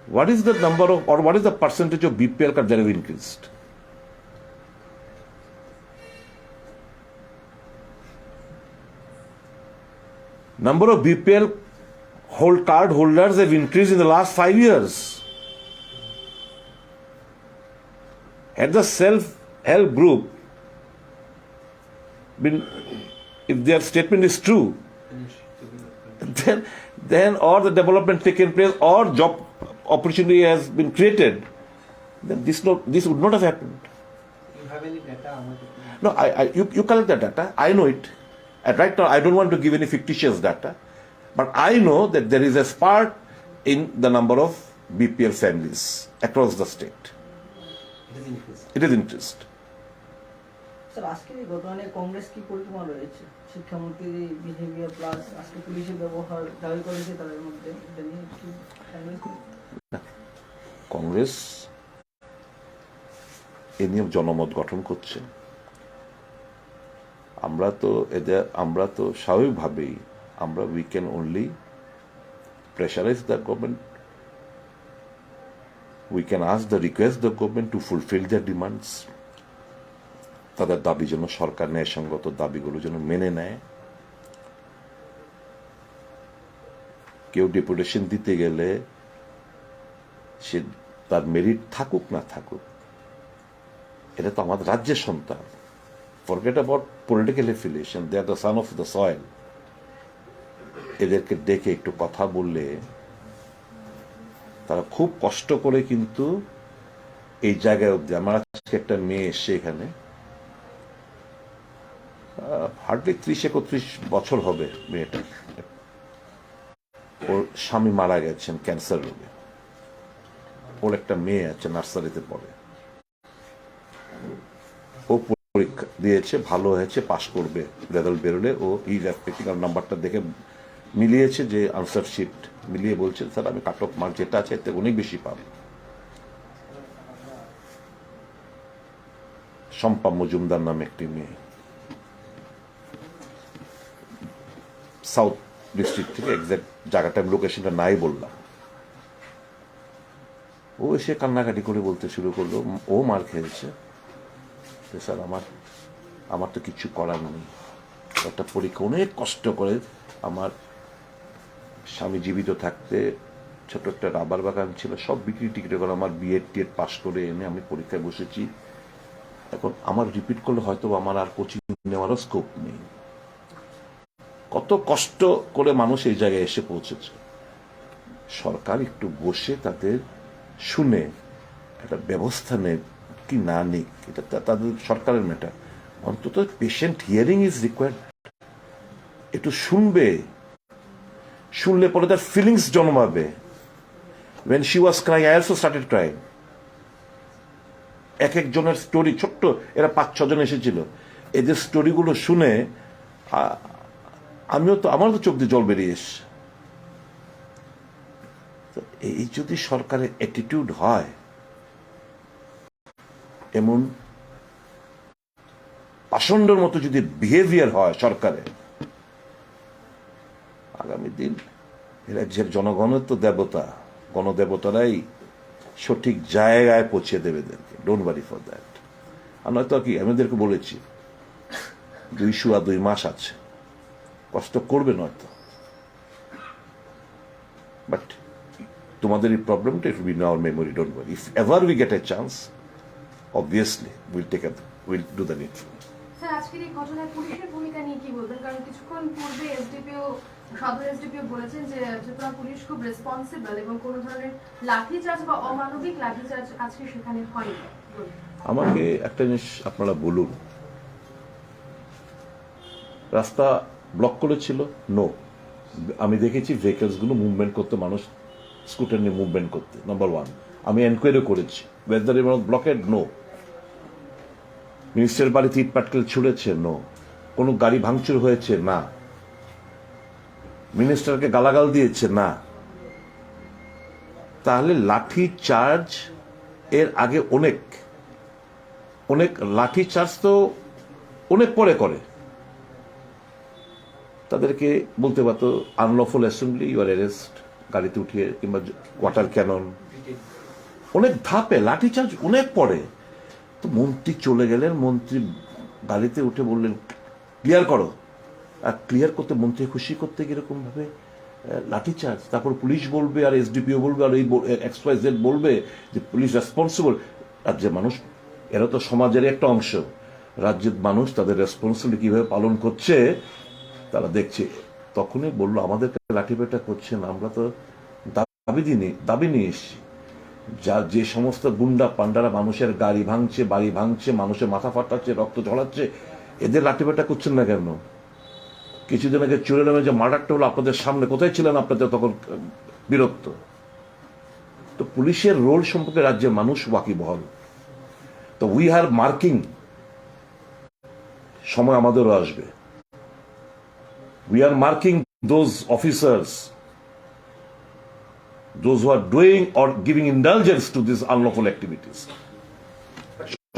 what is the number of, or what is the percentage of BPL cards that have increased? Number of BPL card holders have increased in the last 5 years. Had the self-help group been, if their statement is true, then all the development taken place or job opportunity has been created, then this would not have happened. You have any data? No, you collect the data. I know it. And right now, I don't want to give any fictitious data, but I know that there is a spurt in the number of BPL families across the state. It is increased. It is increased. Sir আজকের এই ঘটনায় কংগ্রেস কি পরিকল্পনা রয়েছে? শিক্ষামন্ত্রীর behaviour plus আজকে পুলিশের ব্যবহার দাবি করেছে তাদের মধ্যে, এটা নিয়ে কি কংগ্রেস এ নিয়ে জনমত গঠন করছে। আমরা তো স্বাভাবিকভাবেই we can only pressurize the government. We can request the government to fulfill their demands. তাদের দাবি যেন সরকার ন্যায়সঙ্গত দাবিগুলো যেন মেনে নেয়। কেউ ডেপুটেশন দিতে গেলে সে তার মেরিট থাকুক না থাকুক, এটা তো আমাদের রাজ্যের সন্তান। Forget about political affiliation, they are the son of the soil. এদেরকে ডেকে একটু কথা বললে তারা খুব কষ্ট করে কিন্তু এই জায়গায় অব্দি। আমার আজকে একটা মেয়ে এসছে এখানে, হার্ডলি 30-31 বছর হবে মেয়েটা। ওর স্বামী মারা গেছেন ক্যান্সার রোগে। ওর একটা মেয়ে আছে, নার্সারিতে পড়ে। ও পরীক্ষা দিয়েছে, ভালো হয়েছে, পাশ করবে। রেজাল্ট বেরোলে ও প্র্যাকটিক্যাল নাম্বারটা দেখে মিলিয়েছে, যে আনসার শিট মিলিয়ে বলছে, স্যার আমি কাট অফ মার্ক যেটা আছে এতে অনেক বেশি পাবো। শম্পা মজুমদার নামে একটি মেয়ে, সাউথ ডিস্ট্রিক্ট থেকে, এক্সাক্ট জায়গাটা লোকেশনটা নাই বললাম। ও এসে কান্নাকাটি করে বলতে শুরু করলো, ও মার খেয়েছে, স্যার আমার তো কিছু করার নেই। একটা পরীক্ষা অনেক কষ্ট করে, আমার স্বামী জীবিত থাকতে ছোট একটা রাবার বাগান ছিল, সব বিক্রি টিকিট করে আমার বিএড পাশ করে এনে আমি পরীক্ষায় বসেছি। এখন আমার রিপিট করলে হয়তো আমার আর কোচিং নেওয়ারও স্কোপ নেই। কত কষ্ট করে মানুষ এই জায়গায় এসে পৌঁছেছে। সরকার একটু বসে তাদের শুনে একটা ব্যবস্থা নেই কি না নেই, এটা তাদের সরকারের ম্যাটার। অন্তত পেশেন্ট হিয়ারিং ইজ রিকোয়ার্ড। একটু শুনলে পরে তার ফিলিংস জন্মাবে। when she was crying, I also started crying. এক একজনের স্টোরি, ছোট্ট, এরা 5-6 জন এসেছিল। এদের স্টোরিগুলো শুনে আমারও তো চোখ দিয়ে জল বেরিয়ে এসছে। এই যদি সরকারের অ্যাটিটিউড হয়, এমন পাষণ্ডের মতো যদি বিহেভিয়ার হয় সরকারের, আগামী দিন রাজ্যের জনগণের তো দেবতা, গণদেবতারাই সঠিক জায়গায় পৌঁছে দেবে এদেরকে। Don't worry for that. আর নয়তো কি, আমি ওদেরকে বলেছি 2 মাস আছে, কষ্ট করবে নয়তো, বাট তোমাদের এই প্রবলেমটা it will be in our memory. Don't worry, if ever we get A chance, obviously we'll do the needful. Sir আজকের এই ঘটনায় পুলিশের ভূমিকা নিয়ে কি বলবেন? কারণ কিছুক্ষণ পূর্বে সদর এসডিপিও বলেছেন যে ত্রিপুরা পুলিশ খুব রেসপন্সিবল এবং কোনো ধরনের লাঠিচার্জ বা অমানবিক লাঠিচার্জ আজকে সেখানে হয়নি। আমাকে একটা জিনিস আপনারা বলুন, রাস্তা ব্লক করেছিল? নো। আমি দেখেছি ভেহিকলস গুলো মুভমেন্ট করতে, মানুষ স্কুটার নিয়ে মুভমেন্ট করতে, নাম্বার 1। আমি এনকোয়ারি করেছি, ওয়েদার ব্লকেড? নো। মিনিস্টারের বাড়িতে ইট পাটকেল ছুড়েছে? নো। কোনো গাড়ি ভাঙচুর হয়েছে? না। মিনিস্টারকে গালাগাল দিয়েছে? না। তাহলে লাঠি চার্জ এর আগে অনেক লাঠি চার্জ তো অনেক পরে করে। তাদেরকে বলতে পারতো আনলফুল অ্যাসেম্বলি, ইউর অ্যারেস্ট, গাড়িতে উঠিয়ে, কিংবা ওয়াটার ক্যানন, অনেক ধাপে লাঠিচার্জ অনেক পরে। তো মন্ত্রী চলে গেলেন, মন্ত্রী গাড়িতে উঠে বললেন ক্লিয়ার করো, আর ক্লিয়ার করতে মন্ত্রী খুশি করতে কিরকম ভাবে লাঠিচার্জ। তারপর পুলিশ বলবে, আর এসডিপিও বলবে, আর এই XYZ বলবে যে পুলিশ রেসপন্সিবল। আর যে মানুষ এরা তো সমাজের একটা অংশ। রাজ্যের মানুষ তাদের রেসপন্সিবিলিটি কিভাবে পালন করছে তারা দেখছে। তখনই বললো আমাদেরকে লাঠিপেটা করছেন, আমরা তো দাবি নিয়ে এসেছি। যে সমস্ত গুন্ডা পান্ডারা মানুষের গাড়ি ভাঙছে, বাড়ি ভাঙছে, মানুষের মাথা ফাটাচ্ছে, রক্ত ঝরাচ্ছে, এদের লাঠিপেটা করছেন না কেন? কিছুদিন আগে চুরে নামে যে মার্ডারটা হলো আপনাদের সামনে, কোথায় ছিলেন আপনাদের তখন? বিরক্ত। তো পুলিশের রোল সম্পর্কে রাজ্যের মানুষ ওয়াকিবহাল। তো উই আর মার্কিং, সময় আমাদেরও আসবে। We are marking those officers, those who are doing or giving indulgence to these unlawful activities.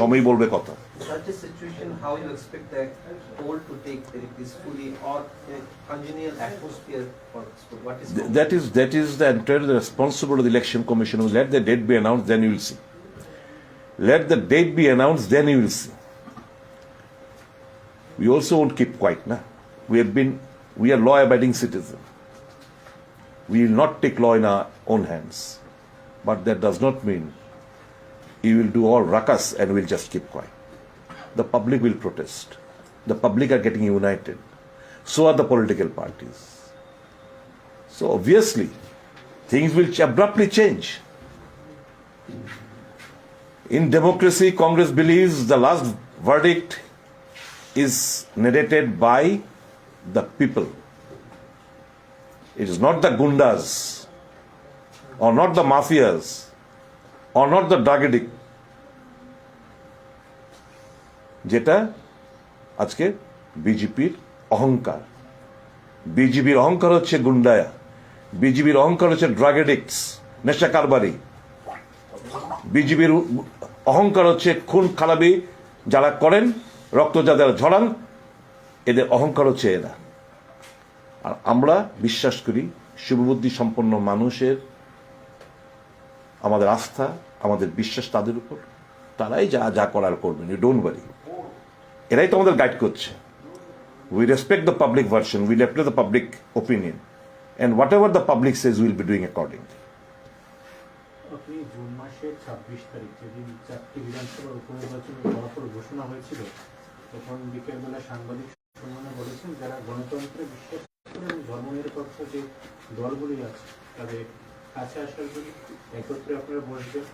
সময় বলবে কথা। Such a situation, how you expect the poll to take very peacefully or a congenial atmosphere for what is That is the entire responsibility of the election commission. Let the date be announced, then you will see. Let the date be announced, then you will see. We also won't keep quiet, na? We are law-abiding citizens. We will not take law in our own hands. But that does not mean you will do all ruckus and we'll just keep quiet. The public will protest. The public are getting united. So are the political parties. So obviously, things will abruptly change. In democracy, Congress believes the last verdict is narrated by the people. It is not the gundas, or not the mafias, or not the drug addict. যেটা আজকে বিজেপির অহংকার। বিজেপির অহংকার হচ্ছে গুন্ডায়া, বিজেপির অহংকার হচ্ছে ড্রাগ এডিক্টস, নেশা কারবারি। বিজেপির অহংকার হচ্ছে খুন খারাপি যারা করেন, রক্ত যাদের ঝরান, এদের অহংকার হচ্ছে এরা। আর আমরা বিশ্বাস করি শুভবুদ্ধি সম্পন্ন মানুষের আমাদের আস্থা, আমাদের বিশ্বাস তাদের উপর, তারাই যা যা করার করবেন। You don't worry. এরাই তো আমাদের গাইড করছে। We respect the public version, we respect the public opinion, and whatever the public says will be doing accordingly. আপনি জুন মাসের 26 তারিখ যেদিন 4টি বিধানসভার উপনির্বাচনের ফলাফল ঘোষণা হয়েছিল, তখন বিকেলবেলা সাংবাদিক সম্মেলনে বলেছেন যারা গণতন্ত্রে বিশ্বাস করে এবং ধর্মনিরপেক্ষ যে দলগুলি আছে তাদের কাছে আসার জন্য একত্রে আপনারা বসবেন।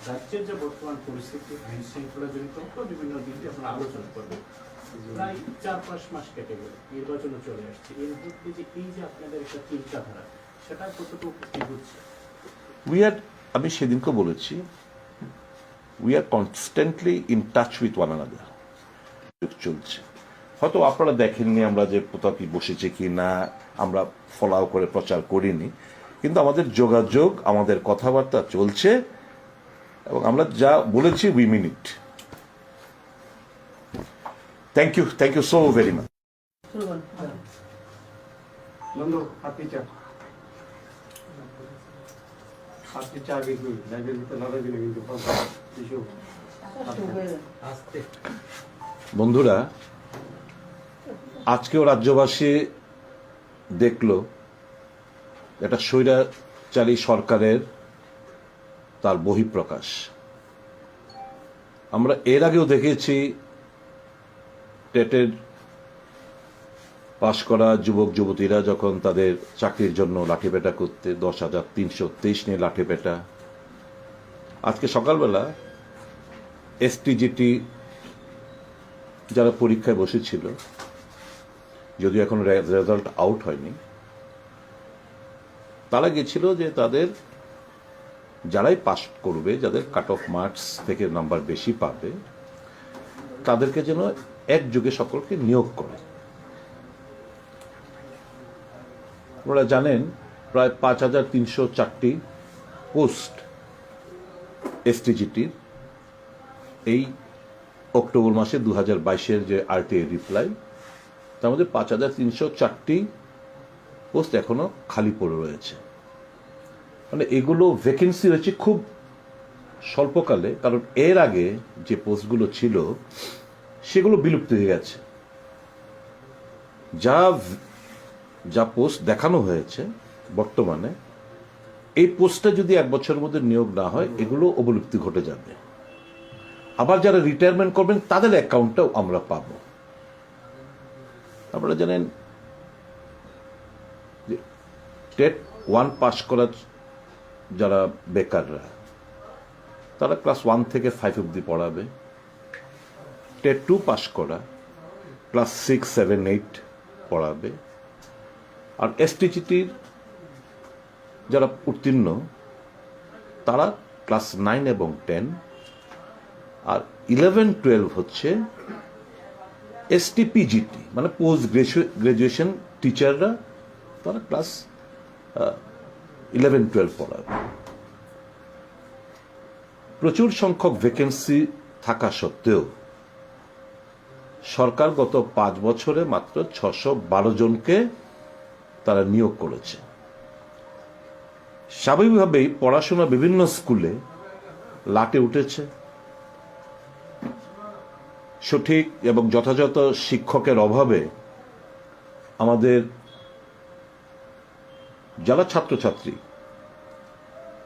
রাজ্যের যে বর্তমান পরিস্থিতি, আইন শৃঙ্খলা জনিত বিভিন্ন দিক দিয়ে আপনারা আলোচনা করবেন। প্রায় 4-5 মাস কেটে গেল, নির্বাচনও চলে আসছে। এর মধ্যে যে এই যে আপনাদের একটা চিন্তাধারা, সেটা কতটুকু কি হচ্ছে? আমি সেদিনকে বলেছি, we are constantly in touch with one another. চলছে, হয়তো আপনারা দেখেননি আমরা যে কোথাও কি বসেছে কি না, আমরা ফলো করে প্রচার করিনি, কিন্তু আমাদের যোগাযোগ, আমাদের কথাবার্তা চলছে এবং আমরা যা বলেছি we mean it. Thank you so very much. বন্ধু হাতি চা, হাতি চা বিক্রি লাইভের ভিতরে লড়াই দিলে কিন্তু বন্ধুরা, আজকেও রাজ্যবাসী দেখল একটা স্বৈরাচারী সরকারের তার বহিঃপ্রকাশ। আমরা এর আগেও দেখেছি টেটের পাশ করা যুবক যুবতীরা যখন তাদের চাকরির জন্য লাঠিপেটা করতে 10,323 নিয়ে লাঠিপেটা। আজকে সকালবেলা STGT যারা পরীক্ষায় বসেছিল, যদিও এখন রেজাল্ট আউট হয়নি, তারা গেছিল যে তাদের যারাই পাস করবে, যাদের কাট অফ মার্কস থেকে নাম্বার বেশি পাবে, তাদেরকে যেন একযোগে সকলকে নিয়োগ করে। আপনারা জানেন প্রায় 5,304টি পোস্ট STGTর এই অক্টোবর মাসে 2022-এর যে RTA রিপ্লাই, তার মধ্যে 5,304টি পোস্ট এখনো খালি পড়ে রয়েছে। মানে এগুলো ভ্যাকেন্সি হয়েছে খুব স্বল্পকালে, কারণ এর আগে যে পোস্টগুলো ছিল সেগুলো বিলুপ্ত হয়ে গেছে। যা পোস্ট দেখানো হয়েছে বর্তমানে, এই পোস্টটা যদি 1 বছরের মধ্যে নিয়োগ না হয়, এগুলো অবলুপ্তি ঘটে যাবে। আবার যারা রিটায়ারমেন্ট করবেন তাদের অ্যাকাউন্টটাও আমরা পাবো। আপনারা জানেন যে টেট 1 পাস করা যারা বেকাররা তারা ক্লাস 1 থেকে 5 অব্দি পড়াবে। টেট 2 পাস করা ক্লাস 6, 7, 8 পড়াবে। আর STGTর যারা উত্তীর্ণ তারা ক্লাস 9 এবং 10। আর 11, 12 হচ্ছে STPGT মানে পোস্ট গ্রাজুয়েশন টিচাররা, তারা ক্লাস 11, 12 পড়াবে। প্রচুর সংখ্যক ভ্যাকেন্সি থাকা সত্ত্বেও সরকার গত 5 বছরে মাত্র 612 জনকে তারা নিয়োগ করেছে। স্বাভাবিকভাবেই পড়াশোনা বিভিন্ন স্কুলে লাটে উঠেছে। সঠিক এবং যথাযথ শিক্ষকের অভাবে আমাদের যারা ছাত্রছাত্রী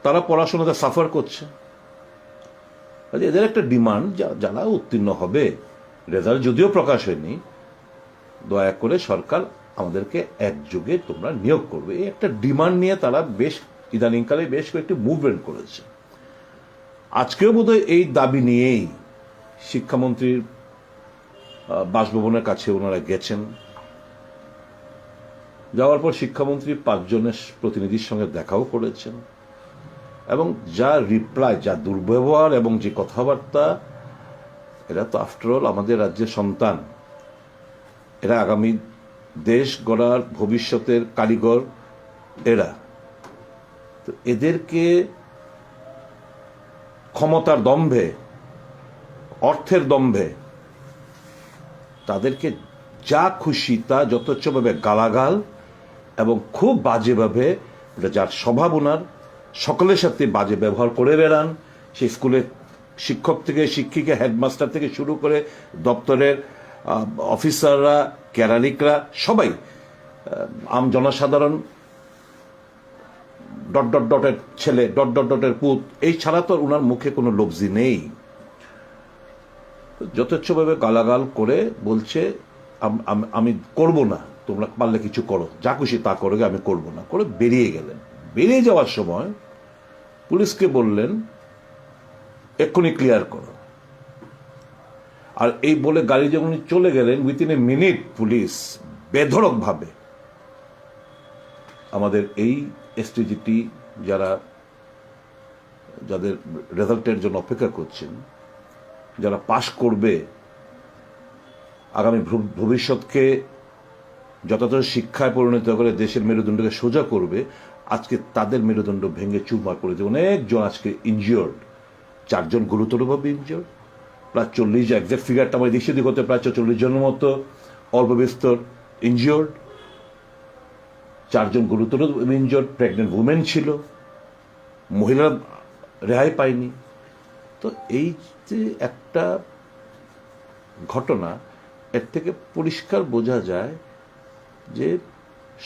তারা পড়াশোনাতে সাফার করছে। এদের একটা ডিমান্ড, যারা উত্তীর্ণ হবে, রেজাল্ট যদিও প্রকাশ হয়নি, দয়া করে সরকার আমাদেরকে একযোগে তোমরা নিয়োগ করবে, এই একটা ডিমান্ড নিয়ে তারা বেশ ইদানিংকালে বেশ কয়েকটি মুভমেন্ট করেছে। আজকেও বোধহয় এই দাবি নিয়েই শিক্ষামন্ত্রীর বাসভবনের কাছে ওনারা গেছেন। যাওয়ার পর শিক্ষামন্ত্রী 5 জনের প্রতিনিধির সঙ্গে দেখাও করেছেন এবং যা রিপ্লাই, যা দুর্ব্যবহার এবং যে কথাবার্তা, এরা তো আফটারঅল আমাদের রাজ্যের সন্তান, এরা আগামী দেশ গড়ার ভবিষ্যতের কারিগর এরা। তো এদেরকে ক্ষমতার দম্ভে, অর্থের দম্ভে তাদেরকে যা খুশি তা যথেচ্ছভাবে গালাগাল এবং খুব বাজেভাবে, যার স্বভাব ওনার, সকলের সাথে বাজে ব্যবহার করে বেড়ান। সেই স্কুলে শিক্ষক থেকে শিক্ষিকা, হেডমাস্টার থেকে শুরু করে দপ্তরের অফিসাররা, কেরানিকরা, সবাই, আম জনসাধারণ, ডট ডট ডটের ছেলে, ডট ডট ডটের পুত, এই ছাড়া তো ওনার মুখে কোনো লফজি নেই। যথেচ্ছভাবে গালাগাল করে বলছে আমি করব না, তোমরা পারলে কিছু করো, যা খুশি তা করো, আমি করব না, করে বেরিয়ে গেলেন। বেরিয়ে যাওয়ার সময় পুলিশকে বললেন এক্ষুনি ক্লিয়ার করো। আর এই বলে গাড়ি যখন চলে গেলেন, উইথিন এ মিনিট পুলিশ বেধড়কভাবে আমাদের এই STGT যাদের রেজাল্টের জন্য অপেক্ষা করছেন, যারা পাশ করবে, আগামী ভবিষ্যৎকে যথাযথ শিক্ষায় পরিণত করে দেশের মেরুদণ্ডকে সোজা করবে, আজকে তাদের মেরুদণ্ড ভেঙে চুরমার করে দিয়ে অনেকজন আজকে ইনজিওর্ড। 4 জন গুরুতরভাবে ইনজিওর্ড, প্রায় 40, এক্সাক্ট ফিগারটা আমার দেশে দিক হতে প্রায় 40 জনের মতো অল্প বিস্তর ইনজিওর্ড। 4 জন গুরুতর ইনজিওর্ড, প্রেগনেন্ট উমেন ছিল, মহিলা রেহাই পায়নি। তো এই যে একটা ঘটনা, এর থেকে পরিষ্কার বোঝা যায় যে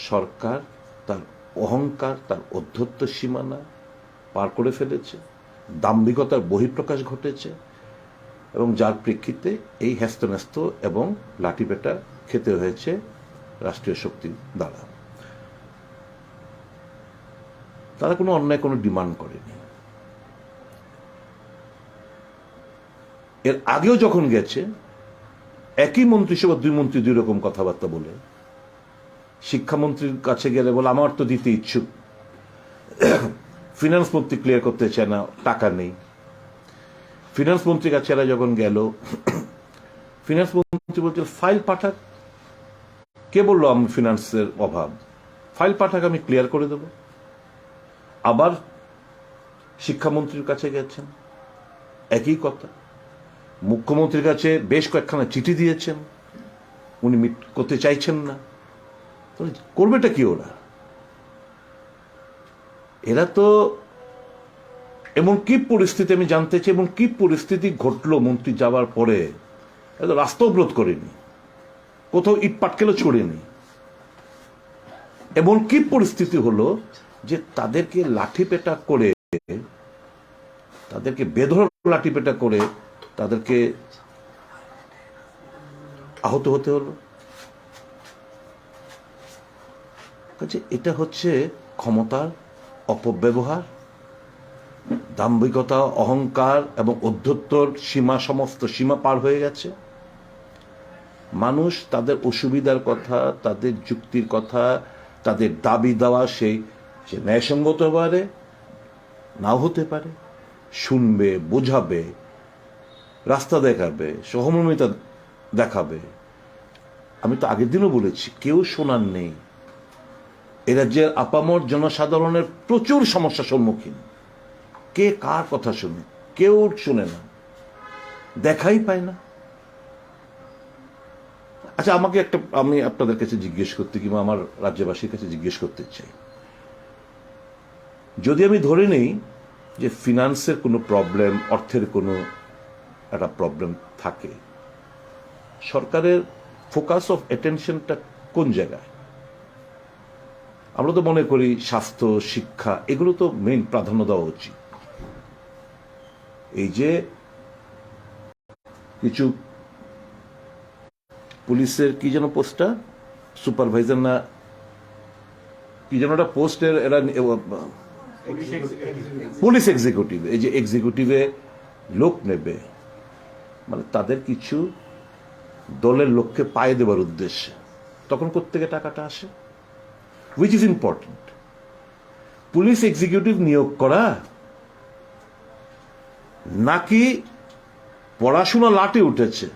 সরকার তার অহংকার, তার অধ্যত্ব সীমানা পার করে ফেলেছে, দাম্ভিকতার বহিঃপ্রকাশ ঘটেছে এবং যার প্রেক্ষিতে এই হ্যাস্তন্যস্ত এবং লাঠিপেটা খেতে হয়েছে রাষ্ট্রীয় শক্তি দ্বারা। তারা কোনো অন্যায়, কোনো ডিমান্ড করেনি। এর আগেও যখন গেছে, একই মন্ত্রিসভা 2 মন্ত্রী 2 রকম কথাবার্তা বলে, শিক্ষামন্ত্রীর কাছে গেলে বলে আমার তো দিতে ইচ্ছুক, ফিনান্স মন্ত্রী ক্লিয়ার করতে চায় না, টাকা নেই। ফিনান্স মন্ত্রীর কাছে এরা যখন গেল, ফিনান্স মন্ত্রী বলছে ফাইল পাঠাক। কে বললো আমি ফিনান্সের অভাব? ফাইল পাঠাক, আমি ক্লিয়ার করে দেব। আবার শিক্ষামন্ত্রীর কাছে গেছেন, একই কথা। মুখ্যমন্ত্রীর কাছে বেশ কয়েকখানা চিঠি দিয়েছেন, উনি মিট করতে চাইছেন না। করবেটা কি ওরা? এরা তো এমন কি পরিস্থিতি, আমি জানতে চাই এমন কি পরিস্থিতি ঘটলো মন্ত্রী যাওয়ার পরে? এরা রাস্তা অবরোধ করেনি, কোথাও ইট পাটকেলও ছড়েনি। এমন কি পরিস্থিতি হলো যে তাদেরকে লাঠিপেটা করে, তাদেরকে বেধড়ক লাঠিপেটা করে তাদেরকে আহত হতে হলো। কাজে এটা হচ্ছে ক্ষমতার অপব্যবহার, দাম্ভিকতা, অহংকার এবং অধ্যত্তর সমস্ত সীমা পার হয়ে গেছে। মানুষ তাদের অসুবিধার কথা, তাদের যুক্তির কথা, তাদের দাবি দেওয়া সে ন্যায়সঙ্গত হতে পারে, নাও হতে পারে, শুনবে, বোঝাবে, রাস্তা দেখাবে, সহমর্মিতা দেখাবে। আমি তো আগের দিনও বলেছি, কেউ শোনার নেই। এ রাজ্যের আপামর জনসাধারণের প্রচুর সমস্যার সম্মুখীন। কে কার কথা শুনে? কেউ শুনে না, দেখাই পায় না। আচ্ছা, আমি আপনাদের কাছে জিজ্ঞেস করতে, কিংবা আমার রাজ্যবাসীর কাছে জিজ্ঞেস করতে চাই, যদি আমি ধরে নেই যে ফিনান্সের কোনো প্রবলেম, অর্থের কোনো একটা প্রবলেম থাকে, সরকারের ফোকাস অফ অ্যাটেনশনটা কোন জায়গায়? আমরা তো মনে করি স্বাস্থ্য, শিক্ষা, এগুলো তো মেইন প্রাধান্য দেওয়া উচিত। এই যে কিছু পুলিশের কি যেন পোস্টটা, সুপারভাইজার না কি যেন একটা পোস্টের, এরা পুলিশ এক্সিকিউটিভ, এই যে এক্সিকিউটিভে লোক নেবে, মানে তাদের কিছু দলের লোককে পায়ে দেবার উদ্দেশ্যে, তখন কোত্থেকে টাকাটা আসে? Which is important, police executive নিয়োগ করা নাকি পড়াশোনা লাটে উঠেছে,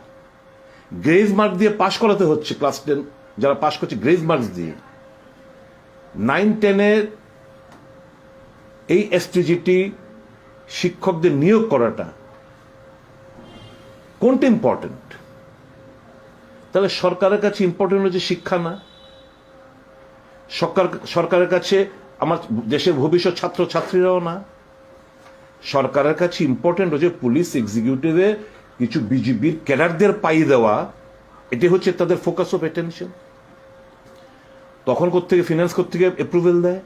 গ্রেজ মার্ক দিয়ে পাশ করাতে হচ্ছে, ক্লাস 10 যারা পাশ করছে গ্রেজ মার্কস দিয়ে, 9-10-এর এই STGT শিক্ষকদের নিয়োগ করাটা কোনটা ইম্পর্টেন্ট? তাহলে সরকারের কাছে ইম্পর্টেন্ট হচ্ছে শিক্ষা না, সরকারের কাছে আমার দেশের ভবিষ্যৎ ছাত্র ছাত্রীরাও না, সরকারের কাছে ইম্পর্টেন্ট হচ্ছে পুলিশ এক্সিকিউটিভে কিছু বিজিবির ক্যাডারদের পাইয়ে দেওয়া। এটি হচ্ছে তাদের ফোকাস অফ অ্যাটেনশন। তখন কোত্থেকে ফিনান্স, কোত্থেকে অ্যাপ্রুভেল দেয়,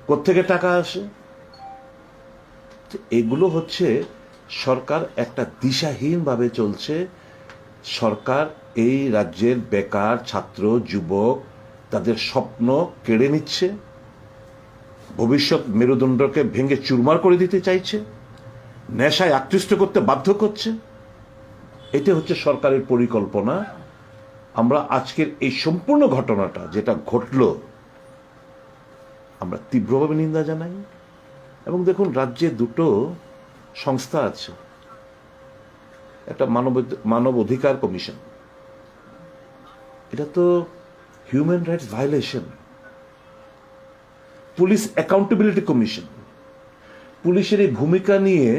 কোত্থেকে টাকা আসে? এগুলো হচ্ছে সরকার একটা দিশাহীনভাবে চলছে। সরকার এই রাজ্যের বেকার ছাত্র, যুবক, তাদের স্বপ্ন কেড়ে নিচ্ছে, ভবিষ্যৎ মেরুদণ্ডকে ভেঙে চুরমার করে দিতে চাইছে, নেশায় আকৃষ্ট করতে বাধ্য করছে। এটা হচ্ছে সরকারের পরিকল্পনা। আমরা আজকের এই সম্পূর্ণ ঘটনাটা যেটা ঘটল, আমরা তীব্রভাবে নিন্দা জানাই। এবং দেখুন, রাজ্যে দুটো সংস্থা আছে, একটা মানব অধিকার কমিশন, এটা তো human rights violation. Police accountability commission, পুলিশের এই ভূমিকা নিয়ে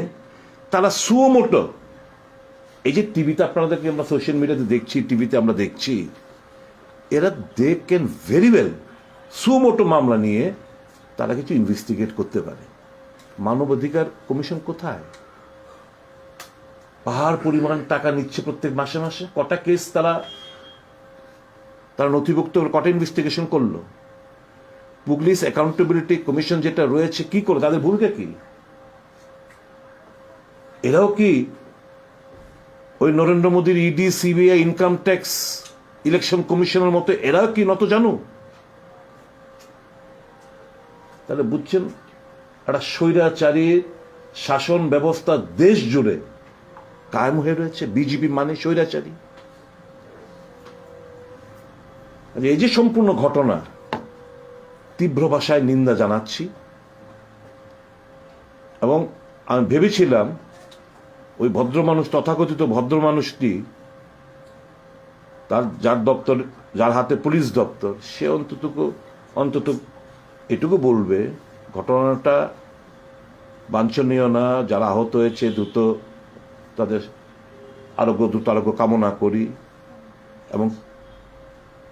তারা সুমোটো, এই যে টিভিতে আপনাদেরকে আমরা সোশ্যাল মিডিয়াতে দেখছি, টিভিতে আমরা দেখছি, এরা they can very well suo motu মামলা নিয়ে তারা কিছু ইনভেস্টিগেট করতে পারে। মানবাধিকার কমিশন কোথায়? পাহাড় পরিমাণ টাকা নিচ্ছে প্রত্যেক মাসে মাসে। কটা কেস তারা নথিভুক্ত, কটা ইনভেস্টিগেশন করলো? পুলিশ অ্যাকাউন্টেবিলিটি কমিশন যেটা রয়েছে, কি করে, তাদের ভূমিকা কি? এরাও কি ওই নরেন্দ্র মোদীর ED, CBI, income tax, election কমিশনের মতো এরাও কি নত জানো? তাহলে বুঝছেন, একটা স্বৈরাচারী শাসন ব্যবস্থা দেশ জুড়ে কায়েম হয়ে রয়েছে। বিজেপি মানে স্বৈরাচারী। এই যে সম্পূর্ণ ঘটনা, তীব্র ভাষায় নিন্দা জানাচ্ছি। এবং আমি ভেবেছিলাম ওই ভদ্র মানুষ, তথাকথিত ভদ্র মানুষটি, যার দপ্তর, যার হাতে পুলিশ দপ্তর, সে অন্তত এটুকু বলবে ঘটনাটা বাঞ্ছনীয় না, যারা আহত হয়েছে দ্রুত তাদের দ্রুত আরোগ্য কামনা করি, এবং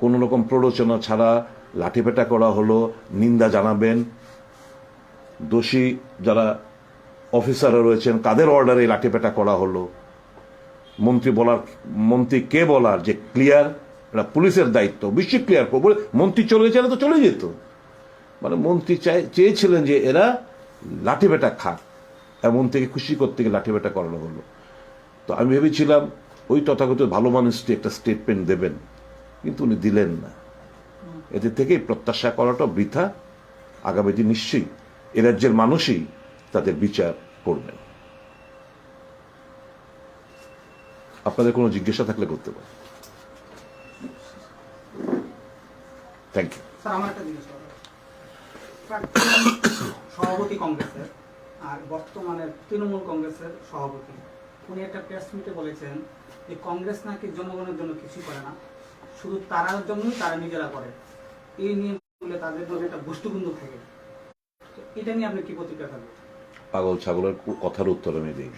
কোনো রকম প্ররোচনা ছাড়া লাঠিপেটা করা হলো নিন্দা জানাবেন। দোষী যারা অফিসাররা রয়েছেন, কাদের অর্ডারে লাঠিপেটা করা হলো, মন্ত্রী কে বলার যে ক্লিয়ার, পুলিশের দায়িত্ব, বেশি ক্লিয়ার করবো। মন্ত্রী চলে গেছে, তো চলে যেত, মানে মন্ত্রী চেয়েছিলেন যে এরা লাঠিপেটা খাক, এমন থেকে খুশি করতে গিয়ে লাঠিপেটা করানো হলো। তো আমি ভেবেছিলাম ওই তথাগত ভালো মানুষটি একটা স্টেটমেন্ট দেবেন, কিন্তু উনি দিলেন না। এদের থেকে প্রত্যাশা করাটা বৃথা। আগামী দিন নিশ্চয়ই এ রাজ্যের মানুষই তাদের বিচার করবেন। আপনাদের কোনো জিজ্ঞাসা থাকলে করতে পারেন। Thank you. স্যার, আমার একটা জিনিস প্রাক্তন সভাপতি কংগ্রেসের আর বর্তমানের তৃণমূল কংগ্রেসের সভাপতি, উনি একটা প্রেস মিটে বলেছেন যে কংগ্রেস নাকি জনগণের জন্য কিছু করে না, শুধু তারার জন্যই তারা নিজেরা করে। এই নিয়ে বলে তাদের মধ্যে একটা গোষ্ঠীবন্ধু থাকে। তো এটা নিয়ে আপনি কি প্রতিক্রিয়া থাকবেন? পাগল ছাগলের কথার উত্তর আমি দিই।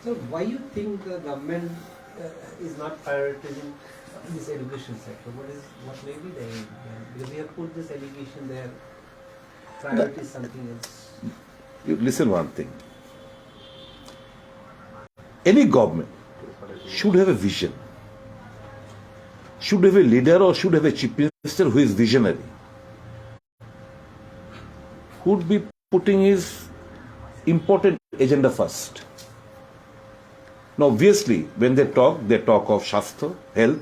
So why you think the government is not prioritizing this education sector? What may be the aim? Because we have put this allegation there. Priority is something else. You listen one thing. Any government should have a vision, should have a leader, or should have a chief minister who is visionary, who would be putting his important agenda first. Now, obviously, when they talk of Shastra, health,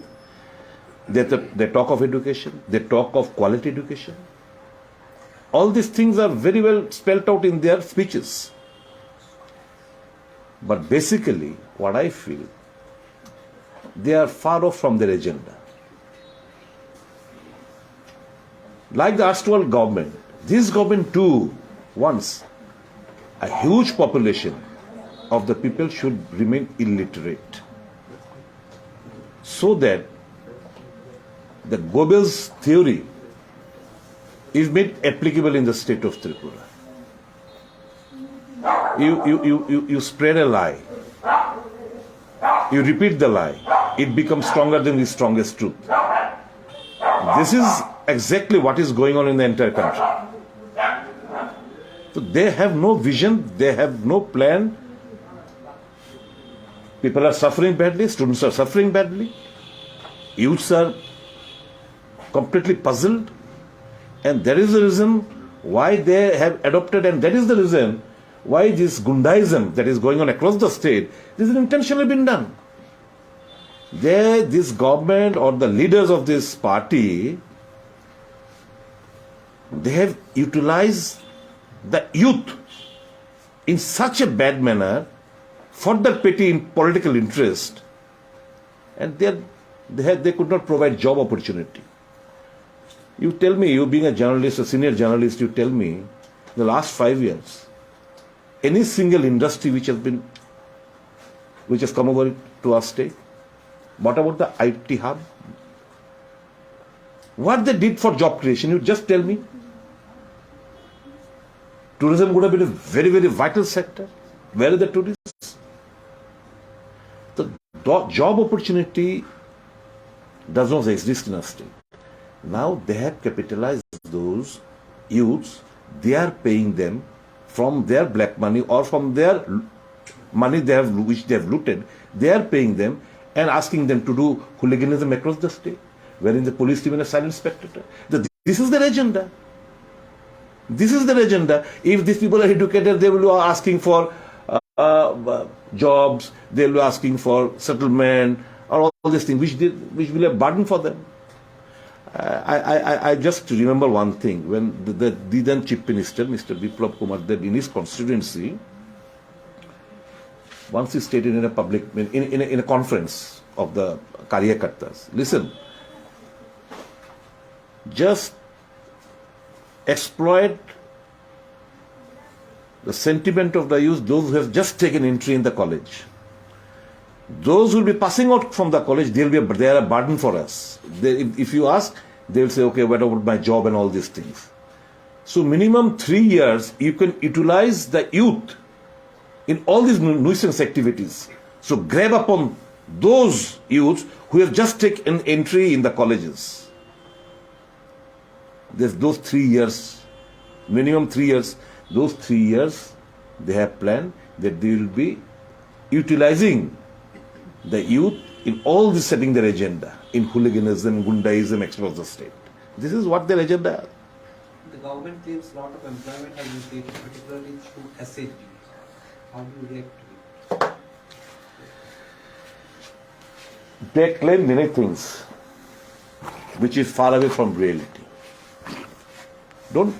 they talk of education, they talk of quality education. All these things are very well spelled out in their speeches. But basically, what I feel, they are far off from their agenda. Like the erstwhile government, this government too wants a huge population of the people should remain illiterate, so that the Goebbels theory is made applicable in the state of Tripura. You spread a lie, you repeat the lie, it becomes stronger than the strongest truth. This is exactly what is going on in the entire country. So they have no vision, they have no plan. People are suffering badly, students are suffering badly, youths are completely puzzled, and that is the reason why they have adopted, and that is the reason why this Gundaism that is going on across the state, this is intentionally been done. This government or the leaders of this party, they have utilized the youth in such a bad manner for their petty political interest, and they could not provide job opportunity. You tell me, you being a journalist, a senior journalist, you tell me, the last 5 years, any single industry which has come over to our state? What about the IT hub? What they did for job creation, you just tell me. Tourism would have been a very, very vital sector. Where are the tourists? The job opportunity does not exist in our state. Now they have capitalized those youths, they are paying them from their black money or from their money which they have looted, they are paying them and asking them to do hooliganism across the state, wherein the police team is a silent spectator. This is their agenda. This is their agenda. If these people are educated, they will be asking for jobs, they will be asking for settlement, or all these things, which will be a burden for them. I just remember one thing. When the then Chief Minister, Mr. Biplab Kumar Dev, in his constituency, once he stated in a public, in a conference of the Karyakartas, listen, just exploit the sentiment of the youth, those who have just taken entry in the college. Those who will be passing out from the college, they are a burden for us. If you ask, they will say, okay, what about my job and all these things. So minimum 3 years, you can utilize the youth in all these nuisance activities. So grab upon those youths who have just taken entry in the colleges. There's those 3 years, minimum 3 years, those 3 years, they have planned that they will be utilizing the youth in all this, setting their agenda in hooliganism, Gundaism across the state. This is what their agenda is. The government claims a lot of employment has been created, particularly through STGT. How do you react to it? They claim many things which is far away from reality. Don't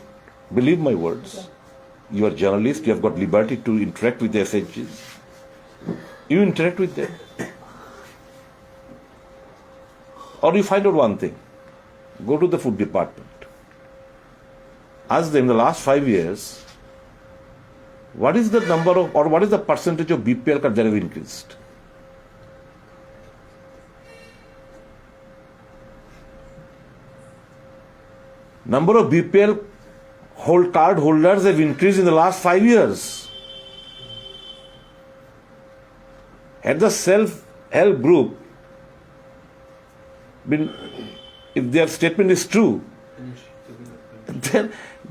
believe my words. You are journalist, you have got liberty to interact with the SHGs. You interact with them. Or you find out one thing. Go to the food department. Ask them in the last 5 years, what is the number of, or what is the percentage of BPL cards that have increased? Number of BPL card holders have increased in the last 5 years. Had the self-help group been, if their statement is true,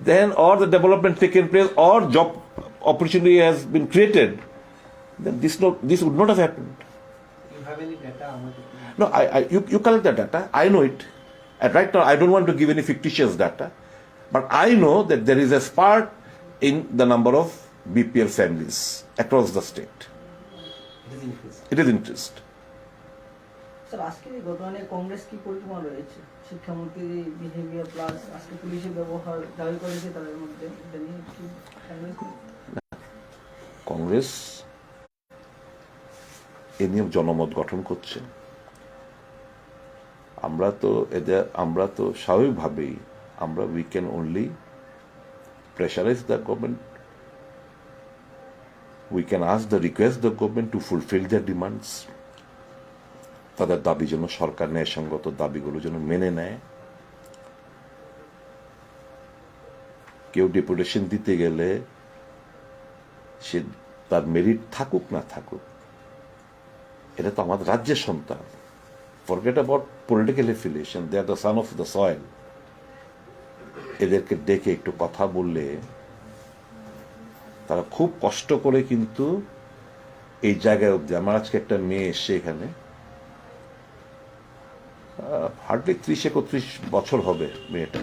then or the development taken place or job opportunity has been created, then this would not have happened. You have any data? How much? No, you collect the data. I know it. And right now, I don't want to give any fictitious data, but I know that there is a spurt in the number of BPL families across the state. It is increased. It is increased. Sir আজকের এই ঘটনায় কংগ্রেস কি পরিকল্পনা রয়েছে? শিক্ষামন্ত্রীর behaviour plus আজকে পুলিশের ব্যবহার দাবি করেছে তাদের মধ্যে, এটা নিয়ে কি কংগ্রেস এ নিয়ে জনমত গঠন করছে। আমরা তো স্বাভাবিকভাবেই we can only pressurize the government. We can request the government to fulfill their demands. তাদের দাবি যেন সরকার ন্যায়সঙ্গত দাবিগুলো যেন মেনে নেয়। কেউ ডেপুটেশন দিতে গেলে সে তার মেরিট থাকুক না থাকুক, এটা তো আমাদের রাজ্যের সন্তান। Forget about political affiliation. They are the son of the soil. এদেরকে ডেকে একটু কথা বললে তারা খুব কষ্ট করে কিন্তু এই জায়গায় অবধি। আমার আজকে একটা মেয়ে এসছে এখানে, হার্ডলি 30-31 বছর হবে মেয়েটা।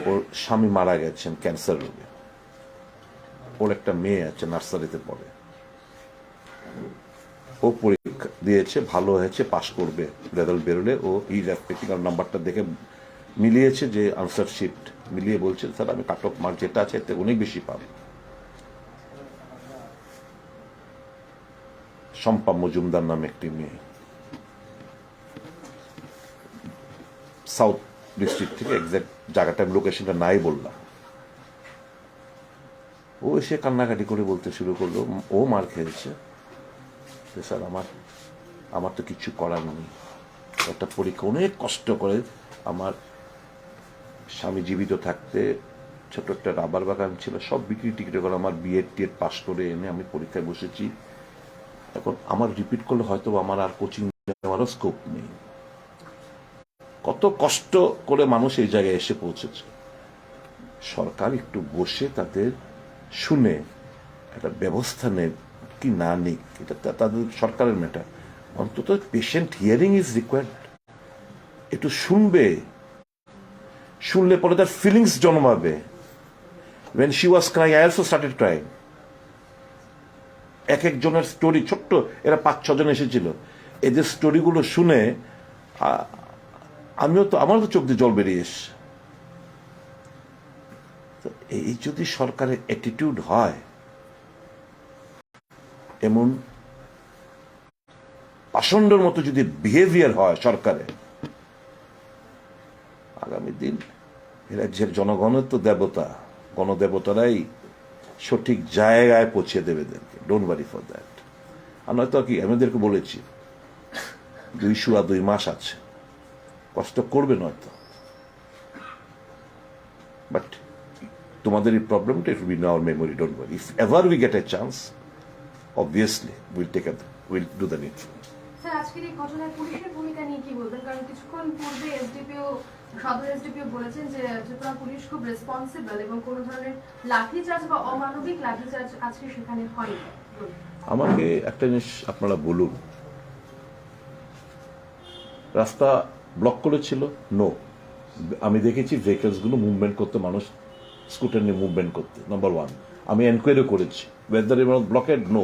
ওর স্বামী মারা গেছেন ক্যান্সার রোগে। ওর একটা মেয়ে আছে, নার্সারিতে পড়ে। ও পরীক্ষা দিয়েছে, ভালো হয়েছে, পাশ করবে। রেজাল্ট বেরোলে ও প্র্যাকটিক্যাল নাম্বারটা দেখে মিলিয়েছে, যে আনসার শিট মিলিয়ে বলছে, স্যার আমি কাট অফ মার্ক যেটা আছে এতে অনেক বেশি পাবো। শম্পা মজুমদার নামে একটি মেয়ে, সাউথ ডিস্ট্রিক্ট থেকে, এক্সাক্ট জায়গাটা লোকেশনটা নাই বললাম। ও এসে কান্নাকাটি করে বলতে শুরু করলো, ও মার খেয়েছে, স্যার আমার তো কিছু করার নেই। একটা পরীক্ষা অনেক কষ্ট করে, আমার স্বামী জীবিত থাকতে ছোট একটা রাবার বাগান ছিল, সব বিক্রি টিকিটে করে আমার বিএড পাস করে এনে আমি পরীক্ষায় বসেছি। এখন আমার রিপিট করলে হয়তো আমার আর কোচিং নেওয়ারও স্কোপ নেই। কত কষ্ট করে মানুষ এই জায়গায় এসে পৌঁছেছে। সরকার একটু বসে তাদের শুনে একটা ব্যবস্থা নেয় কি না নিক, এটা তাদের সরকারের ম্যাটার। অন্তত পেশেন্ট হিয়ারিং ইজ রিকোয়ার্ড। একটু শুনলে পরে তার ফিলিংস জন্মাবে। when she was crying, I also started crying. এক একজনের স্টোরি ছোট্ট, এরা 5-6 জন এসেছিল। এদের স্টোরিগুলো শুনে আমারও তো চোখ দিয়ে জল বেরিয়ে এসছে। এই যদি সরকারের অ্যাটিটিউড হয়, এমন পাষণ্ডের মতো যদি বিহেভিয়ার হয় সরকারের, আগামী দিন রাজ্যের জনগণের তো দেবতা, গণদেবতারাই সঠিক জায়গায় পৌঁছে দেবে এদেরকে। Don't worry for that. আর নয়তো কি, আমি ওদেরকে বলেছি 2 মাস আছে, কষ্ট করবে নয়তো। বাট তোমাদের এই প্রবলেমটা it will be in our memory, don't worry. If ever we get A chance, obviously we'll do the needful. Sir আজকের এই ঘটনায় পুলিশের ভূমিকা নিয়ে কি বলবেন? কারণ কিছুক্ষণ পূর্বে সদর এসডিপিও বলেছেন যে ত্রিপুরা পুলিশ খুব রেসপন্সিবল এবং কোনো ধরনের লাঠিচার্জ বা অমানবিক লাঠিচার্জ আজকে সেখানে হয়নি। আমাকে একটা জিনিস আপনারা বলুন, রাস্তা ব্লক করেছিল? নো, আমি দেখেছি ভেহিকেলসগুলো মুভমেন্ট করতে, মানুষ স্কুটার নিয়ে মুভমেন্ট করতে, নাম্বার ওয়ান। আমি এনকোয়ারি করেছি, ওয়েদার ব্লকেড নো,